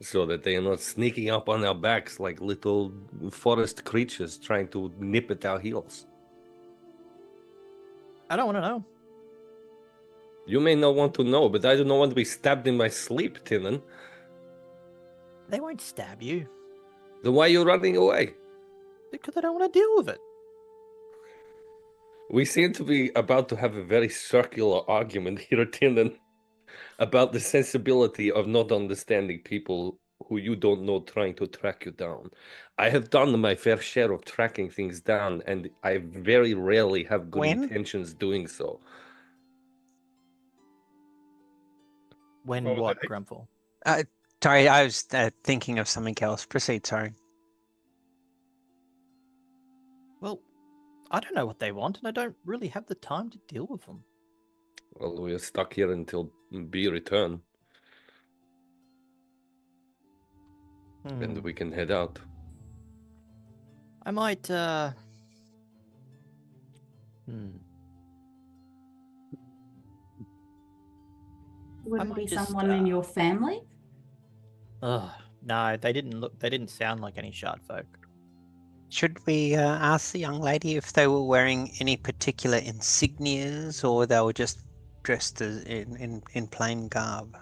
so that they are not sneaking up on our backs like little forest creatures trying to nip at our heels. I don't want to know. You may not want to know, but I do not want to be stabbed in my sleep, Tiernan. They won't stab you Then why are you running away? because I don't want to deal with it. We seem to be about to have a very circular argument here, Tiernan, about the sensibility of not understanding people who you don't know trying to track you down. I have done my fair share of tracking things down, and I very rarely have good When? intentions doing so. When What was what, it? Grumpfel? sorry, I was thinking of something else. Proceed, sorry. Well, I don't know what they want, and I don't really have the time to deal with them. Well, we are stuck here until B return, and we can head out. I might, Would I it might be just, someone in your family? Ugh, no, they didn't sound like any shard folk. Should we ask the young lady if they were wearing any particular insignias, or they were just dressed as in plain garb?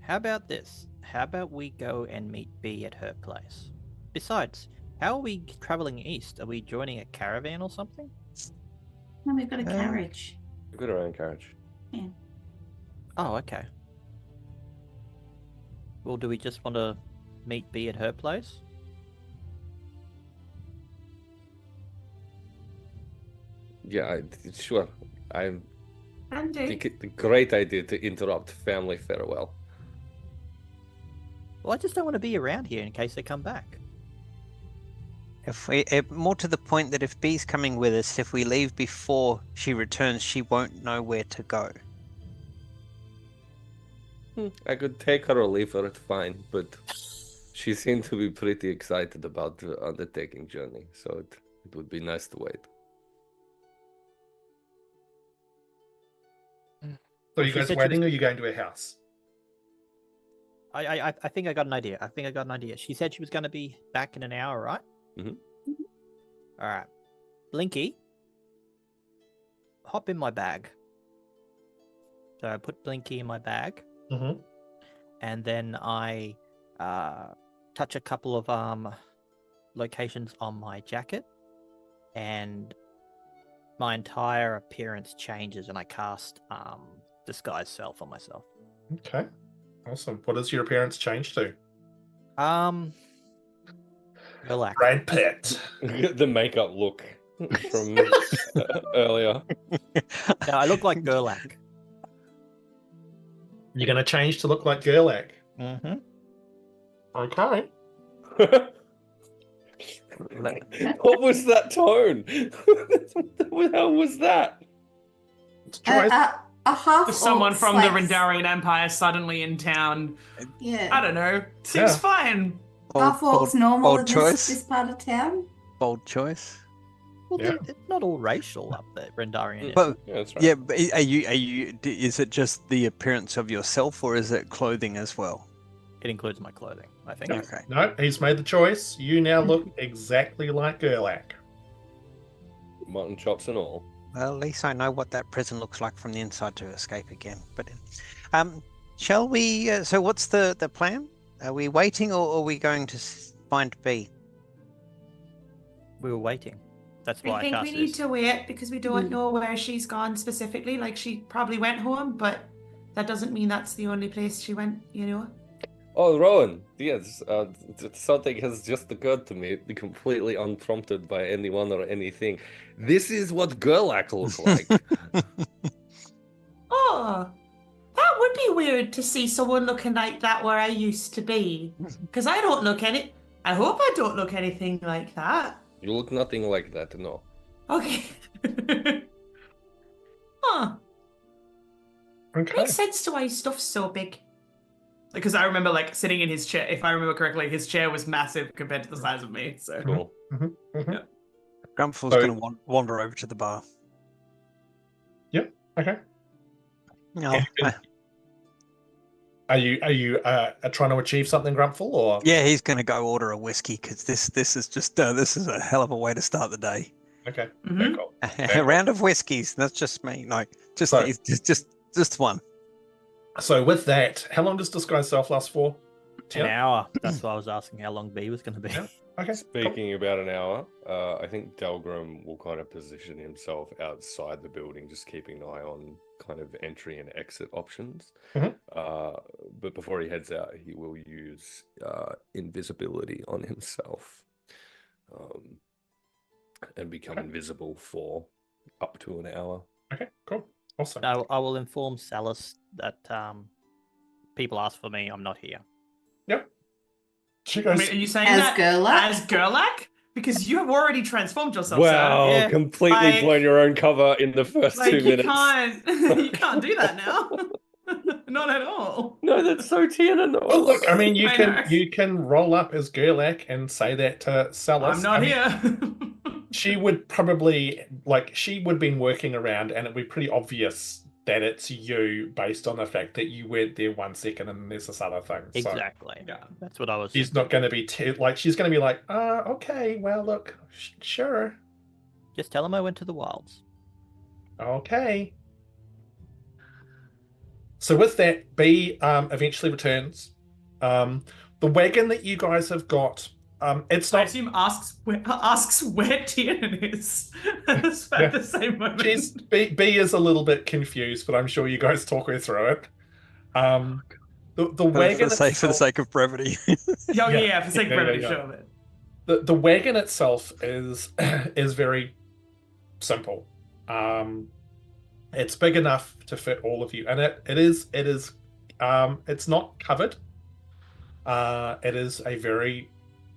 How about this? How about we go and meet B at her place? Besides, how are we traveling east? Are we joining a caravan or something? No, we've got a carriage. We've got our own carriage. Yeah. Oh, okay. Well, do we just want to meet B at her place? Yeah, sure. I Andy. think it's a great idea to interrupt family farewell. Well, I just don't want to be around here in case they come back. If we more to the point that if B's coming with us, if we leave before she returns, she won't know where to go. I could take her or leave her, it's fine, but she seemed to be pretty excited about the undertaking journey, so it would be nice to wait. So are you She guys said she waiting was- or are you going to a house? I think I got an idea. She said she was going to be back in an hour, right? Mhm. All right. Blinky, hop in my bag. So I put Blinky in my bag, Mm-hmm. and then I touch a couple of locations on my jacket, and my entire appearance changes, and I cast disguise self on myself. Okay. Awesome. What does your appearance change to? Relax. Brad Pitt. The makeup look. from earlier. Now I look like Gerlach. You're going to change to look like Gerlach. Mm-hmm. Okay. What was that tone? What the hell was that? Choice. A half Someone orc from the slash- Rendarian Empire suddenly in town. Yeah. I don't know. Seems Yeah. fine. Half orcs normal bold in choice. this part of town. Bold choice. Well, Yeah. it's not all racial up there, Rendarian. is But it? Yeah, that's right. yeah, but are you? Is it just the appearance of yourself, or is it clothing as well? It includes my clothing, I think. Okay. No, he's made the choice. You now look exactly like Gerlach. Mutton chops and all. Well, at least I know what that prison looks like from the inside to escape again. But, shall we? So, what's the plan? Are we waiting, or are we going to find B? We were waiting. That's why I think cast we need this. to wait because we don't know where she's gone specifically. Like, she probably went home, but that doesn't mean that's the only place she went, you know? Oh, Rowan, yes, something has just occurred to me, completely unprompted by anyone or anything. This is what Gerlach looks like. Oh, that would be weird to see someone looking like that where I used to be. Because I don't look any. I hope I don't look anything like that. You look nothing like that, no. Okay. Huh. Okay. Makes sense to why his stuff's so big. Because I remember, like, sitting in his chair. If I remember correctly, his chair was massive compared to the size of me. So Cool. Grumpfel's So- going to wander over to the bar. Okay. No, Are you trying to achieve something, Grumpfel, or? yeah, he's going to go order a whiskey because this is just this is a hell of a way to start the day. Okay. Mhm. Cool. A round of whiskeys. That's just me. No, just So- just one. So with that, how long does disguise self last for? An 10? hour. That's why I was asking how long B was going to be. Yeah. Okay. Cool. Speaking about an hour, I think Delgrim will kind of position himself outside the building, just keeping an eye on kind of entry and exit options. Mhm. But before he heads out, he will use invisibility on himself and become invisible for up to an hour. Okay. Cool. Awesome. I will inform Salus that people ask for me. I'm not here. She I goes, mean, are you saying As that Gerlach? as Gerlach? Because you have already transformed yourself. Wow, sir. Yeah, completely like- blown your own cover in the first Like 2 you minutes. can't, you can't do that now. Not at all. No, that's so Tiernan. oh, look, I mean, I know. you can roll up as Gerlach and say that to Salus. I'm not I mean, here. She would probably, she would have been working around and it'd be pretty obvious that it's you based on the fact that you weren't there 1 second and there's this other thing. So Exactly. Yeah. That's what I was. she's not going to be, she's going to be like, okay, well, look, sure. Just tell him I went to the wilds. Okay. So with that, B eventually returns. The wagon that you guys have got, it's I not. assume asks where Tiernan is at the same moment. B is a little bit confused, but I'm sure you guys talk her through it. The For wagon the sake itself- of brevity. Yeah, for sake of brevity, yeah. sure. But the wagon itself is very simple. It's big enough to fit all of you, and it's not covered. It is a very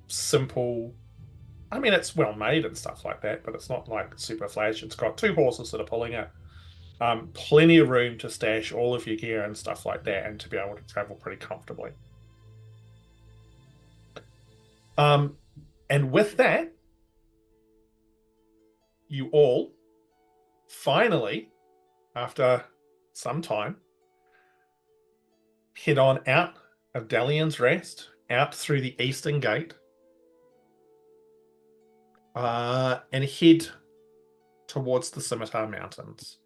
simple. I mean, it's well made and stuff like that, but it's not like super flash. It's got 2 horses that are pulling it. Plenty of room to stash all of your gear and stuff like that, and to be able to travel pretty comfortably. And with that, you all finally, after some time, head on out of Dalian's Rest, out through the eastern gate, and head towards the Scimitar Mountains.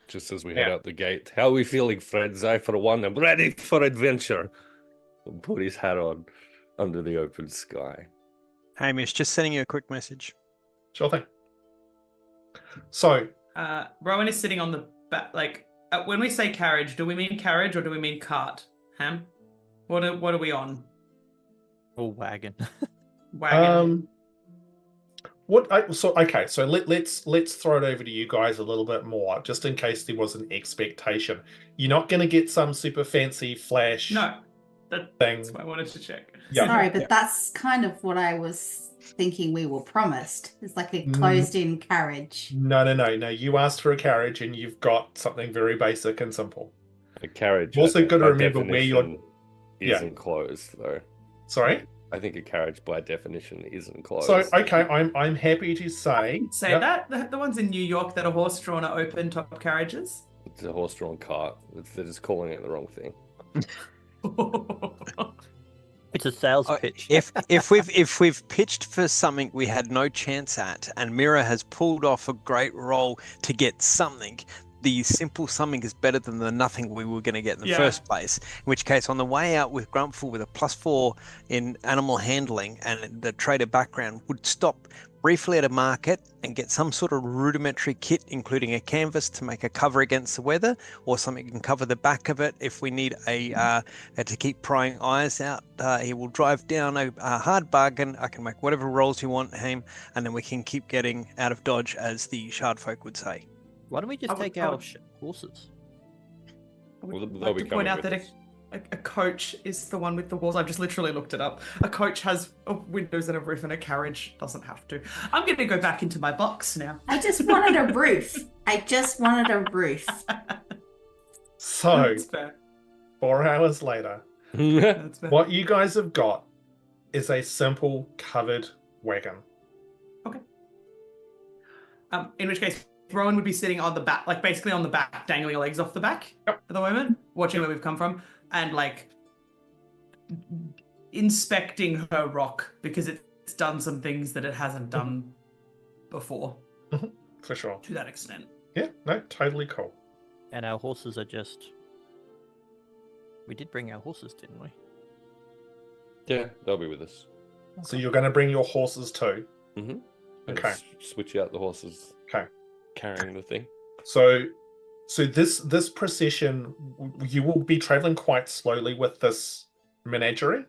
Just as we head out the gate. How are we feeling, friends? I, for one, am ready for adventure. He'll put his hat on under the open sky. Hamish, just sending you a quick message. Sure thing. So, Rowan is sitting on the back. Like when we say carriage, do we mean carriage or do we mean cart? Ham? What are we on? Oh, wagon. Wagon. So let's throw it over to you guys a little bit more, just in case there was an expectation. You're not going to get some super fancy flash. No, thing. that's what I wanted to check. Yeah. Sorry, but that's kind of what I was thinking we were promised. It's like a closed-in carriage. No. You asked for a carriage, and you've got something very basic and simple. A carriage. You've also got to by remember where you're. Isn't closed though. Sorry. I think a carriage by definition isn't closed. So okay, I'm happy to say. That the ones in New York that are horse-drawn are open-top carriages. It's a horse-drawn cart. They're just calling it the wrong thing. It's a sales pitch. If we've pitched for something we had no chance at, and Miera has pulled off a great roll to get something, the simple something is better than the nothing we were going to get in the first place. In which case, on the way out with Grumpfel with a +4 in animal handling and the trader background, would stop briefly at a market and get some sort of rudimentary kit, including a canvas to make a cover against the weather, or something that can cover the back of it if we need to keep prying eyes out. He will drive down a hard bargain. I can make whatever rolls you want, Haim, and then we can keep getting out of dodge, as the shard folk would say. Why don't we just take our horses? I would like to point out that a coach is the one with the walls. I've just literally looked it up. A coach has windows and a roof, and a carriage doesn't have to. I'm going to go back into my box now. I just wanted a roof. So, 4 hours later, what you guys have got is a simple covered wagon. Okay. In which case, Rowan would be sitting on the back, like basically on the back, dangling her legs off the back at the moment, watching where we've come from, and like inspecting her rock because it's done some things that it hasn't done before. For sure. To that extent. Yeah, no, totally cool. And our horses are just... We did bring our horses, didn't we? Yeah, they'll be with us. So you're going to bring your horses too? Mm-hmm. Okay. Switch out the horses. Okay. Carrying the thing. So this procession, you will be traveling quite slowly with this menagerie.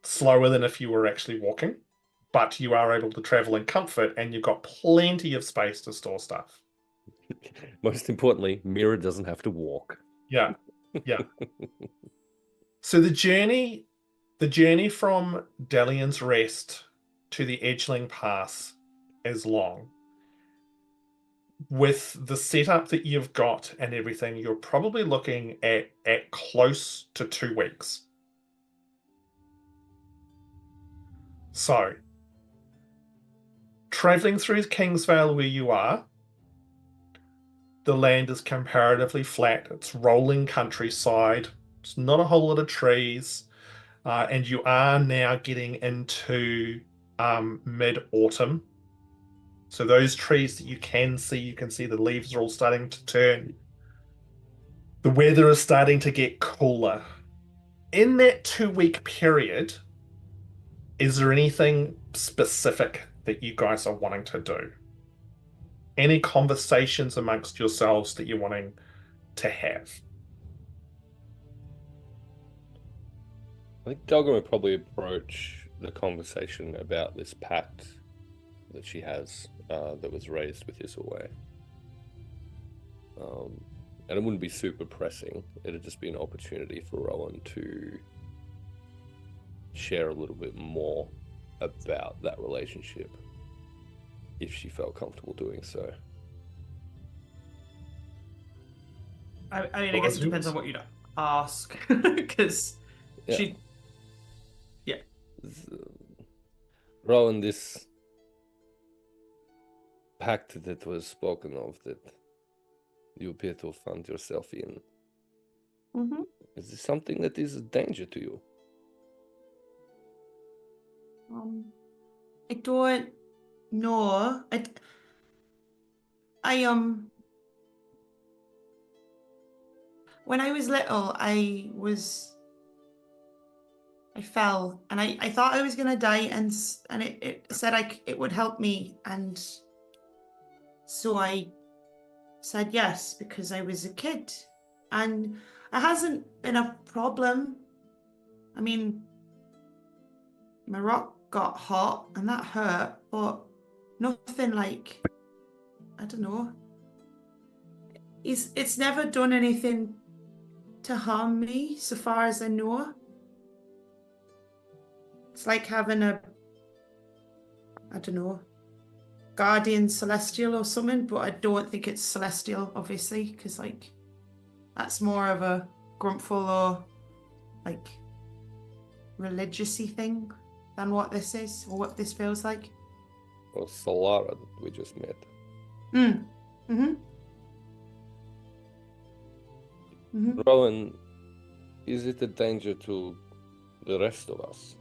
Slower than if you were actually walking, but you are able to travel in comfort, and you've got plenty of space to store stuff. Most importantly, Miera doesn't have to walk. Yeah. So the journey from Dalian's Rest to the Edgeling Pass is long. With the setup that you've got and everything, you're probably looking at close to 2 weeks. So, traveling through Kingsvale where you are, the land is comparatively flat. It's rolling countryside. It's not a whole lot of trees. And you are now getting into mid-autumn. So those trees that you can see the leaves are all starting to turn. The weather is starting to get cooler. In that 2-week period, is there anything specific that you guys are wanting to do? Any conversations amongst yourselves that you're wanting to have? I think Delgrim would probably approach the conversation about this pact that she has that was raised with Isilway. And it wouldn't be super pressing. It'd just be an opportunity for Rowan to share a little bit more about that relationship if she felt comfortable doing so. I mean, I guess it depends on what you'd ask, because she... Yeah. Rowan, this pact that was spoken of that you appear to have found yourself in, is this something that is a danger to you? I don't know. When I was little, I fell, and I thought I was gonna die, and it said it would help me, and so I said yes because I was a kid, and it hasn't been a problem. I mean, my rock got hot and that hurt, but nothing like, I don't know. It's never done anything to harm me, so far as I know. It's like having a, I don't know, guardian celestial or something, but I don't think it's celestial, obviously, because like that's more of a Grumpfel or like religious-y thing than what this is or what this feels like. Or Talera that we just met. Rowan, is it a danger to the rest of us?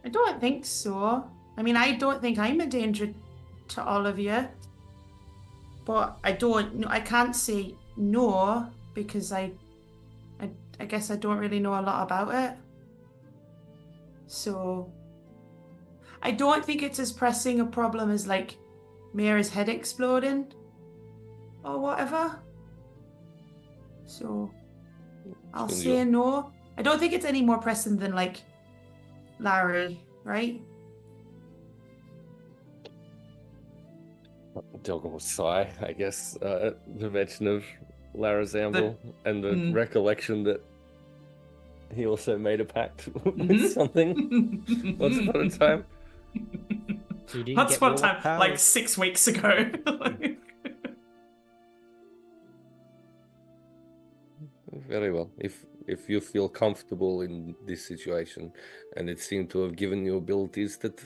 I don't think so. I mean, I don't think I'm a danger to all of you. But I can't say no because I guess I don't really know a lot about it. So I don't think it's as pressing a problem as like Miera's head exploding or whatever. So I'll say no. I don't think it's any more pressing than like Larry, right? Delgrim will sigh, I guess, the mention of Lara's amble and the recollection that he also made a pact with something once upon a time. Once upon a time, like 6 weeks ago. Very well. If you feel comfortable in this situation, and it seemed to have given you abilities that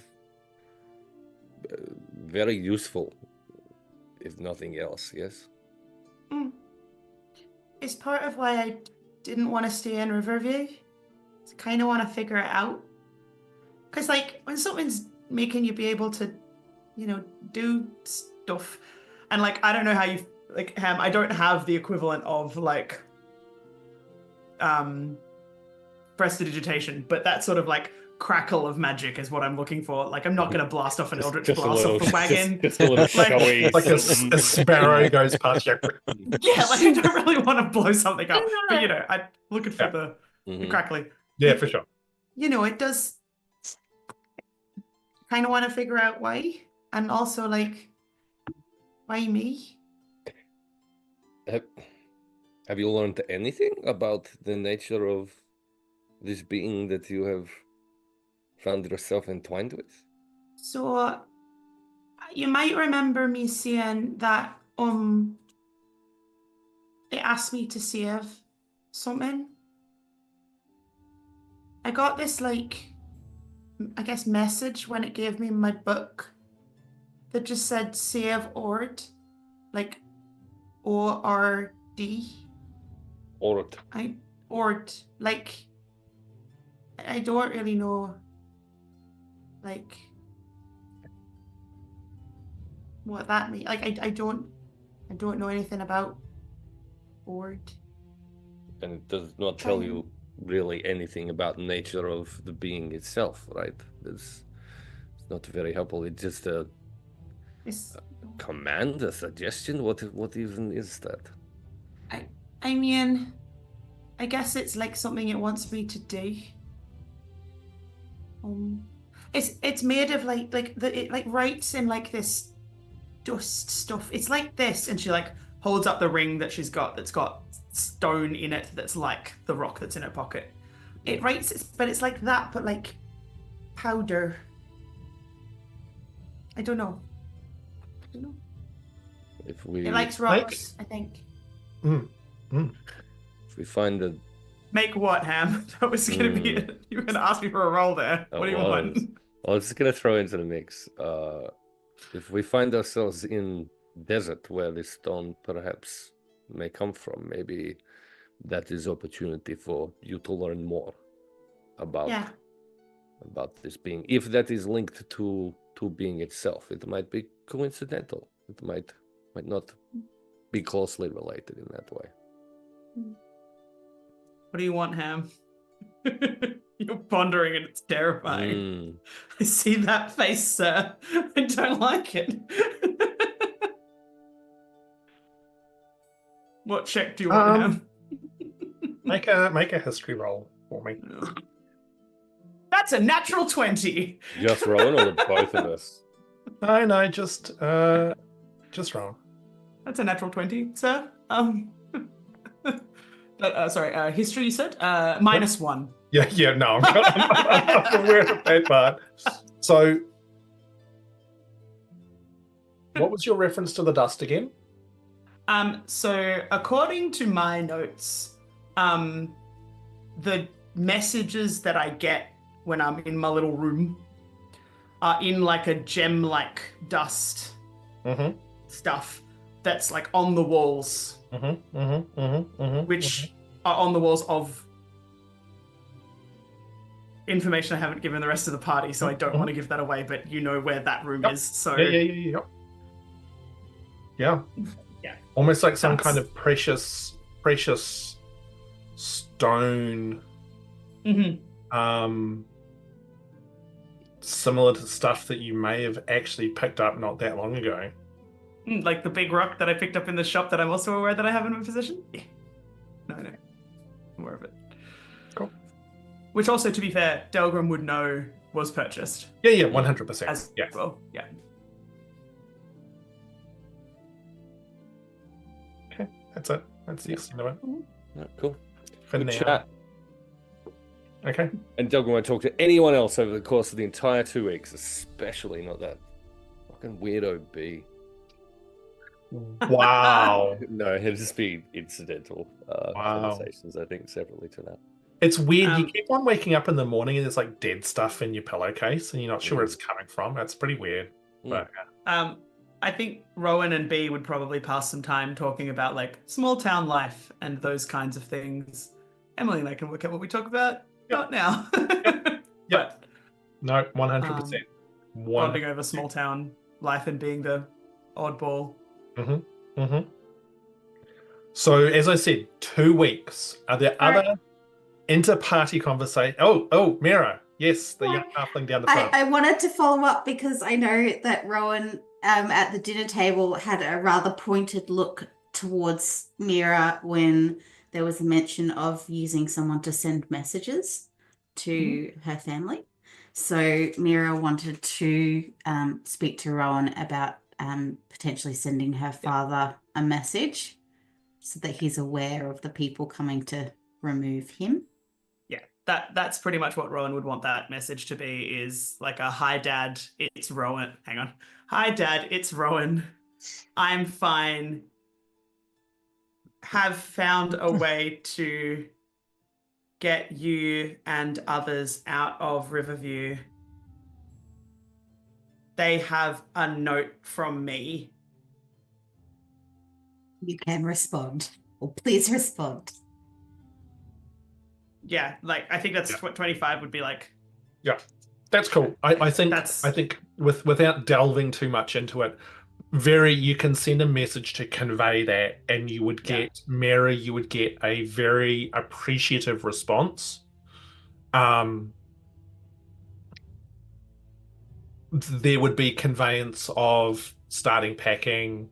very useful, if nothing else, yes? It's part of why I didn't want to stay in Riverview. I kind of want to figure it out. Because, like, when something's making you be able to, you know, do stuff, and, like, I don't know how you, like, Ham, I don't have the equivalent of, like, prestidigitation, but that sort of, like, crackle of magic is what I'm looking for. Like, I'm not going to blast off an eldritch blast off the wagon. Just a little showy. Like a sparrow goes past you. Yeah, like, I don't really want to blow something up. But, you know, I'm looking for the crackling. Yeah, for sure. You know, it does kind of want to figure out why. And also, like, why me? Have you learned anything about the nature of this being that you have found yourself entwined with? So, you might remember me saying that it asked me to save something. I got this, like, I guess, message when it gave me my book that just said save Ord, like O-R-D. Ord. Ord, like, I don't really know, like, what that means. Like, I don't know anything about Ord. And it does not tell you really anything about the nature of the being itself, right? It's not very helpful. It's just a command, a suggestion. What even is that? I mean, I guess it's like something it wants me to do. It's made of it like writes in like this dust stuff. It's like this, and she like holds up the ring that she's got that's got stone in it that's like the rock that's in her pocket. It writes, but it's like that, but like powder. I don't know. If we it likes rocks, I think. If we find a make what, Ham? That was gonna be it. You were gonna ask me for a roll there. What do you want? I was just gonna throw into the mix. If we find ourselves in desert where this stone perhaps may come from, maybe that is opportunity for you to learn more about this being. If that is linked to being itself, it might be coincidental. It might not be closely related in that way. What do you want, Ham? You're pondering and it's terrifying. I see that face, sir. I don't like it. What check do you want, Ham? Make a history roll for me. That's a natural 20. Just Rowan or the both of us? No, just wrong. That's a natural 20, sir. Sorry, history you said? -1. Yeah, no, I'm aware of that part. So, what was your reference to the dust again? So according to my notes, the messages that I get when I'm in my little room are in like a gem-like dust stuff that's like on the walls, which are on the walls of information I haven't given the rest of the party, so I don't want to give that away, but you know where that room is, so... Yeah. Almost like some kind of precious stone, similar to stuff that you may have actually picked up not that long ago. Like the big rock that I picked up in the shop that I'm also aware that I have in my possession? Yeah. No. More of it. Cool. Which also, to be fair, Delgrim would know was purchased. Yeah, 100%. As well, yeah. Okay, that's it. That's the extent of it. Oh, cool. For Good now. chat. Okay. And Delgrim won't talk to anyone else over the course of the entire 2 weeks, especially not that fucking weirdo B. Wow. No, it'll just be incidental conversations, I think, separately to that. It's weird. You keep on waking up in the morning and there's like dead stuff in your pillowcase and you're not sure where it's coming from. That's pretty weird. But I think Rowan and B would probably pass some time talking about like small town life and those kinds of things. Emily and I can work out what we talk about. Not now. But no, 100%. Bonding over small town life and being the oddball. So, as I said, 2 weeks. Are there other inter-party conversations? Oh, Miera. Yes, the young halfling down the front. I wanted to follow up because I know that Rowan at the dinner table had a rather pointed look towards Miera when there was a mention of using someone to send messages to her family. So Miera wanted to speak to Rowan about potentially sending her father a message so that he's aware of the people coming to remove him. Yeah, that's pretty much what Rowan would want that message to be, is like a "Hi Dad, it's Rowan." Hang on. "Hi Dad, it's Rowan. I'm fine. Have found a way to get you and others out of Riverview. They have a note from me." You can respond, or please respond. Yeah, like I think that's what 25 would be like. Yeah, that's cool. I think without delving too much into it, you can send a message to convey that, and you would get Mary. You would get a very appreciative response. There would be conveyance of starting packing,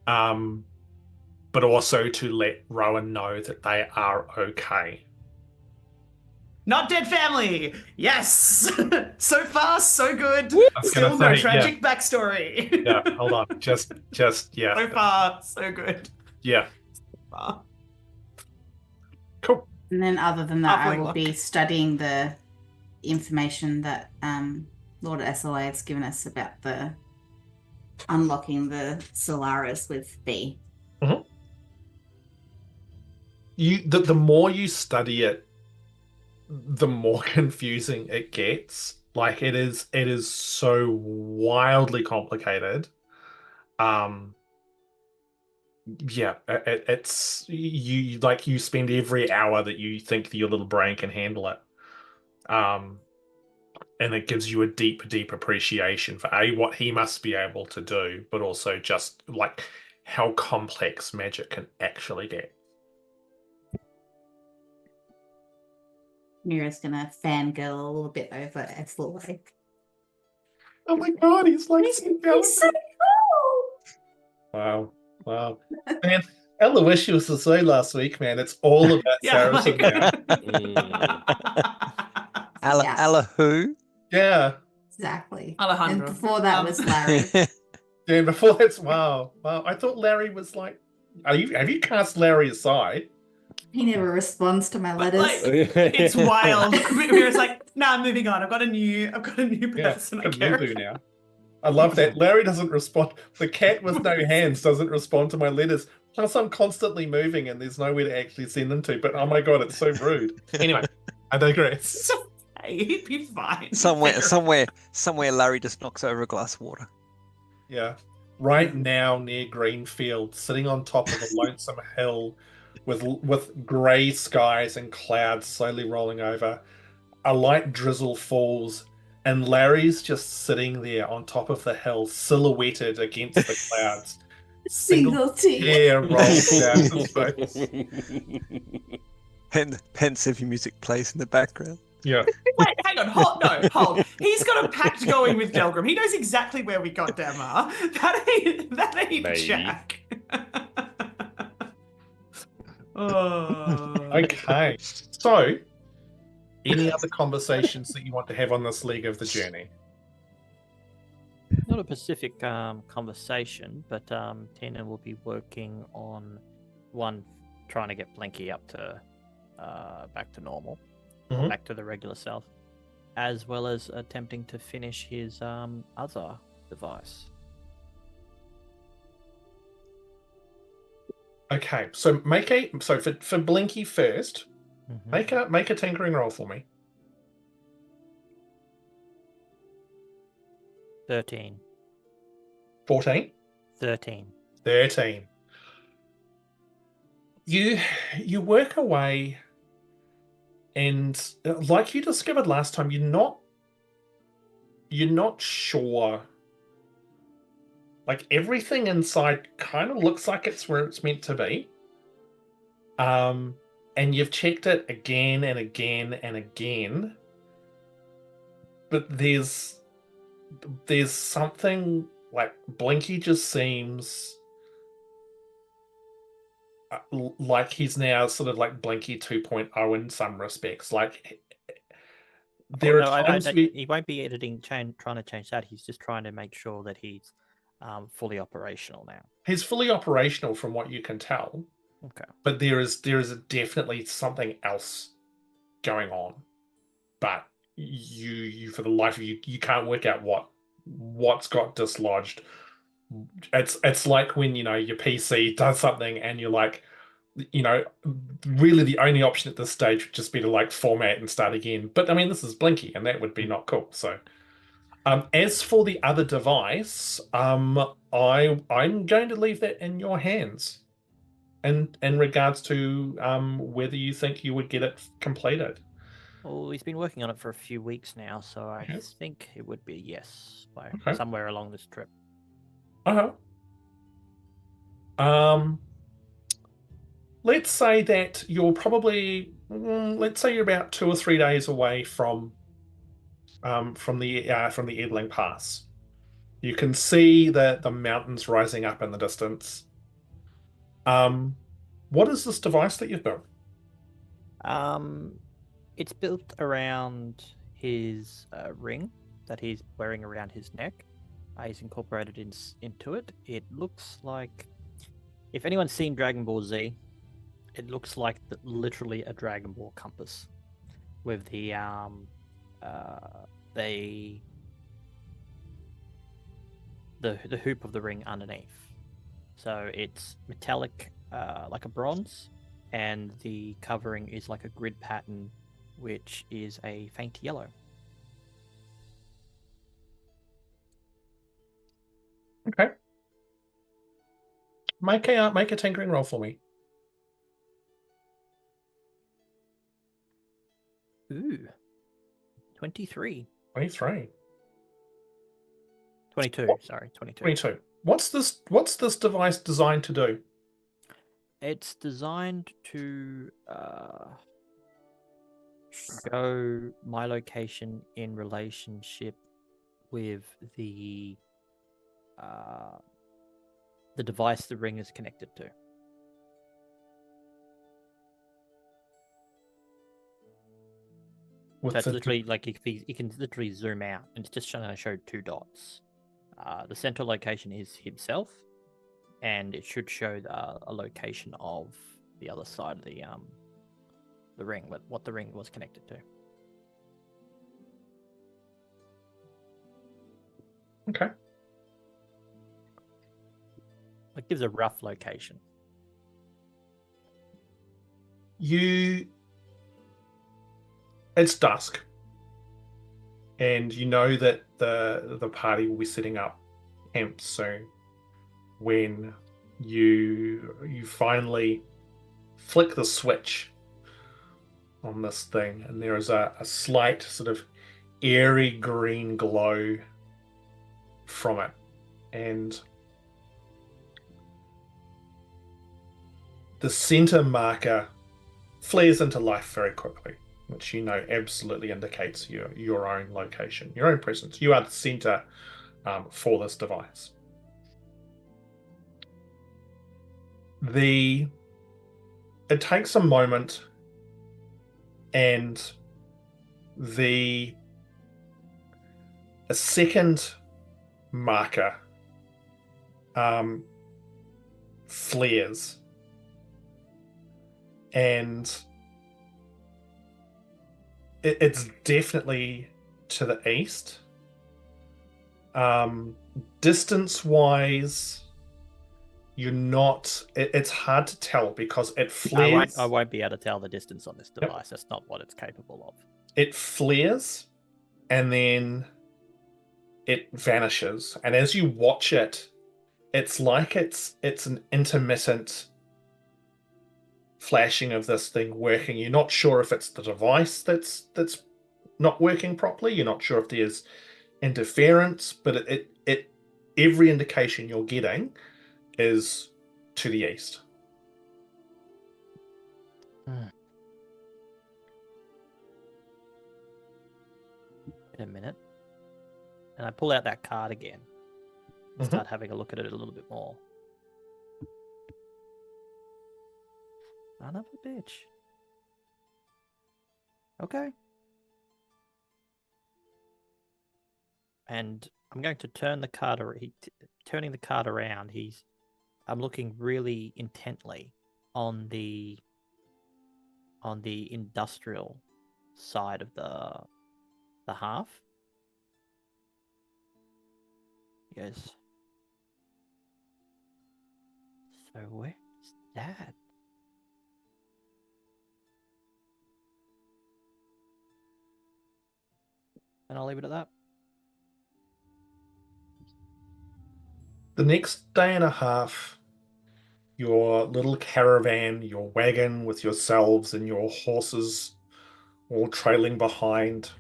but also to let Rowan know that they are okay. Not dead family. Yes. So far, so good. Still no tragic backstory. Yeah, hold on. Just yeah. So far, so good. Yeah. So far. Cool. And then other than that, Halfling I will luck. be studying the information that Lord SLA has given us about the unlocking the Solaris with B. The more you study it, the more confusing it gets. Like it is so wildly complicated. It's you spend every hour that you think that your little brain can handle it. And it gives you a deep appreciation for what he must be able to do, but also just like how complex magic can actually get. Mira's gonna fangirl a little bit over SLA. Oh my god, he's like He's so cool! Wow. Man, Aloysius was so last week, man. It's all about Yeah, Saracen like- now. Alla who? Yeah. Exactly. Alejandro. And before that was Larry. Yeah, before that's wow. I thought Larry was like have you cast Larry aside? He never responds to my But, letters. like, it's wild. Mira's like, nah, I'm moving on. I've got a new person I a care Lulu about. now. I love that. Larry doesn't respond. The cat with no hands doesn't respond to my letters. Plus, I'm constantly moving and there's nowhere to actually send them to. But oh my god, it's so rude. Anyway, I digress. Hey, he'd be fine. Somewhere Larry just knocks over a glass of water. Yeah. Right now near Greenfield, sitting on top of a lonesome hill with grey skies and clouds slowly rolling over, a light drizzle falls, and Larry's just sitting there on top of the hill, silhouetted against the clouds. Single tear. Hair rolls down his face. Pensive music plays in the background. Yeah. Wait, hang on, hold. He's got a pact going with Delgrim. He knows exactly where we goddamn are. That ain't Maybe. Jack. Oh. Okay. So, any other conversations that you want to have on this leg of the journey? Not a specific conversation, but Tina will be working on one, trying to get Blinky up to back to normal, or Mhm. back to the regular self, as well as attempting to finish his other device. Okay. So for Blinky first, make a tinkering roll for me. 13. 14. 13. 13. You work away, and like you discovered last time, you're not sure. Like everything inside kind of looks like it's where it's meant to be. And you've checked it again and again and again, but there's something like Blinky just seems like he's now sort of like Blinky 2.0 in some respects. Like there are times he won't be trying to change that. He's just trying to make sure that he's fully operational now. he's fully operational from what you can tell. Okay. But there is definitely something else going on. But you for the life of you can't work out what's got dislodged. It's like when your PC does something and you're like, really the only option at this stage would just be to like format and start again. But I mean, this is Blinky, and that would be not cool. So, as for the other device, I'm going to leave that in your hands, in regards to whether you think you would get it completed. Well, he's been working on it for a few weeks now, so I Yes. think it would be yes by Okay. somewhere along this trip. Let's say that you're probably, let's say you're about 2 or 3 days away from the Edling Pass. You can see the mountains rising up in the distance. What is this device that you've built? It's built around his ring that he's wearing around his neck. He's incorporated into it. It looks like, if anyone's seen Dragon Ball Z, it looks like literally a Dragon Ball compass with the hoop of the ring underneath. So it's metallic, like a bronze, and the covering is like a grid pattern, which is a faint yellow. Okay. Make a tinkering roll for me. Ooh. 23. 23. 22, sorry, 22. 22. What's this device designed to do? It's designed to show my location in relationship with the device the ring is connected to. With So it's the- literally like if he can literally zoom out, and it's just trying to show 2 dots. The central location is himself, and it should show a location of the other side of the ring, what the ring was connected to. Okay. It gives a rough location. It's dusk, and you know that the party will be setting up camp soon. When you finally flick the switch on this thing, and there is a slight sort of airy green glow from it, and the center marker flares into life very quickly, which you know absolutely indicates your own location, your own presence. You are the center for this device. It takes a moment, and a second marker flares, and it's definitely to the east. Distance-wise, you're not. It's hard to tell because it flares. I won't be able to tell the distance on this device. That's not what it's capable of. It flares, and then it vanishes. And as you watch it, it's like it's an intermittent flashing of this thing working. You're not sure if it's the device that's not working properly. You're not sure if there's interference, but it every indication you're getting is to the east. Wait a minute. And I pull out that card again and start having a look at it a little bit more. Son of a bitch. Okay. And I'm going to turn the card turning the card around. I'm looking really intently on the industrial side of the half. Yes. So where's that? And I'll leave it at that. The next day and a half, your little caravan, your wagon with yourselves and your horses all trailing behind,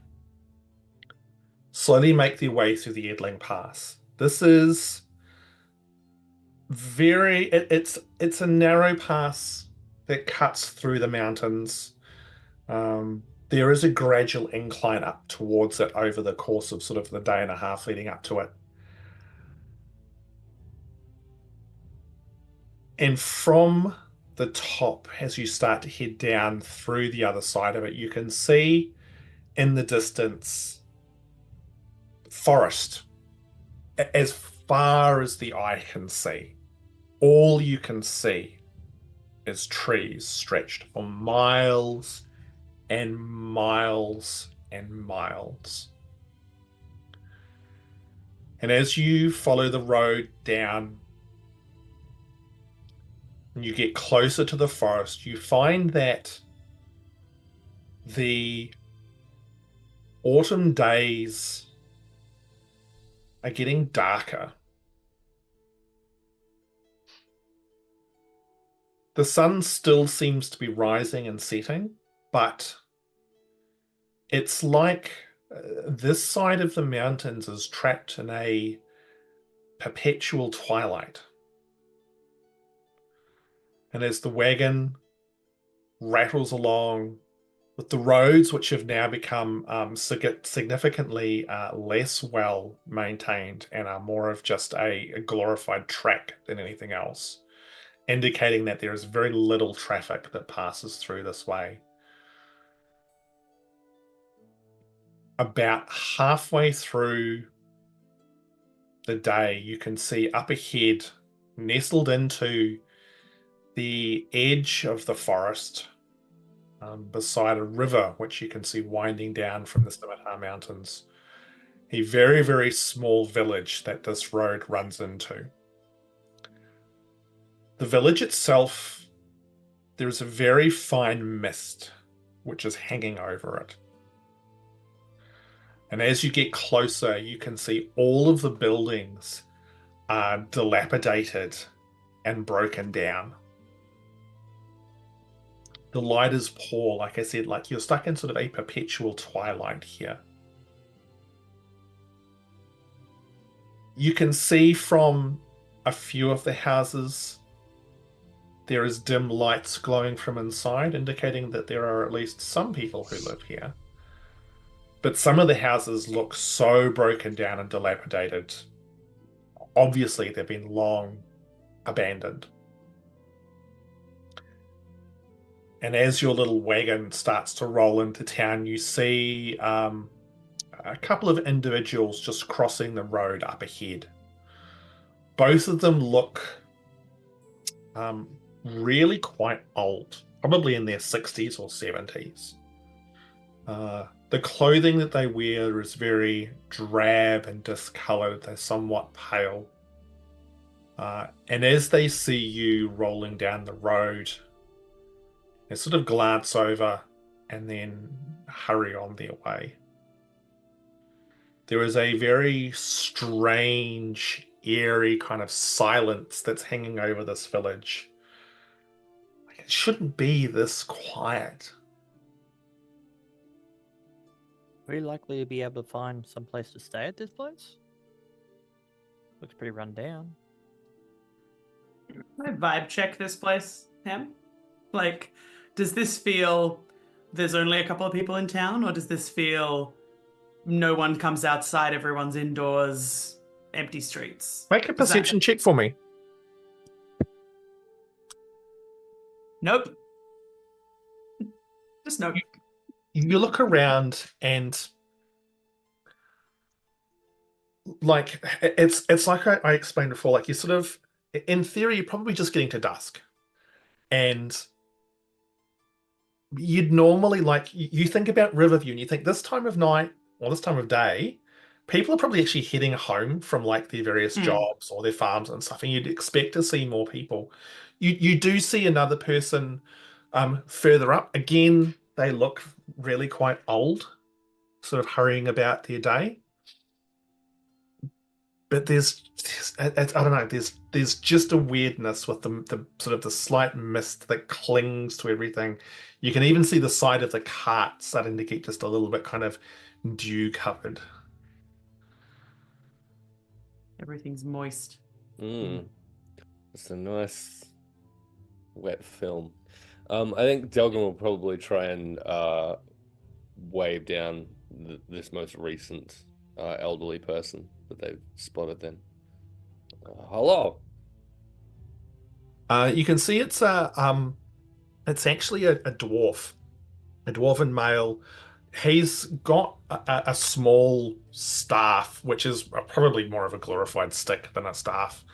slowly make their way through the Edling Pass. This is it's a narrow pass that cuts through the mountains. There is a gradual incline up towards it over the course of sort of the day and a half leading up to it. And from the top, as you start to head down through the other side of it, you can see in the distance forest as far as the eye can see. All you can see is trees stretched for miles and miles and miles. And as you follow the road down and you get closer to the forest, you find that the autumn days are getting darker. The sun still seems to be rising and setting, but it's like this side of the mountains is trapped in a perpetual twilight. And as the wagon rattles along with the roads, which have now become significantly less well maintained and are more of just a glorified track than anything else, indicating that there is very little traffic that passes through this way. about halfway through the day, you can see up ahead, nestled into the edge of the forest, beside a river, which you can see winding down from the Scimitar Mountains, a very, very small village that this road runs into. The village itself, there is a very fine mist which is hanging over it. And as you get closer, you can see all of the buildings are dilapidated and broken down. The light is poor, like I said, like you're stuck in sort of a perpetual twilight here. You can see from a few of the houses there is dim lights glowing from inside, indicating that there are at least some people who live here. But some of the houses look so broken down and dilapidated. Obviously, they've been long abandoned. And as your little wagon starts to roll into town, you see a couple of individuals just crossing the road up ahead. Both of them look really quite old, probably in their 60s or 70s. The clothing that they wear is very drab and discolored. They're somewhat pale. And as they see you rolling down the road, they sort of glance over and then hurry on their way. There is a very strange, eerie kind of silence that's hanging over this village. It shouldn't be this quiet. Are we likely to be able to find some place to stay at this place? Looks pretty run down. Can I vibe check this place, Ham? Like, does this feel there's only a couple of people in town, or does this feel no one comes outside, everyone's indoors, empty streets? Make a perception check for me. Nope. Just nope. You look around and like it's like I explained before, like you sort of, in theory, you're probably just getting to dusk. And you'd normally, like, you think about Riverview and you think this time of night or this time of day, people are probably actually heading home from like their various jobs or their farms and stuff, and you'd expect to see more people. You do see another person further up. Again, they look really quite old, sort of hurrying about their day. But there's I don't know, there's just a weirdness with the sort of the slight mist that clings to everything. You can even see the side of the cart starting to get just a little bit kind of dew covered. Everything's moist. It's a nice wet film. I think Delgrim will probably try and wave down this most recent elderly person that they've spotted then. Hello. You can see it's actually a dwarf, a dwarven male. He's got a small staff, which is probably more of a glorified stick than a staff.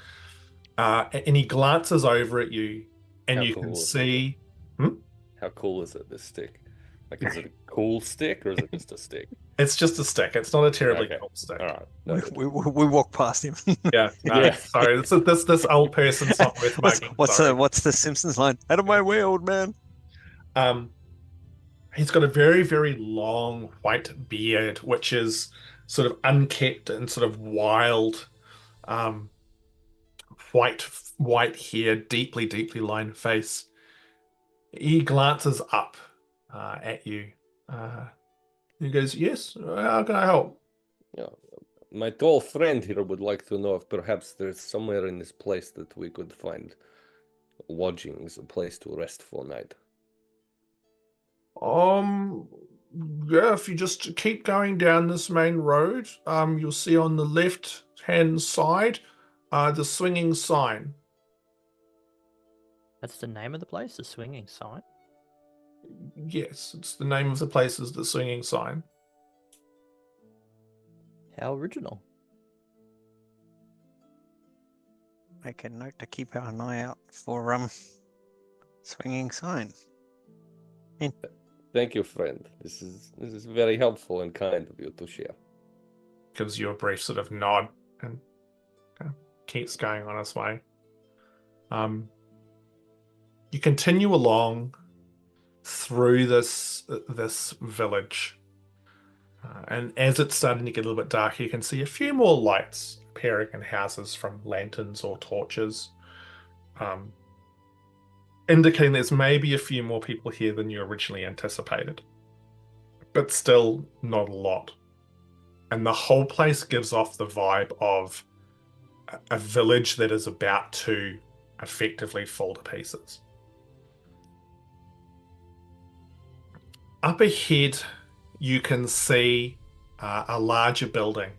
And he glances over at you, and you can see. How cool is it, this stick? Like, is it a cool stick or is it just a stick? It's just a stick. It's not a terribly cool stick. All right. We walk past him. Yeah. Sorry, this old person's not worth mugging. What's the Simpsons line? Out of my way, old man. He's got a very, very long white beard, which is sort of unkept and sort of wild, white hair, deeply, deeply lined face. He glances up at you. He goes, "Yes, how can I help?" Yeah, my tall friend here would like to know if perhaps there's somewhere in this place that we could find lodgings, a place to rest for a night. Yeah, if you just keep going down this main road, you'll see on the left-hand side, the swinging sign. That's the name of the place, the swinging sign? Yes, it's the name of the place is the swinging sign. How original. Make a note to keep an eye out for swinging sign. Thank you, friend. This is very helpful and kind of you to share. Gives you a brief sort of nod and kind of keeps going on his way. You continue along through this village, and as it's starting to get a little bit darker, you can see a few more lights appearing in houses from lanterns or torches, indicating there's maybe a few more people here than you originally anticipated, but still not a lot. And the whole place gives off the vibe of a village that is about to effectively fall to pieces. Up ahead, you can see a larger building,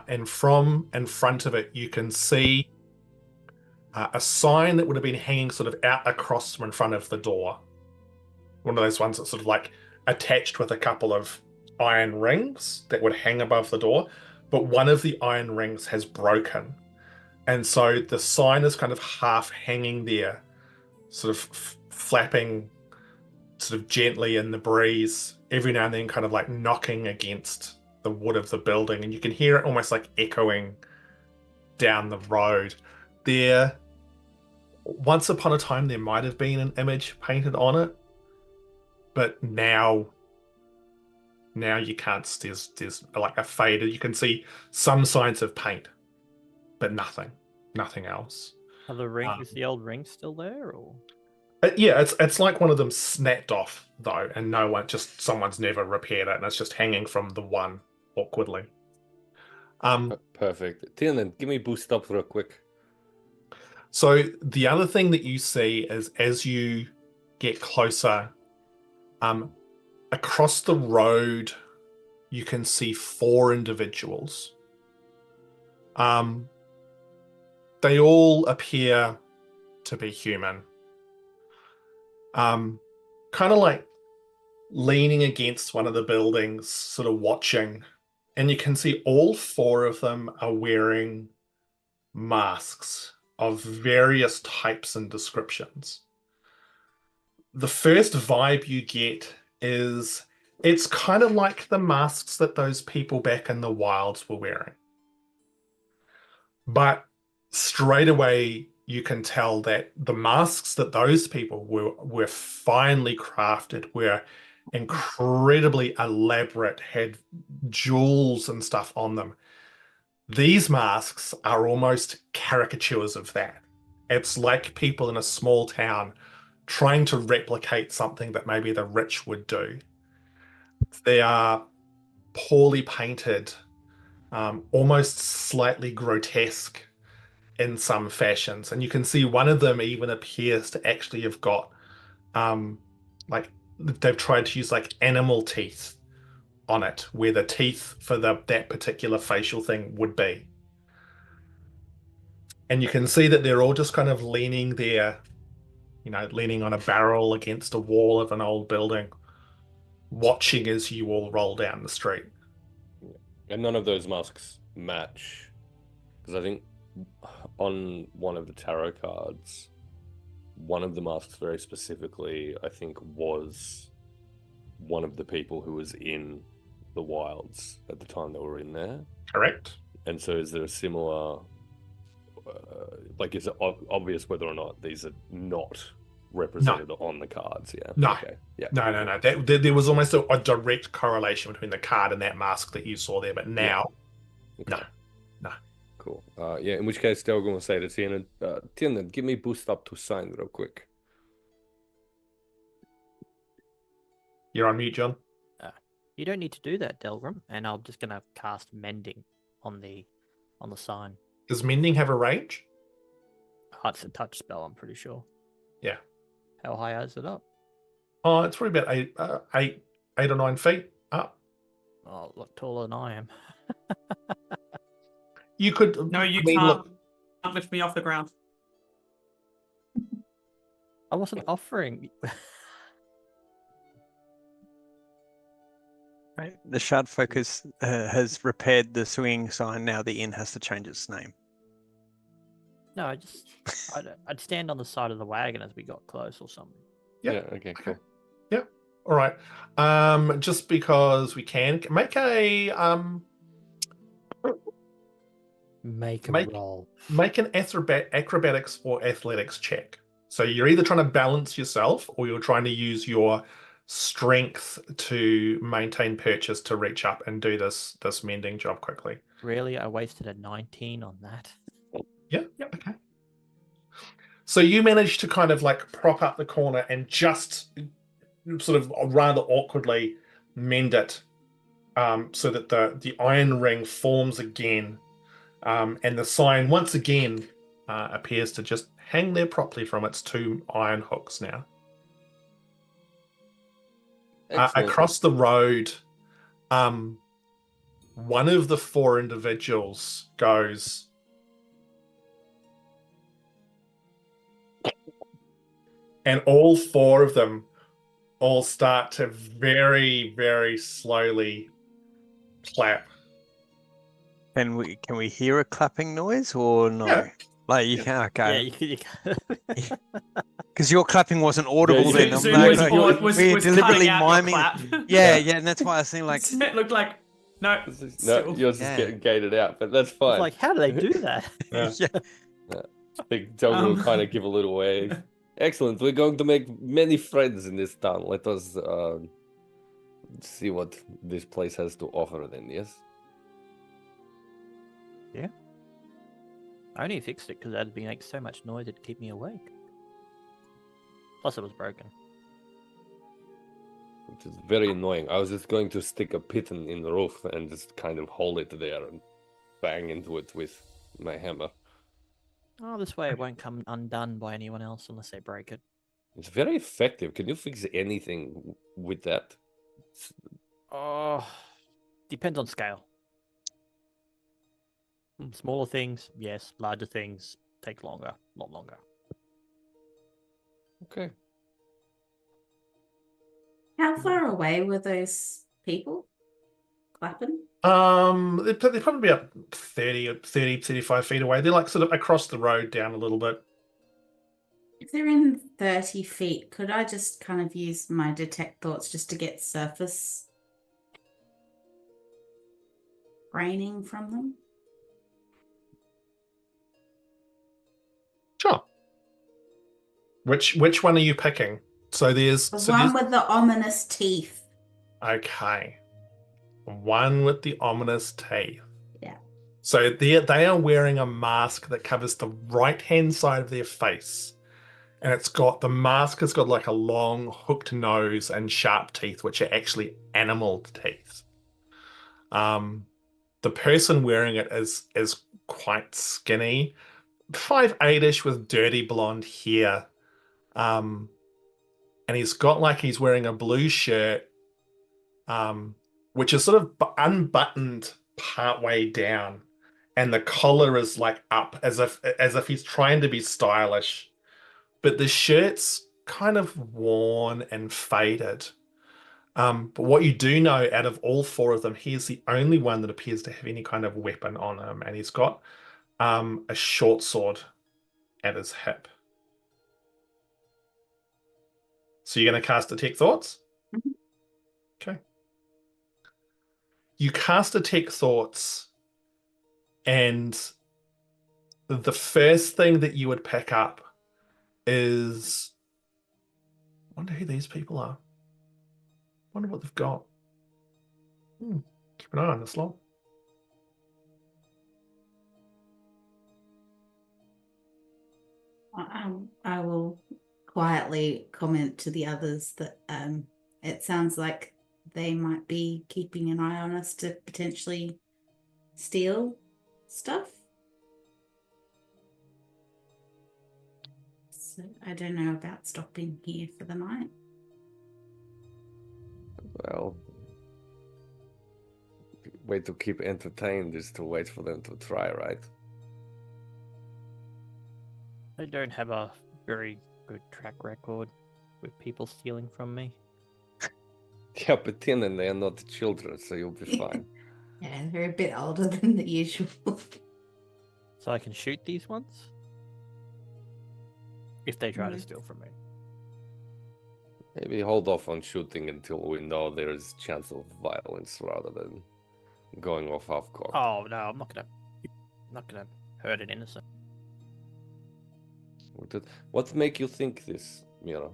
and from in front of it, you can see a sign that would have been hanging sort of out across from in front of the door. One of those ones that's sort of like attached with a couple of iron rings that would hang above the door, but one of the iron rings has broken. And so the sign is kind of half hanging there, sort of flapping sort of gently in the breeze, every now and then kind of like knocking against the wood of the building, and you can hear it almost like echoing down the road. There, once upon a time, there might have been an image painted on it, but now you can't. There's like a faded. You can see some signs of paint, but nothing else. Are the ring? Is the old ring still there, or? Yeah, it's like one of them snapped off though, and someone's never repaired it, and it's just hanging from the one awkwardly. Perfect. Tiernan, give me boost up real quick. So the other thing that you see is as you get closer, across the road, you can see 4 individuals. They all appear to be human. Kind of like leaning against one of the buildings, sort of watching, and you can see all 4 of them are wearing masks of various types and descriptions. The first vibe you get is it's kind of like the masks that those people back in the wilds were wearing. But straight away, you can tell that the masks that those people were finely crafted, were incredibly elaborate, had jewels and stuff on them. These masks are almost caricatures of that. It's like people in a small town trying to replicate something that maybe the rich would do. They are poorly painted, almost slightly grotesque in some fashions, and you can see one of them even appears to actually have got like they've tried to use like animal teeth on it, where the teeth for that particular facial thing would be. And you can see that they're all just kind of leaning there, leaning on a barrel against a wall of an old building, watching as you all roll down the street. And none of those masks match, because I think on one of the tarot cards, one of the masks very specifically, I think, was one of the people who was in the wilds at the time they were in there. Correct. And so is there a similar, is it obvious whether or not these are not represented on the cards? Yeah. No. Okay. Yeah. No. There was almost a direct correlation between the card and that mask that you saw there, but now, yeah. Okay. No. Cool. In which case, Delgrim will say to Tiernan, Tiernan, give me boost up to sign real quick. You're on mute, John. You don't need to do that, Delgrim, and I'm just going to cast Mending on the sign. Does Mending have a range? Oh, it's a touch spell, I'm pretty sure. Yeah. How high is it up? Oh, it's probably about 8 or 9 feet up. Oh, look taller than I am. You could. No, you can't lift me off the ground. I wasn't offering. Right. The shard focus has repaired the swinging sign. Now the inn has to change its name. No, I'd stand on the side of the wagon as we got close or something. Yep. Yeah, okay, cool. Yep. All right. Just because we can make a Make a Make- roll. make an acrobatics or athletics check. So you're either trying to balance yourself or you're trying to use your strength to maintain purchase to reach up and do this mending job quickly. Really, I wasted a 19 on that. Yeah. Okay. So you managed to kind of like prop up the corner and just sort of rather awkwardly mend it, so that the iron ring forms again, and the sign once again appears to just hang there properly from its two iron hooks now. Excellent. Across the road, one of the four individuals goes, and all four of them all start to very, very slowly clap. Can we hear a clapping noise or no? Yeah. Like you Yeah. can, Yeah, okay. you could. Because your clapping wasn't audible you- then. you- I'm you- like, you- like, was we're deliberately cutting out your miming. clap. Yeah, and that's why I seem like It looked like no. No, Still. yours Yeah. is getting gated out, but that's It's fine. like, how do they do that? Yeah. yeah. I think Delgrim will kind Um, of give a little wave. Excellent. We're going to make many friends in this town. Let us see what this place has to offer then, yes? I only fixed it because that'd be like so much noise it'd keep me awake. Plus, it was broken. Which is very annoying. I was just going to stick a piton in the roof and just kind of hold it there and bang into it with my hammer. Oh, this way it won't come undone by anyone else unless they break it. It's very effective. Can you fix anything with that? Oh, depends on scale. Smaller things, yes. Larger things take longer, a lot longer. Okay. How far away were those people clapping? They'd probably be up 30, 35 feet away. They're like sort of across the road down a little bit. If they're in 30 feet, could I just kind of use my detect thoughts just to get surface braining from them? Sure. Which one are you picking? So there's The one with the ominous teeth. okay. One with the ominous teeth. Yeah. So they are wearing a mask that covers the right-hand side of their face. And the mask has got like a long hooked nose and sharp teeth, which are actually animal teeth. The person wearing it is quite skinny, 5'8" with dirty blonde hair. And he's wearing a blue shirt, which is sort of unbuttoned partway down, and the collar is like up as if he's trying to be stylish, but the shirt's kind of worn and faded. But what you do know, out of all four of them, he is the only one that appears to have any kind of weapon on him, and he's got a short sword at his hip. So you're going to cast Detect Thoughts? Mhm. Okay. You cast Detect Thoughts, and the first thing that you would pick up is... I wonder who these people are. I wonder what they've got. Keep an eye on this lot. I will quietly comment to the others that it sounds like they might be keeping an eye on us to potentially steal stuff. So I don't know about stopping here for the night. Well, way to keep entertained is to wait for them to try, right? I don't have a very good track record with people stealing from me. Yeah, but Tiernan, they are not children, so you'll be fine. Yeah, they're a bit older than the usual. So I can shoot these ones? If they try to Mm. steal from me. Maybe hold off on shooting until we know there is chance of violence rather than going off half-cocked. Oh no, I'm not gonna hurt an innocent. What make you think this, Miera?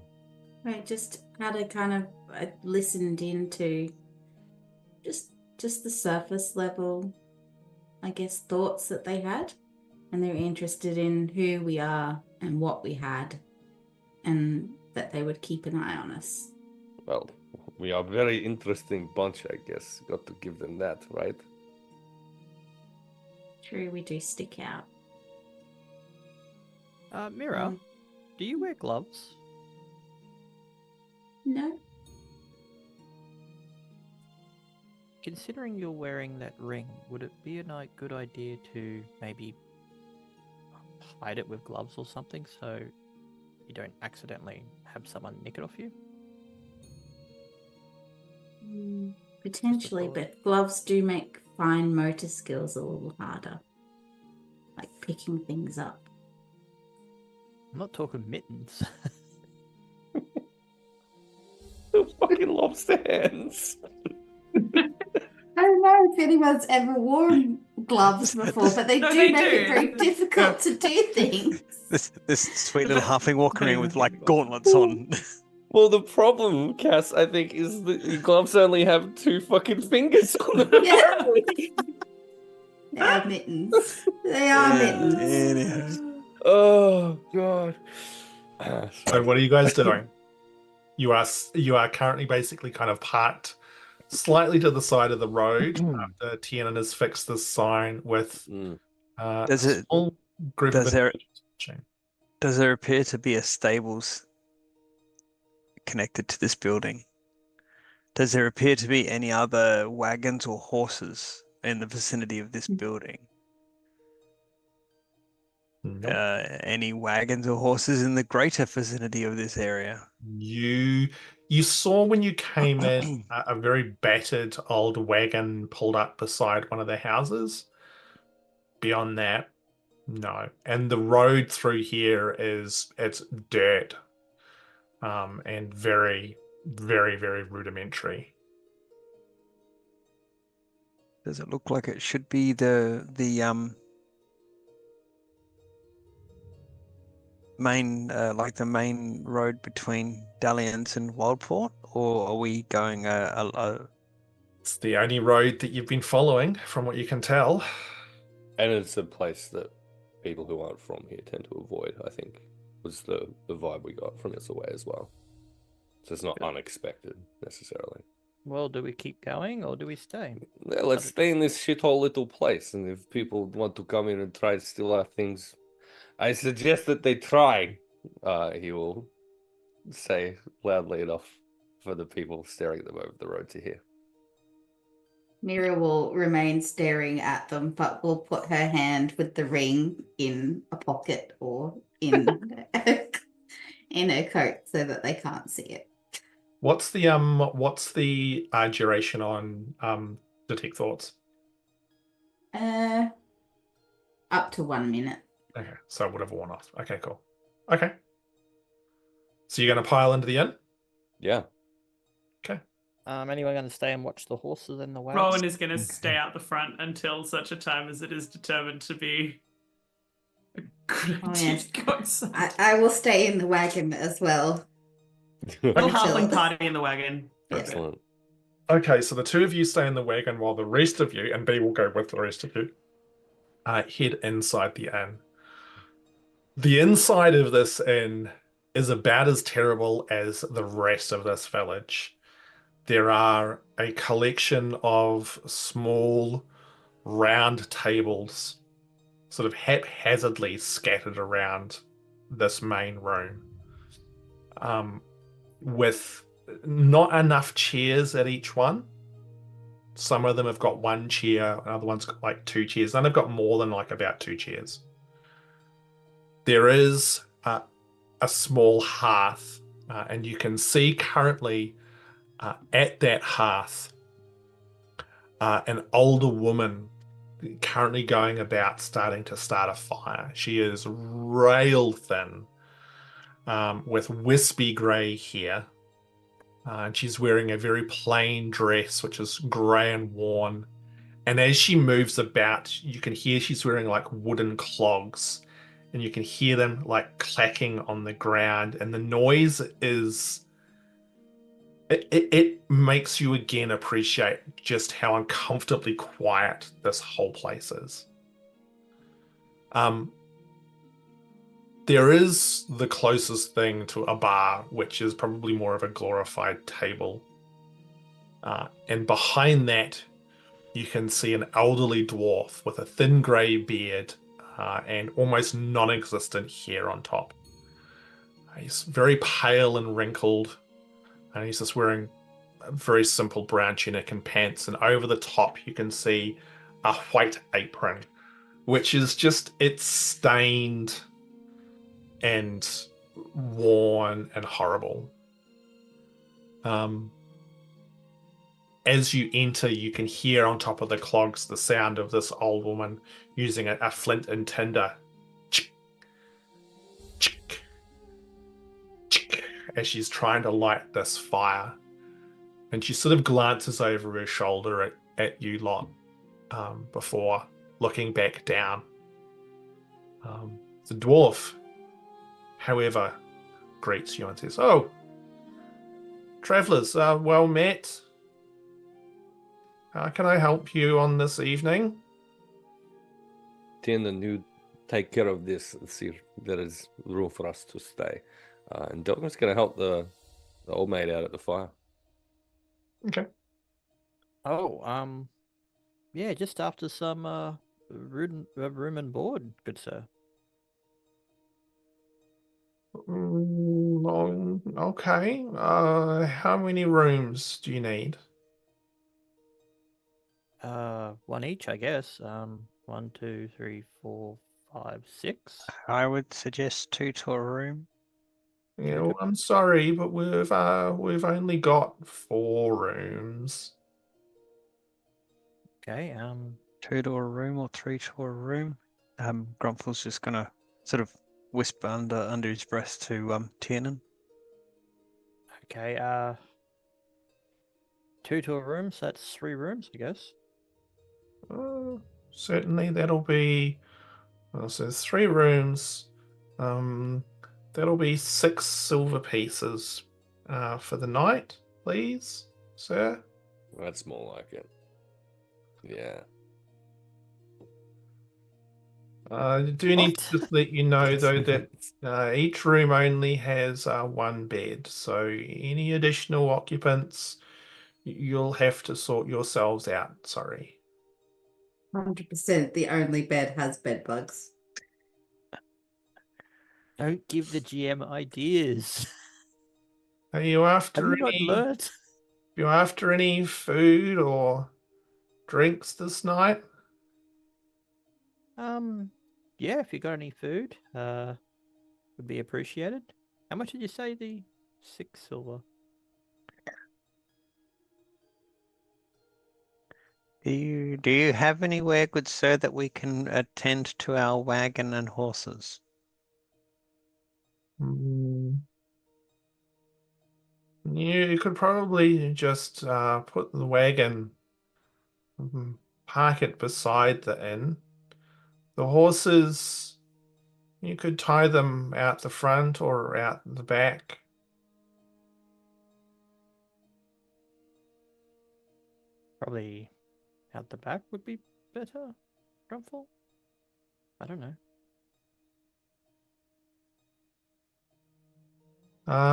Right, just had a kind of listened into just the surface level, I guess, thoughts that they had, and they're interested in who we are and what we had, and that they would keep an eye on us. Well, we are a very interesting bunch, I guess. Got to give them that, right? True, we do stick out. Miera, do you wear gloves? No. Considering you're wearing that ring, would it be a good idea to maybe hide it with gloves or something so you don't accidentally have someone nick it off you? Potentially, but gloves do make fine motor skills a little harder. Like picking things up. I'm not talking mittens. The fucking lobster hands. I don't know if anyone's ever worn gloves before, but they No, do they make do. it very difficult to do things. This sweet little halfling walking around with like gauntlets on. Well, the problem, Cass, I think, is that the gloves only have 2 fucking fingers on them. Yeah. They are mittens. They are mittens. Anyhow. Oh god. So what are you guys doing? You are currently basically kind of parked slightly to the side of the road after Tiernan has fixed this sign with Does a it- small group does of there- individuals. Does there appear to be a stables connected to this building? Does there appear to be any other wagons or horses in the vicinity of this building? Nope. Any wagons or horses in the greater vicinity of this area? You saw when you came in a very battered old wagon pulled up beside one of the houses. Beyond that, no. And the road through here it's dirt, and very, very, very rudimentary. Does it look like it should be the main like the main road between Dalliance and Wildport, or are we going It's the only road that you've been following, from what you can tell. And it's a place that people who aren't from here tend to avoid, I think, was the vibe we got from this away as well. So it's not unexpected, necessarily. Well, do we keep going or do we stay? Yeah, let's stay in this shithole little place, and if people want to come in and try to steal our things, I suggest that they try, he will say loudly enough for the people staring at them over the road to hear. Miera will remain staring at them, but will put her hand with the ring in a pocket or in in her coat so that they can't see it. What's the duration on detect thoughts? Up to 1 minute. Okay, so it would have worn off. Okay, cool. Okay. So you're going to pile into the inn? Yeah. Okay. Anyone going to stay and watch the horses and the wagons? Rowan is going to stay out the front until such a time as it is determined to be a good Oh, idea yes. to go outside. I will stay in the wagon as well. Little Until- halfling party in the wagon. Yeah. Excellent. Okay, so the two of you stay in the wagon while the rest of you, and B will go with the rest of you, head inside the inn. The inside of this inn is about as terrible as the rest of this village. There are a collection of small, round tables sort of haphazardly scattered around this main room, with not enough chairs at each one. Some of them have got 1 chair, other one's got like 2 chairs. None have got more than like about 2 chairs. There is a small hearth, and you can see currently At that hearth, an older woman currently going about starting to start a fire. She is rail thin, with wispy grey hair. And she's wearing a very plain dress, which is grey and worn. And as she moves about, you can hear she's wearing like wooden clogs. And you can hear them like clacking on the ground. And the noise is... It makes you again appreciate just how uncomfortably quiet this whole place is. There is the closest thing to a bar, which is probably more of a glorified table. And behind that, you can see an elderly dwarf with a thin grey beard and almost non-existent hair on top. He's very pale and wrinkled, and he's just wearing a very simple brown tunic and pants. And over the top, you can see a white apron, which is just, it's stained and worn and horrible. As you enter, you can hear on top of the clogs the sound of this old woman using a flint and tinder. As she's trying to light this fire. And she sort of glances over her shoulder at you lot before looking back down. The dwarf, however, greets you and says, "Oh, travellers, well met. How can I help you on this evening?" Tiernan, you take care of this. See if there is room for us to stay. And Delgrim's going to help the old maid out at the fire. Okay. Oh, yeah, just after some room and board, good sir. Okay. How many rooms do you need? One each, I guess. 1, 2, 3, 4, 5, 6. I would suggest 2 to a room. Yeah, well, I'm sorry, but we've only got 4 rooms. Okay. 2 to a room or 3 to a room. Grumpfel's just gonna sort of whisper under his breath to Tiernan. Okay. 2 to a room, so that's 3 rooms, I guess. Certainly, that'll be. Well, so 3 rooms. That'll be 6 silver pieces for the night, please, sir. That's more like it. Yeah. I do need to just let you know, though, that each room only has 1 bed. So any additional occupants, you'll have to sort yourselves out. Sorry. 100% the only bed has bed bugs. Don't give the GM ideas. Are you after Have you not learned? You after any food or drinks this night? Yeah, if you got any food, would be appreciated. How much did you say the 6 silver? Do you have anywhere, good sir, that we can attend to our wagon and horses? You could probably just put the wagon, park it beside the inn. The horses, you could tie them out the front or out the back. Probably out the back would be better, Grumpfel? I don't know.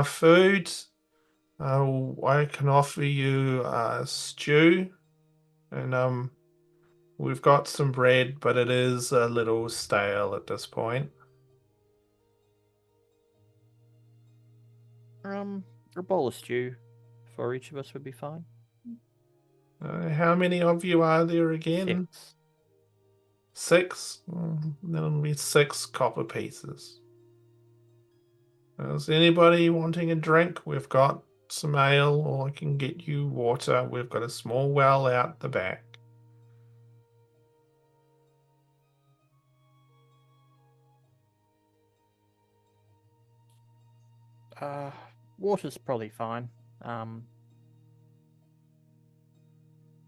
Food, I can offer you stew, and we've got some bread, but it is a little stale at this point. A bowl of stew for each of us would be fine. How many of you are there again? 6. 6? That'll be 6 copper pieces. Is anybody wanting a drink? We've got some ale, or I can get you water. We've got a small well out the back. Water's probably fine.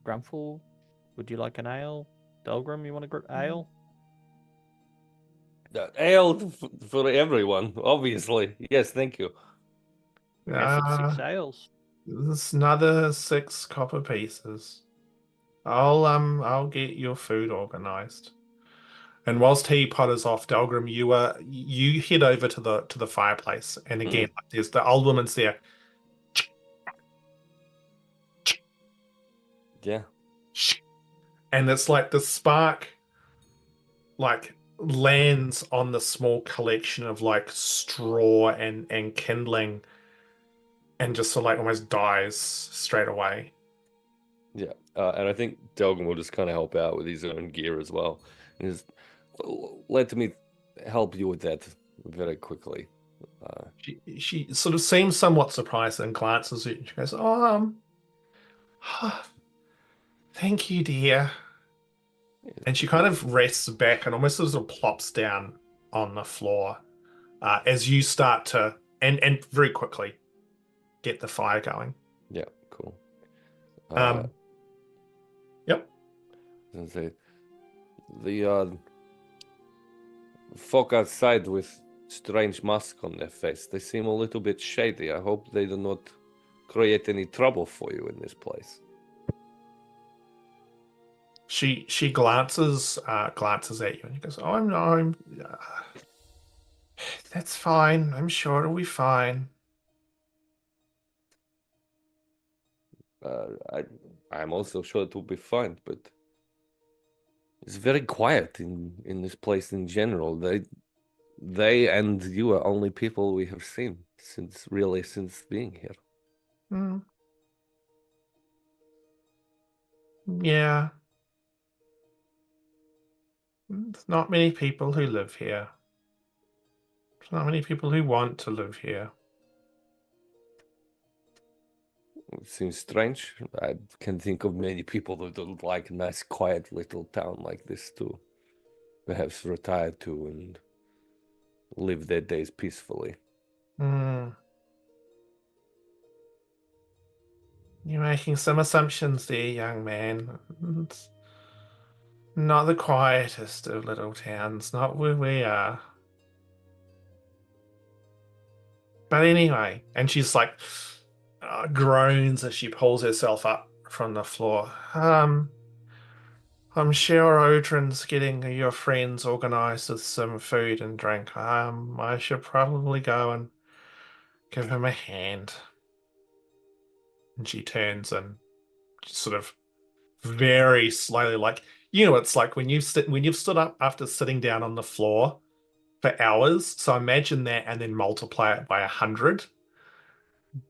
Grumpfel, would you like an ale? Delgrim, you want a ale? Ale for everyone, obviously. Yes, thank you. I guess it's 6 ales. There's another 6 copper pieces. I'll get your food organized. And whilst he potters off, Delgrim, you head over to the fireplace, and again, there's the old woman's there. Yeah. And it's like the spark like lands on the small collection of like straw and kindling, and just sort of like almost dies straight away. Yeah, and I think Delgrim will just kind of help out with his own gear as well. And just let me help you with that very quickly. She sort of seems somewhat surprised and glances at you. She goes, thank you, dear. And she kind of rests back and almost sort of plops down on the floor as you start to, and very quickly, get the fire going. Yeah, cool. Yep. And say, the folk outside with strange masks on their face, they seem a little bit shady. I hope they do not create any trouble for you in this place. She glances at you and she goes, I'm that's fine. I'm sure it'll be fine. I'm also sure it will be fine, but it's very quiet in this place in general. They and you are only people we have seen since being here. Yeah. There's not many people who live here. There's not many people who want to live here. It seems strange. I can think of many people who don't like a nice, quiet little town like this to perhaps retire to and live their days peacefully. You're making some assumptions there, young man. It's not the quietest of little towns, not where we are. But anyway, and she's like groans as she pulls herself up from the floor. I'm sure Odrin's getting your friends organized with some food and drink. I should probably go and give him a hand. And she turns and sort of very slowly, like, it's like when you've stood up after sitting down on the floor for hours. So imagine that and then multiply it by 100.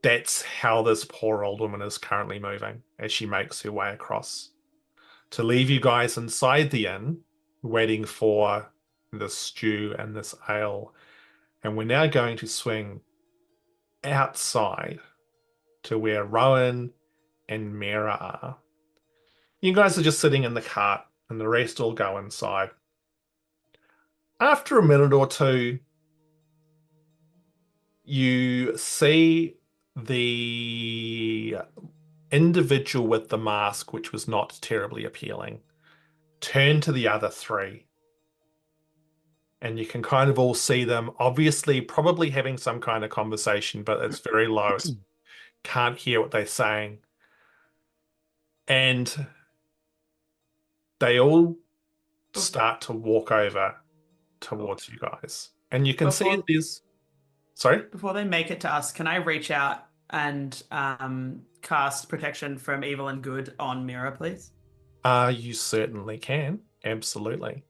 That's how this poor old woman is currently moving as she makes her way across to leave you guys inside the inn, waiting for this stew and this ale. And we're now going to swing outside to where Rowan and Miera are. You guys are just sitting in the cart, and the rest all go inside. After a minute or two, you see the individual with the mask, which was not terribly appealing, turn to the other 3. And you can kind of all see them, obviously, probably having some kind of conversation, but it's very low. Can't hear what they're saying. And they all start to walk over towards you guys. And you can see there's... Sorry? Before they make it to us, can I reach out and cast protection from evil and good on Miera, please? You certainly can. Absolutely.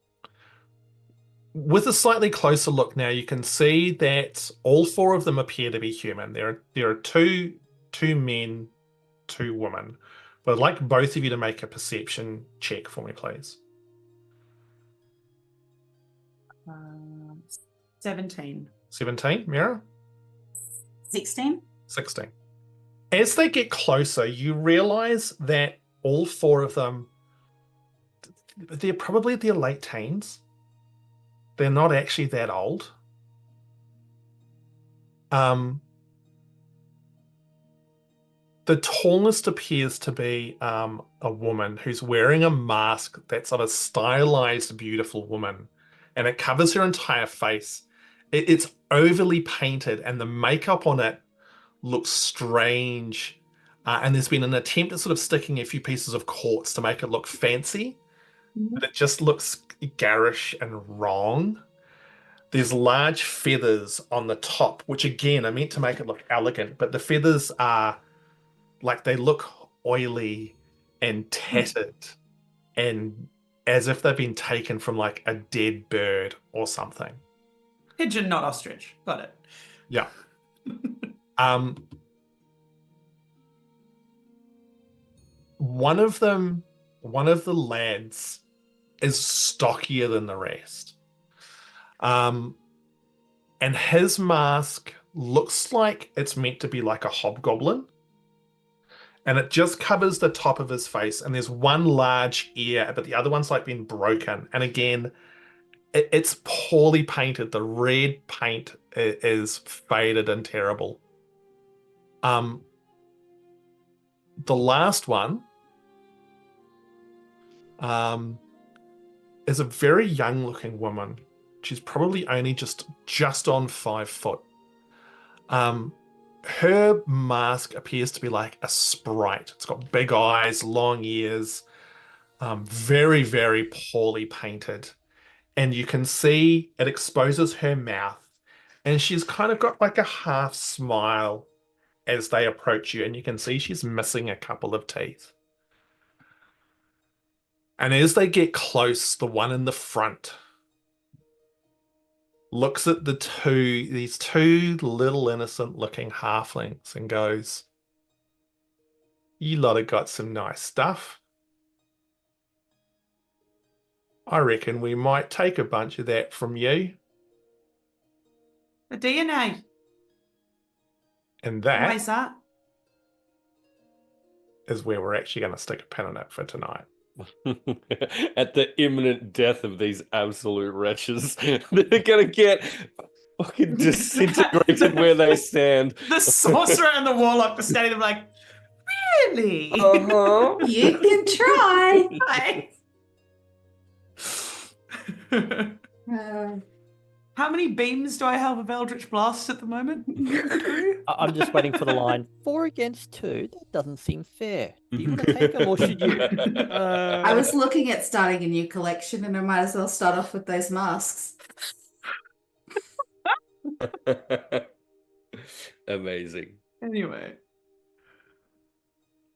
With a slightly closer look now, you can see that all 4 of them appear to be human. There are two men, 2 women. But I'd like both of you to make a perception check for me, please. 17. 17, Miera? 16. 16. As they get closer, you realize that all four of them, they're probably their late teens. They're not actually that old. The tallest appears to be a woman who's wearing a mask that's of a stylized, beautiful woman, and it covers her entire face. It's overly painted, and the makeup on it looks strange. And there's been an attempt at sort of sticking a few pieces of quartz to make it look fancy, but it just looks garish and wrong. There's large feathers on the top, which again are meant to make it look elegant, but the feathers are like they look oily and tattered and as if they've been taken from like a dead bird or something. Pigeon, not ostrich. Got it. Yeah. One of the lads is stockier than the rest. And his mask looks like it's meant to be like a hobgoblin. And it just covers the top of his face. And there's one large ear, but the other one's like been broken. And again, it's poorly painted. The red paint is faded and terrible. The last one is a very young looking woman. She's probably only just on 5 foot. Her mask appears to be like a sprite. It's got big eyes, long ears, very, very poorly painted. And you can see it exposes her mouth. And she's kind of got like a half smile as they approach you. And you can see she's missing a couple of teeth. And as they get close, the one in the front looks at these two little innocent looking halflings and goes, "You lot have got some nice stuff. I reckon we might take a bunch of that from you." The DNA. And Why is that? is where we're actually going to stick a pin in it for tonight. At the imminent death of these absolute wretches, they're gonna get fucking disintegrated where they stand. The sorcerer and the warlock are standing there like, really? Uh-huh. You can try. How many beams do I have of Eldritch Blast at the moment? I'm just waiting for the line. 4 against 2? That doesn't seem fair. Do you want to take them or should you? I was looking at starting a new collection and I might as well start off with those masks. Amazing. Anyway.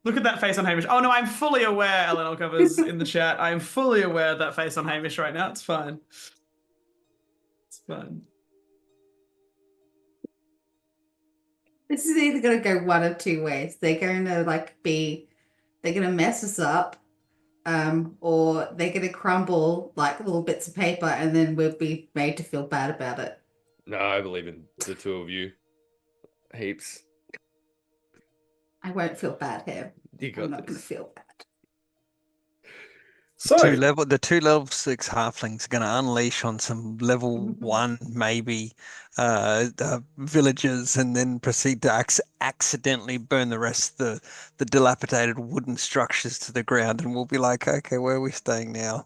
Look at that face on Hamish. Oh no, I'm fully aware, Eleanor covers in the chat. I'm fully aware of that face on Hamish right now. It's fine. It's fine. This is either going to go one of two ways. They're going to they're going to mess us up, or they're going to crumble like little bits of paper and then we'll be made to feel bad about it. No, I believe in the two of you. Heaps. I won't feel bad here. You got I'm not going to this. feel bad. So, The two level 6 halflings are going to unleash on some level 1 maybe villagers and then proceed to accidentally burn the rest of the dilapidated wooden structures to the ground, and we'll be like, okay, where are we staying now?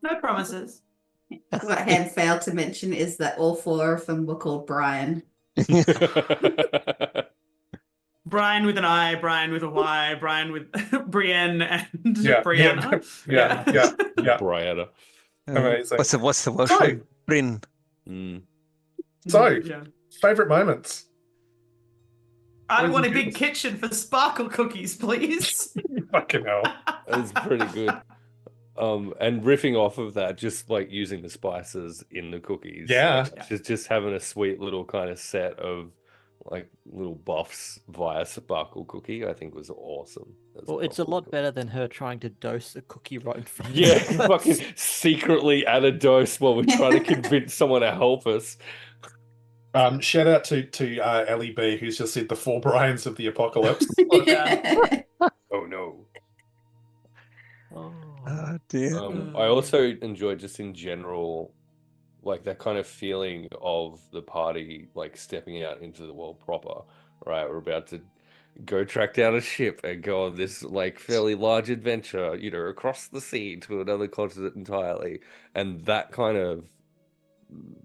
No promises. What Han failed to mention is that all 4 of them were called Brian. Brian with an I, Brian with a Y, Brian with Brienne and yeah, Brianna. yeah. Brianna. Amazing. What's the Welsh So- name? Bryn. Mm. So, Yeah. favorite moments. I Where's want a the big juice? kitchen for sparkle cookies, please. Fucking hell. That's pretty good. And riffing off of that, just like using the spices in the cookies. Yeah. Like, just having a sweet little kind of set of like little buffs via sparkle cookie, I think was awesome. Well, it's a lot better than her trying to dose a cookie right in front Yeah, of us. fucking secretly add a dose while we're trying to convince someone to help us. Shout out to Ellie B, who's just said the 4 Brians of the apocalypse. Oh no. Oh dear. I also enjoy just in general, like that kind of feeling of the party like stepping out into the world proper. Right, we're about to go track down a ship and go on this like fairly large adventure, across the sea to another continent entirely. And that kind of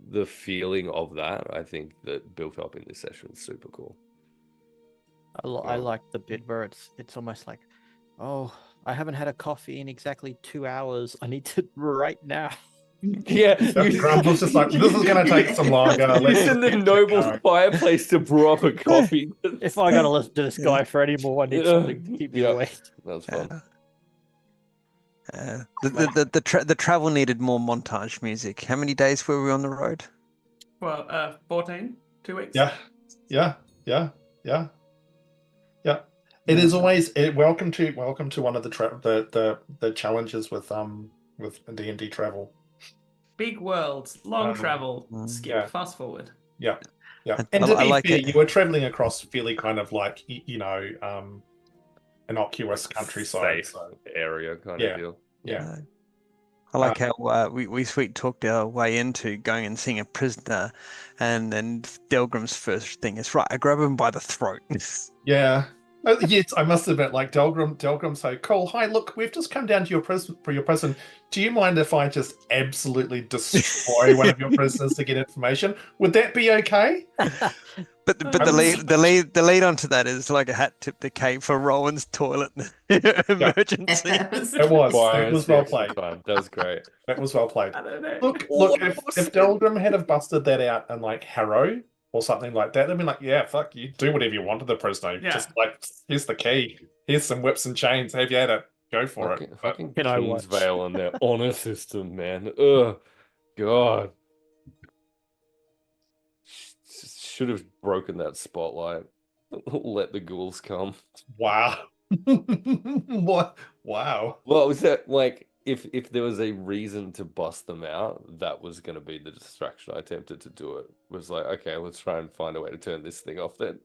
the feeling of that, I think that built up in this session is super cool. I like the bit where it's almost like, oh, I haven't had a coffee in exactly 2 hours. I need to right now. Yeah, Grumpfel's just like, this is going to take some longer. He's in the noble's fireplace to brew up a coffee. If I got to listen to this guy for any more, I need something to keep me awake. That's fun. The travel needed more montage music. How many days were we on the road? Well, 14, 2 weeks. Yeah. It is always welcome to one of the challenges with D&D travel. Big worlds, long travel, skip, fast forward. Yeah. And to be fair, you were traveling across fairly kind of like innocuous countryside area kind of deal. Yeah. I like how we sweet talked our way into going and seeing a prisoner, and then Delgrim's first thing is, right, I grab him by the throat. Yeah. Yes, I must admit, like Delgrim's so cool. Hi, look, we've just come down to your prison. Do you mind if I just absolutely destroy one of your prisoners to get information? Would that be okay? But the lead onto that is like a hat tip the cape for Rowan's toilet emergency. It was well played. That was great. That was well played. Look, if Delgrim had have busted that out in like Harrow or something like that, they'd be like, yeah, fuck, you do whatever you want to the prisoner. Yeah. Just like, here's the key. Here's some whips and chains. Have you had it? Go for it. Fucking Kingsvale and their honor system, man. Ugh. God. Should have broken that spotlight. Let the ghouls come. Wow. What? Wow. Well, was that like if there was a reason to bust them out, that was going to be the distraction. I attempted to do it. Was like, okay, let's try and find a way to turn this thing off then.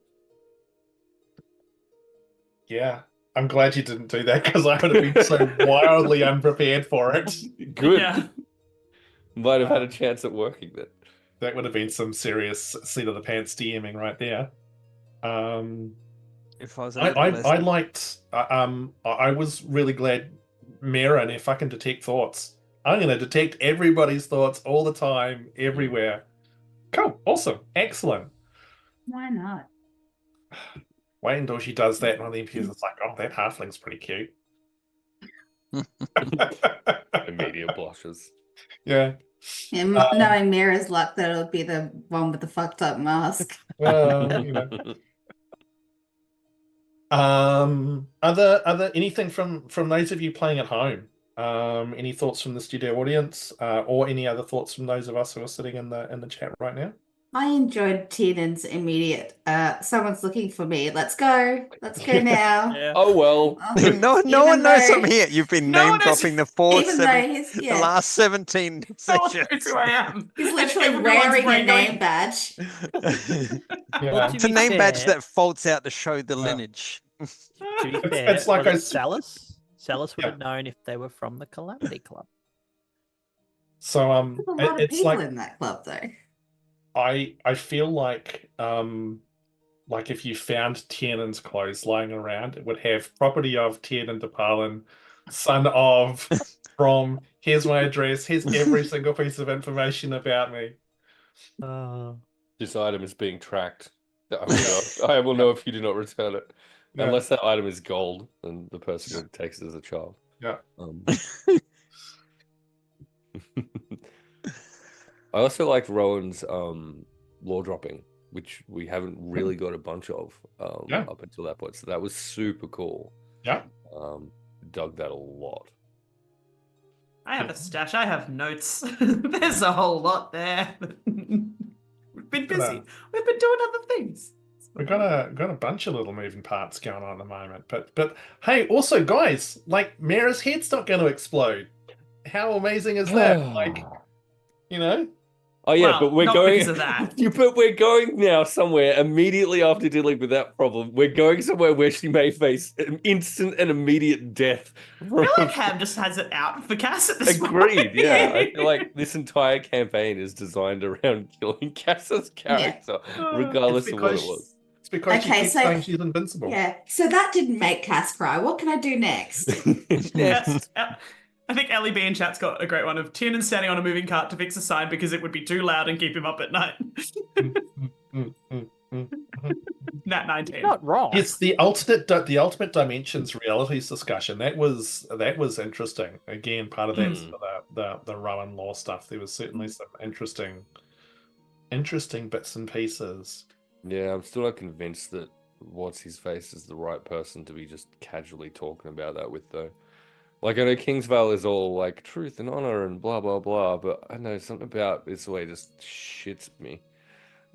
Yeah. I'm glad you didn't do that because I would have been so wildly unprepared for it. Good. Yeah. Might have had a chance at working then. That would have been some serious seat of the pants DMing right there. If I was, I liked. I was really glad Miera and her fucking detect thoughts. I'm going to detect everybody's thoughts all the time, everywhere. Cool, awesome, excellent. Why not? Wait until she does that, and one of the MPs is like, "Oh, that halfling's pretty cute." Immediate blushes. Yeah. And knowing Miera's luck, that it'll be the one with the fucked up mask. Well, you know. Are there anything from those of you playing at home? Any thoughts from the studio audience, or any other thoughts from those of us who are sitting in the chat right now? I enjoyed Tiernan's immediate. Someone's looking for me. Let's go now. Yeah. Oh well. No one knows I'm here. You've been name dropping the last 17 sessions. That's who I am. He's literally wearing a name badge. It's a name badge that folds out to show the lineage. To be fair, it's like Salus would have known if they were from the Calamity Club. So There's a lot of it's people like in that club though. I feel like if you found Tiernan's clothes lying around, it would have property of Tiernan de Palin, son of, from, here's my address, here's every single piece of information about me. This item is being tracked. I will know if you do not return it. Yeah. Unless that item is gold, and the person who takes it as a child. Yeah. I also liked Rowan's lore dropping, which we haven't really got a bunch of up until that point. So that was super cool. Yeah. Dug that a lot. I have a stash. I have notes. There's a whole lot there. We've been busy. We've been doing other things. We've got a bunch of little moving parts going on at the moment. But hey, also guys, like Miera's head's not going to explode. How amazing is that? Like, you know? Oh yeah, Well, but we're not going because of that. But we're going now somewhere immediately after dealing with that problem. We're going somewhere where she may face an instant and immediate death. I feel like Ham just has it out for Cass at this Agreed, point. yeah. I feel like this entire campaign is designed around killing Cass's character, regardless of what it was. It's because she Okay, keeps so- saying she's invincible. Yeah. So that didn't make Cass cry. What can I do next? Yes. I think Ellie B in chat's got a great one of Tiernan standing on a moving cart to fix a sign because it would be too loud and keep him up at night. Nat 19. Not wrong. It's the ultimate dimensions realities discussion. That was interesting. Again, part of that's the Rowan law stuff. There was certainly some interesting bits and pieces. Yeah, I'm still not convinced that what's his face is the right person to be just casually talking about that with, though. Like, I know Kingsvale is all like truth and honor and blah blah blah, but I know something about this way just shits me.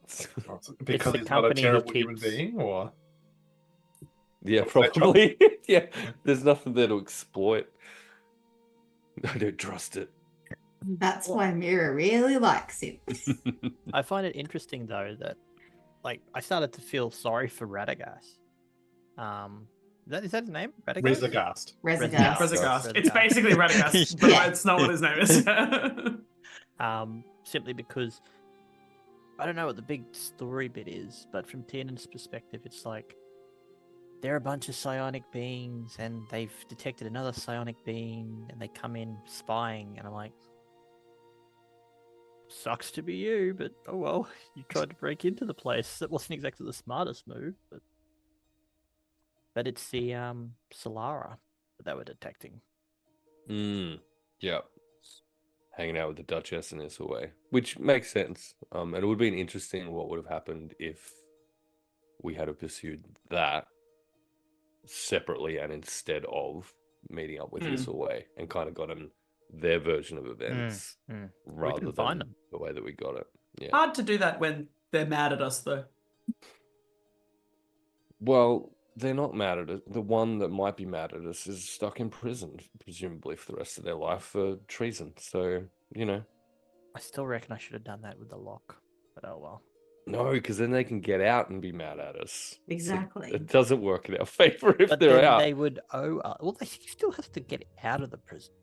Because the he's not a company who terrible human keeps- being, or Yeah, What's that, John? probably. Yeah, there's nothing there to exploit. I don't trust it. That's why Miera really likes him. I find it interesting though that, like, I started to feel sorry for Radagast. Is that his name? Radagast? Rezagast. Resigast. Rezagast. It's basically Radagast, but Yeah. it's not what his name is. Simply because I don't know what the big story bit is, but from Tiernan's perspective, it's like they're a bunch of psionic beings and they've detected another psionic being and they come in spying, and I'm like, sucks to be you, but oh well, you tried to break into the place. That wasn't exactly the smartest move, but it's the Solara that they were detecting. Yeah. Hanging out with the Duchess in this way, which makes sense. And it would have been interesting what would have happened if we had pursued that separately and instead of meeting up with this away and kind of gotten their version of events rather couldn't than find them. the way that we got it. Yeah. Hard to do that when they're mad at us, though. Well, they're not mad at us. The one that might be mad at us is stuck in prison, presumably for the rest of their life for treason. So, you know. I still reckon I should have done that with the lock, but oh well. No, because then they can get out and be mad at us. Exactly. So it doesn't work in our favor if But they're then out. they would owe us. Well, he still has to get out of the prison.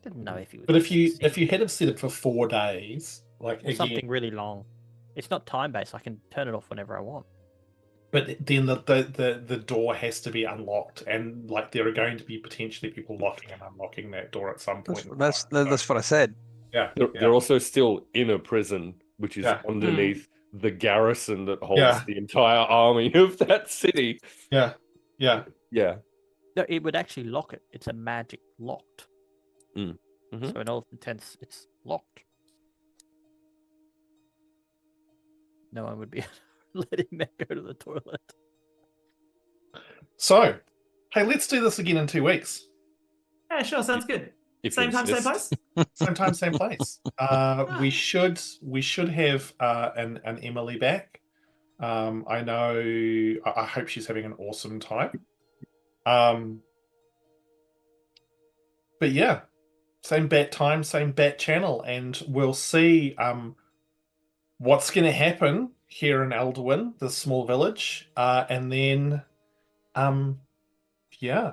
Didn't know if he would. But if you had have set it for 4 days, like or again, something really long, it's not time based. I can turn it off whenever I want. but then the door has to be unlocked, and like there are going to be potentially people locking and unlocking that door at some point. That's what I said. Yeah, They're also still in a prison, which is Yeah. underneath the garrison that holds Yeah. the entire army of that city. yeah. Yeah. No, it would actually lock it. It's a magic locked. Mhm. So in all intents, it's locked. No one would be letting them go to the toilet. So, hey, let's do this again in 2 weeks. Yeah, sure, sounds good. If Same you time, same insist. place? Same time, same place. We should have an Emily back. I know. I hope she's having an awesome time. But yeah, same bat time, same bat channel, and we'll see what's going to happen here in Elderwin, the small village, and then yeah,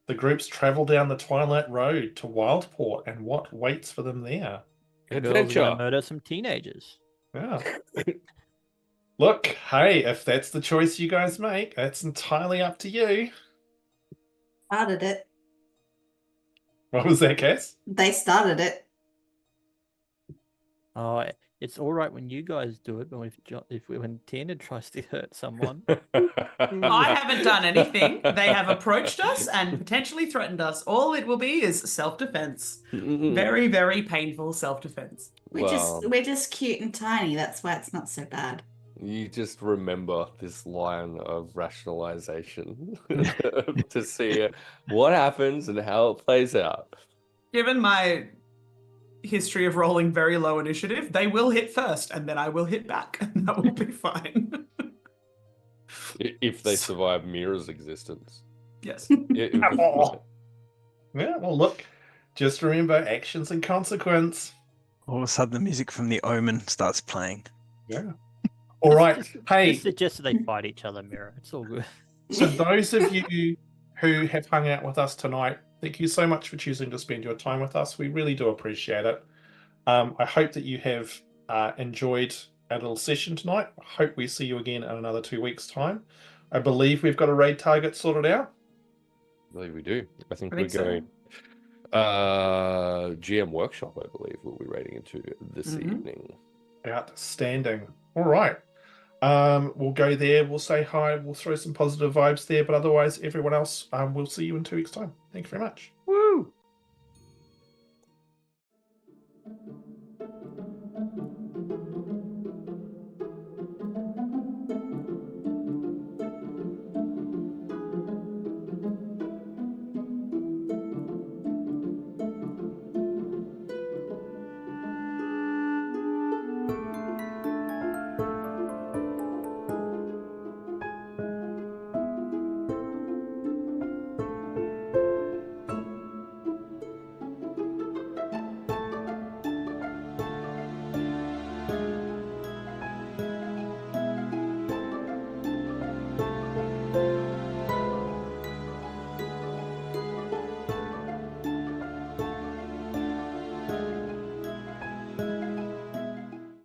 the groups travel down the Twilight Road to Wildport, and what waits for them there. Girls are gonna Adventure. murder some teenagers. Yeah. Look, hey, if that's the choice you guys make, that's entirely up to you. Started it. What was that, Cass? They started it. Oh, it's all right when you guys do it, but when Tiernan tries to hurt someone, I haven't done anything. They have approached us and potentially threatened us. All it will be is self-defense. Very, very painful self-defense. We're just cute and tiny. That's why it's not so bad. You just remember this line of rationalization to see what happens and how it plays out. Given my history of rolling very low initiative, they will hit first, and then I will hit back, and that will be fine. If they survive Miera's existence. Yes. Oh. Yeah, well, look, just remember actions and consequence. All of a sudden, the music from The Omen starts playing. Yeah. All right. Hey, Just suggest that they fight each other, Miera. It's all good. so those of you who have hung out with us tonight, thank you so much for choosing to spend your time with us. We really do appreciate it. I hope that you have enjoyed our little session tonight. I hope we see you again in another 2 weeks' time. I believe we've got a raid target sorted out. I believe we do. I think I we're think so. going GM workshop, I believe we'll be raiding into this evening. Outstanding. All right. We'll go there. We'll say hi. We'll throw some positive vibes there. But otherwise, everyone else, we'll see you in 2 weeks' time. Thank you very much.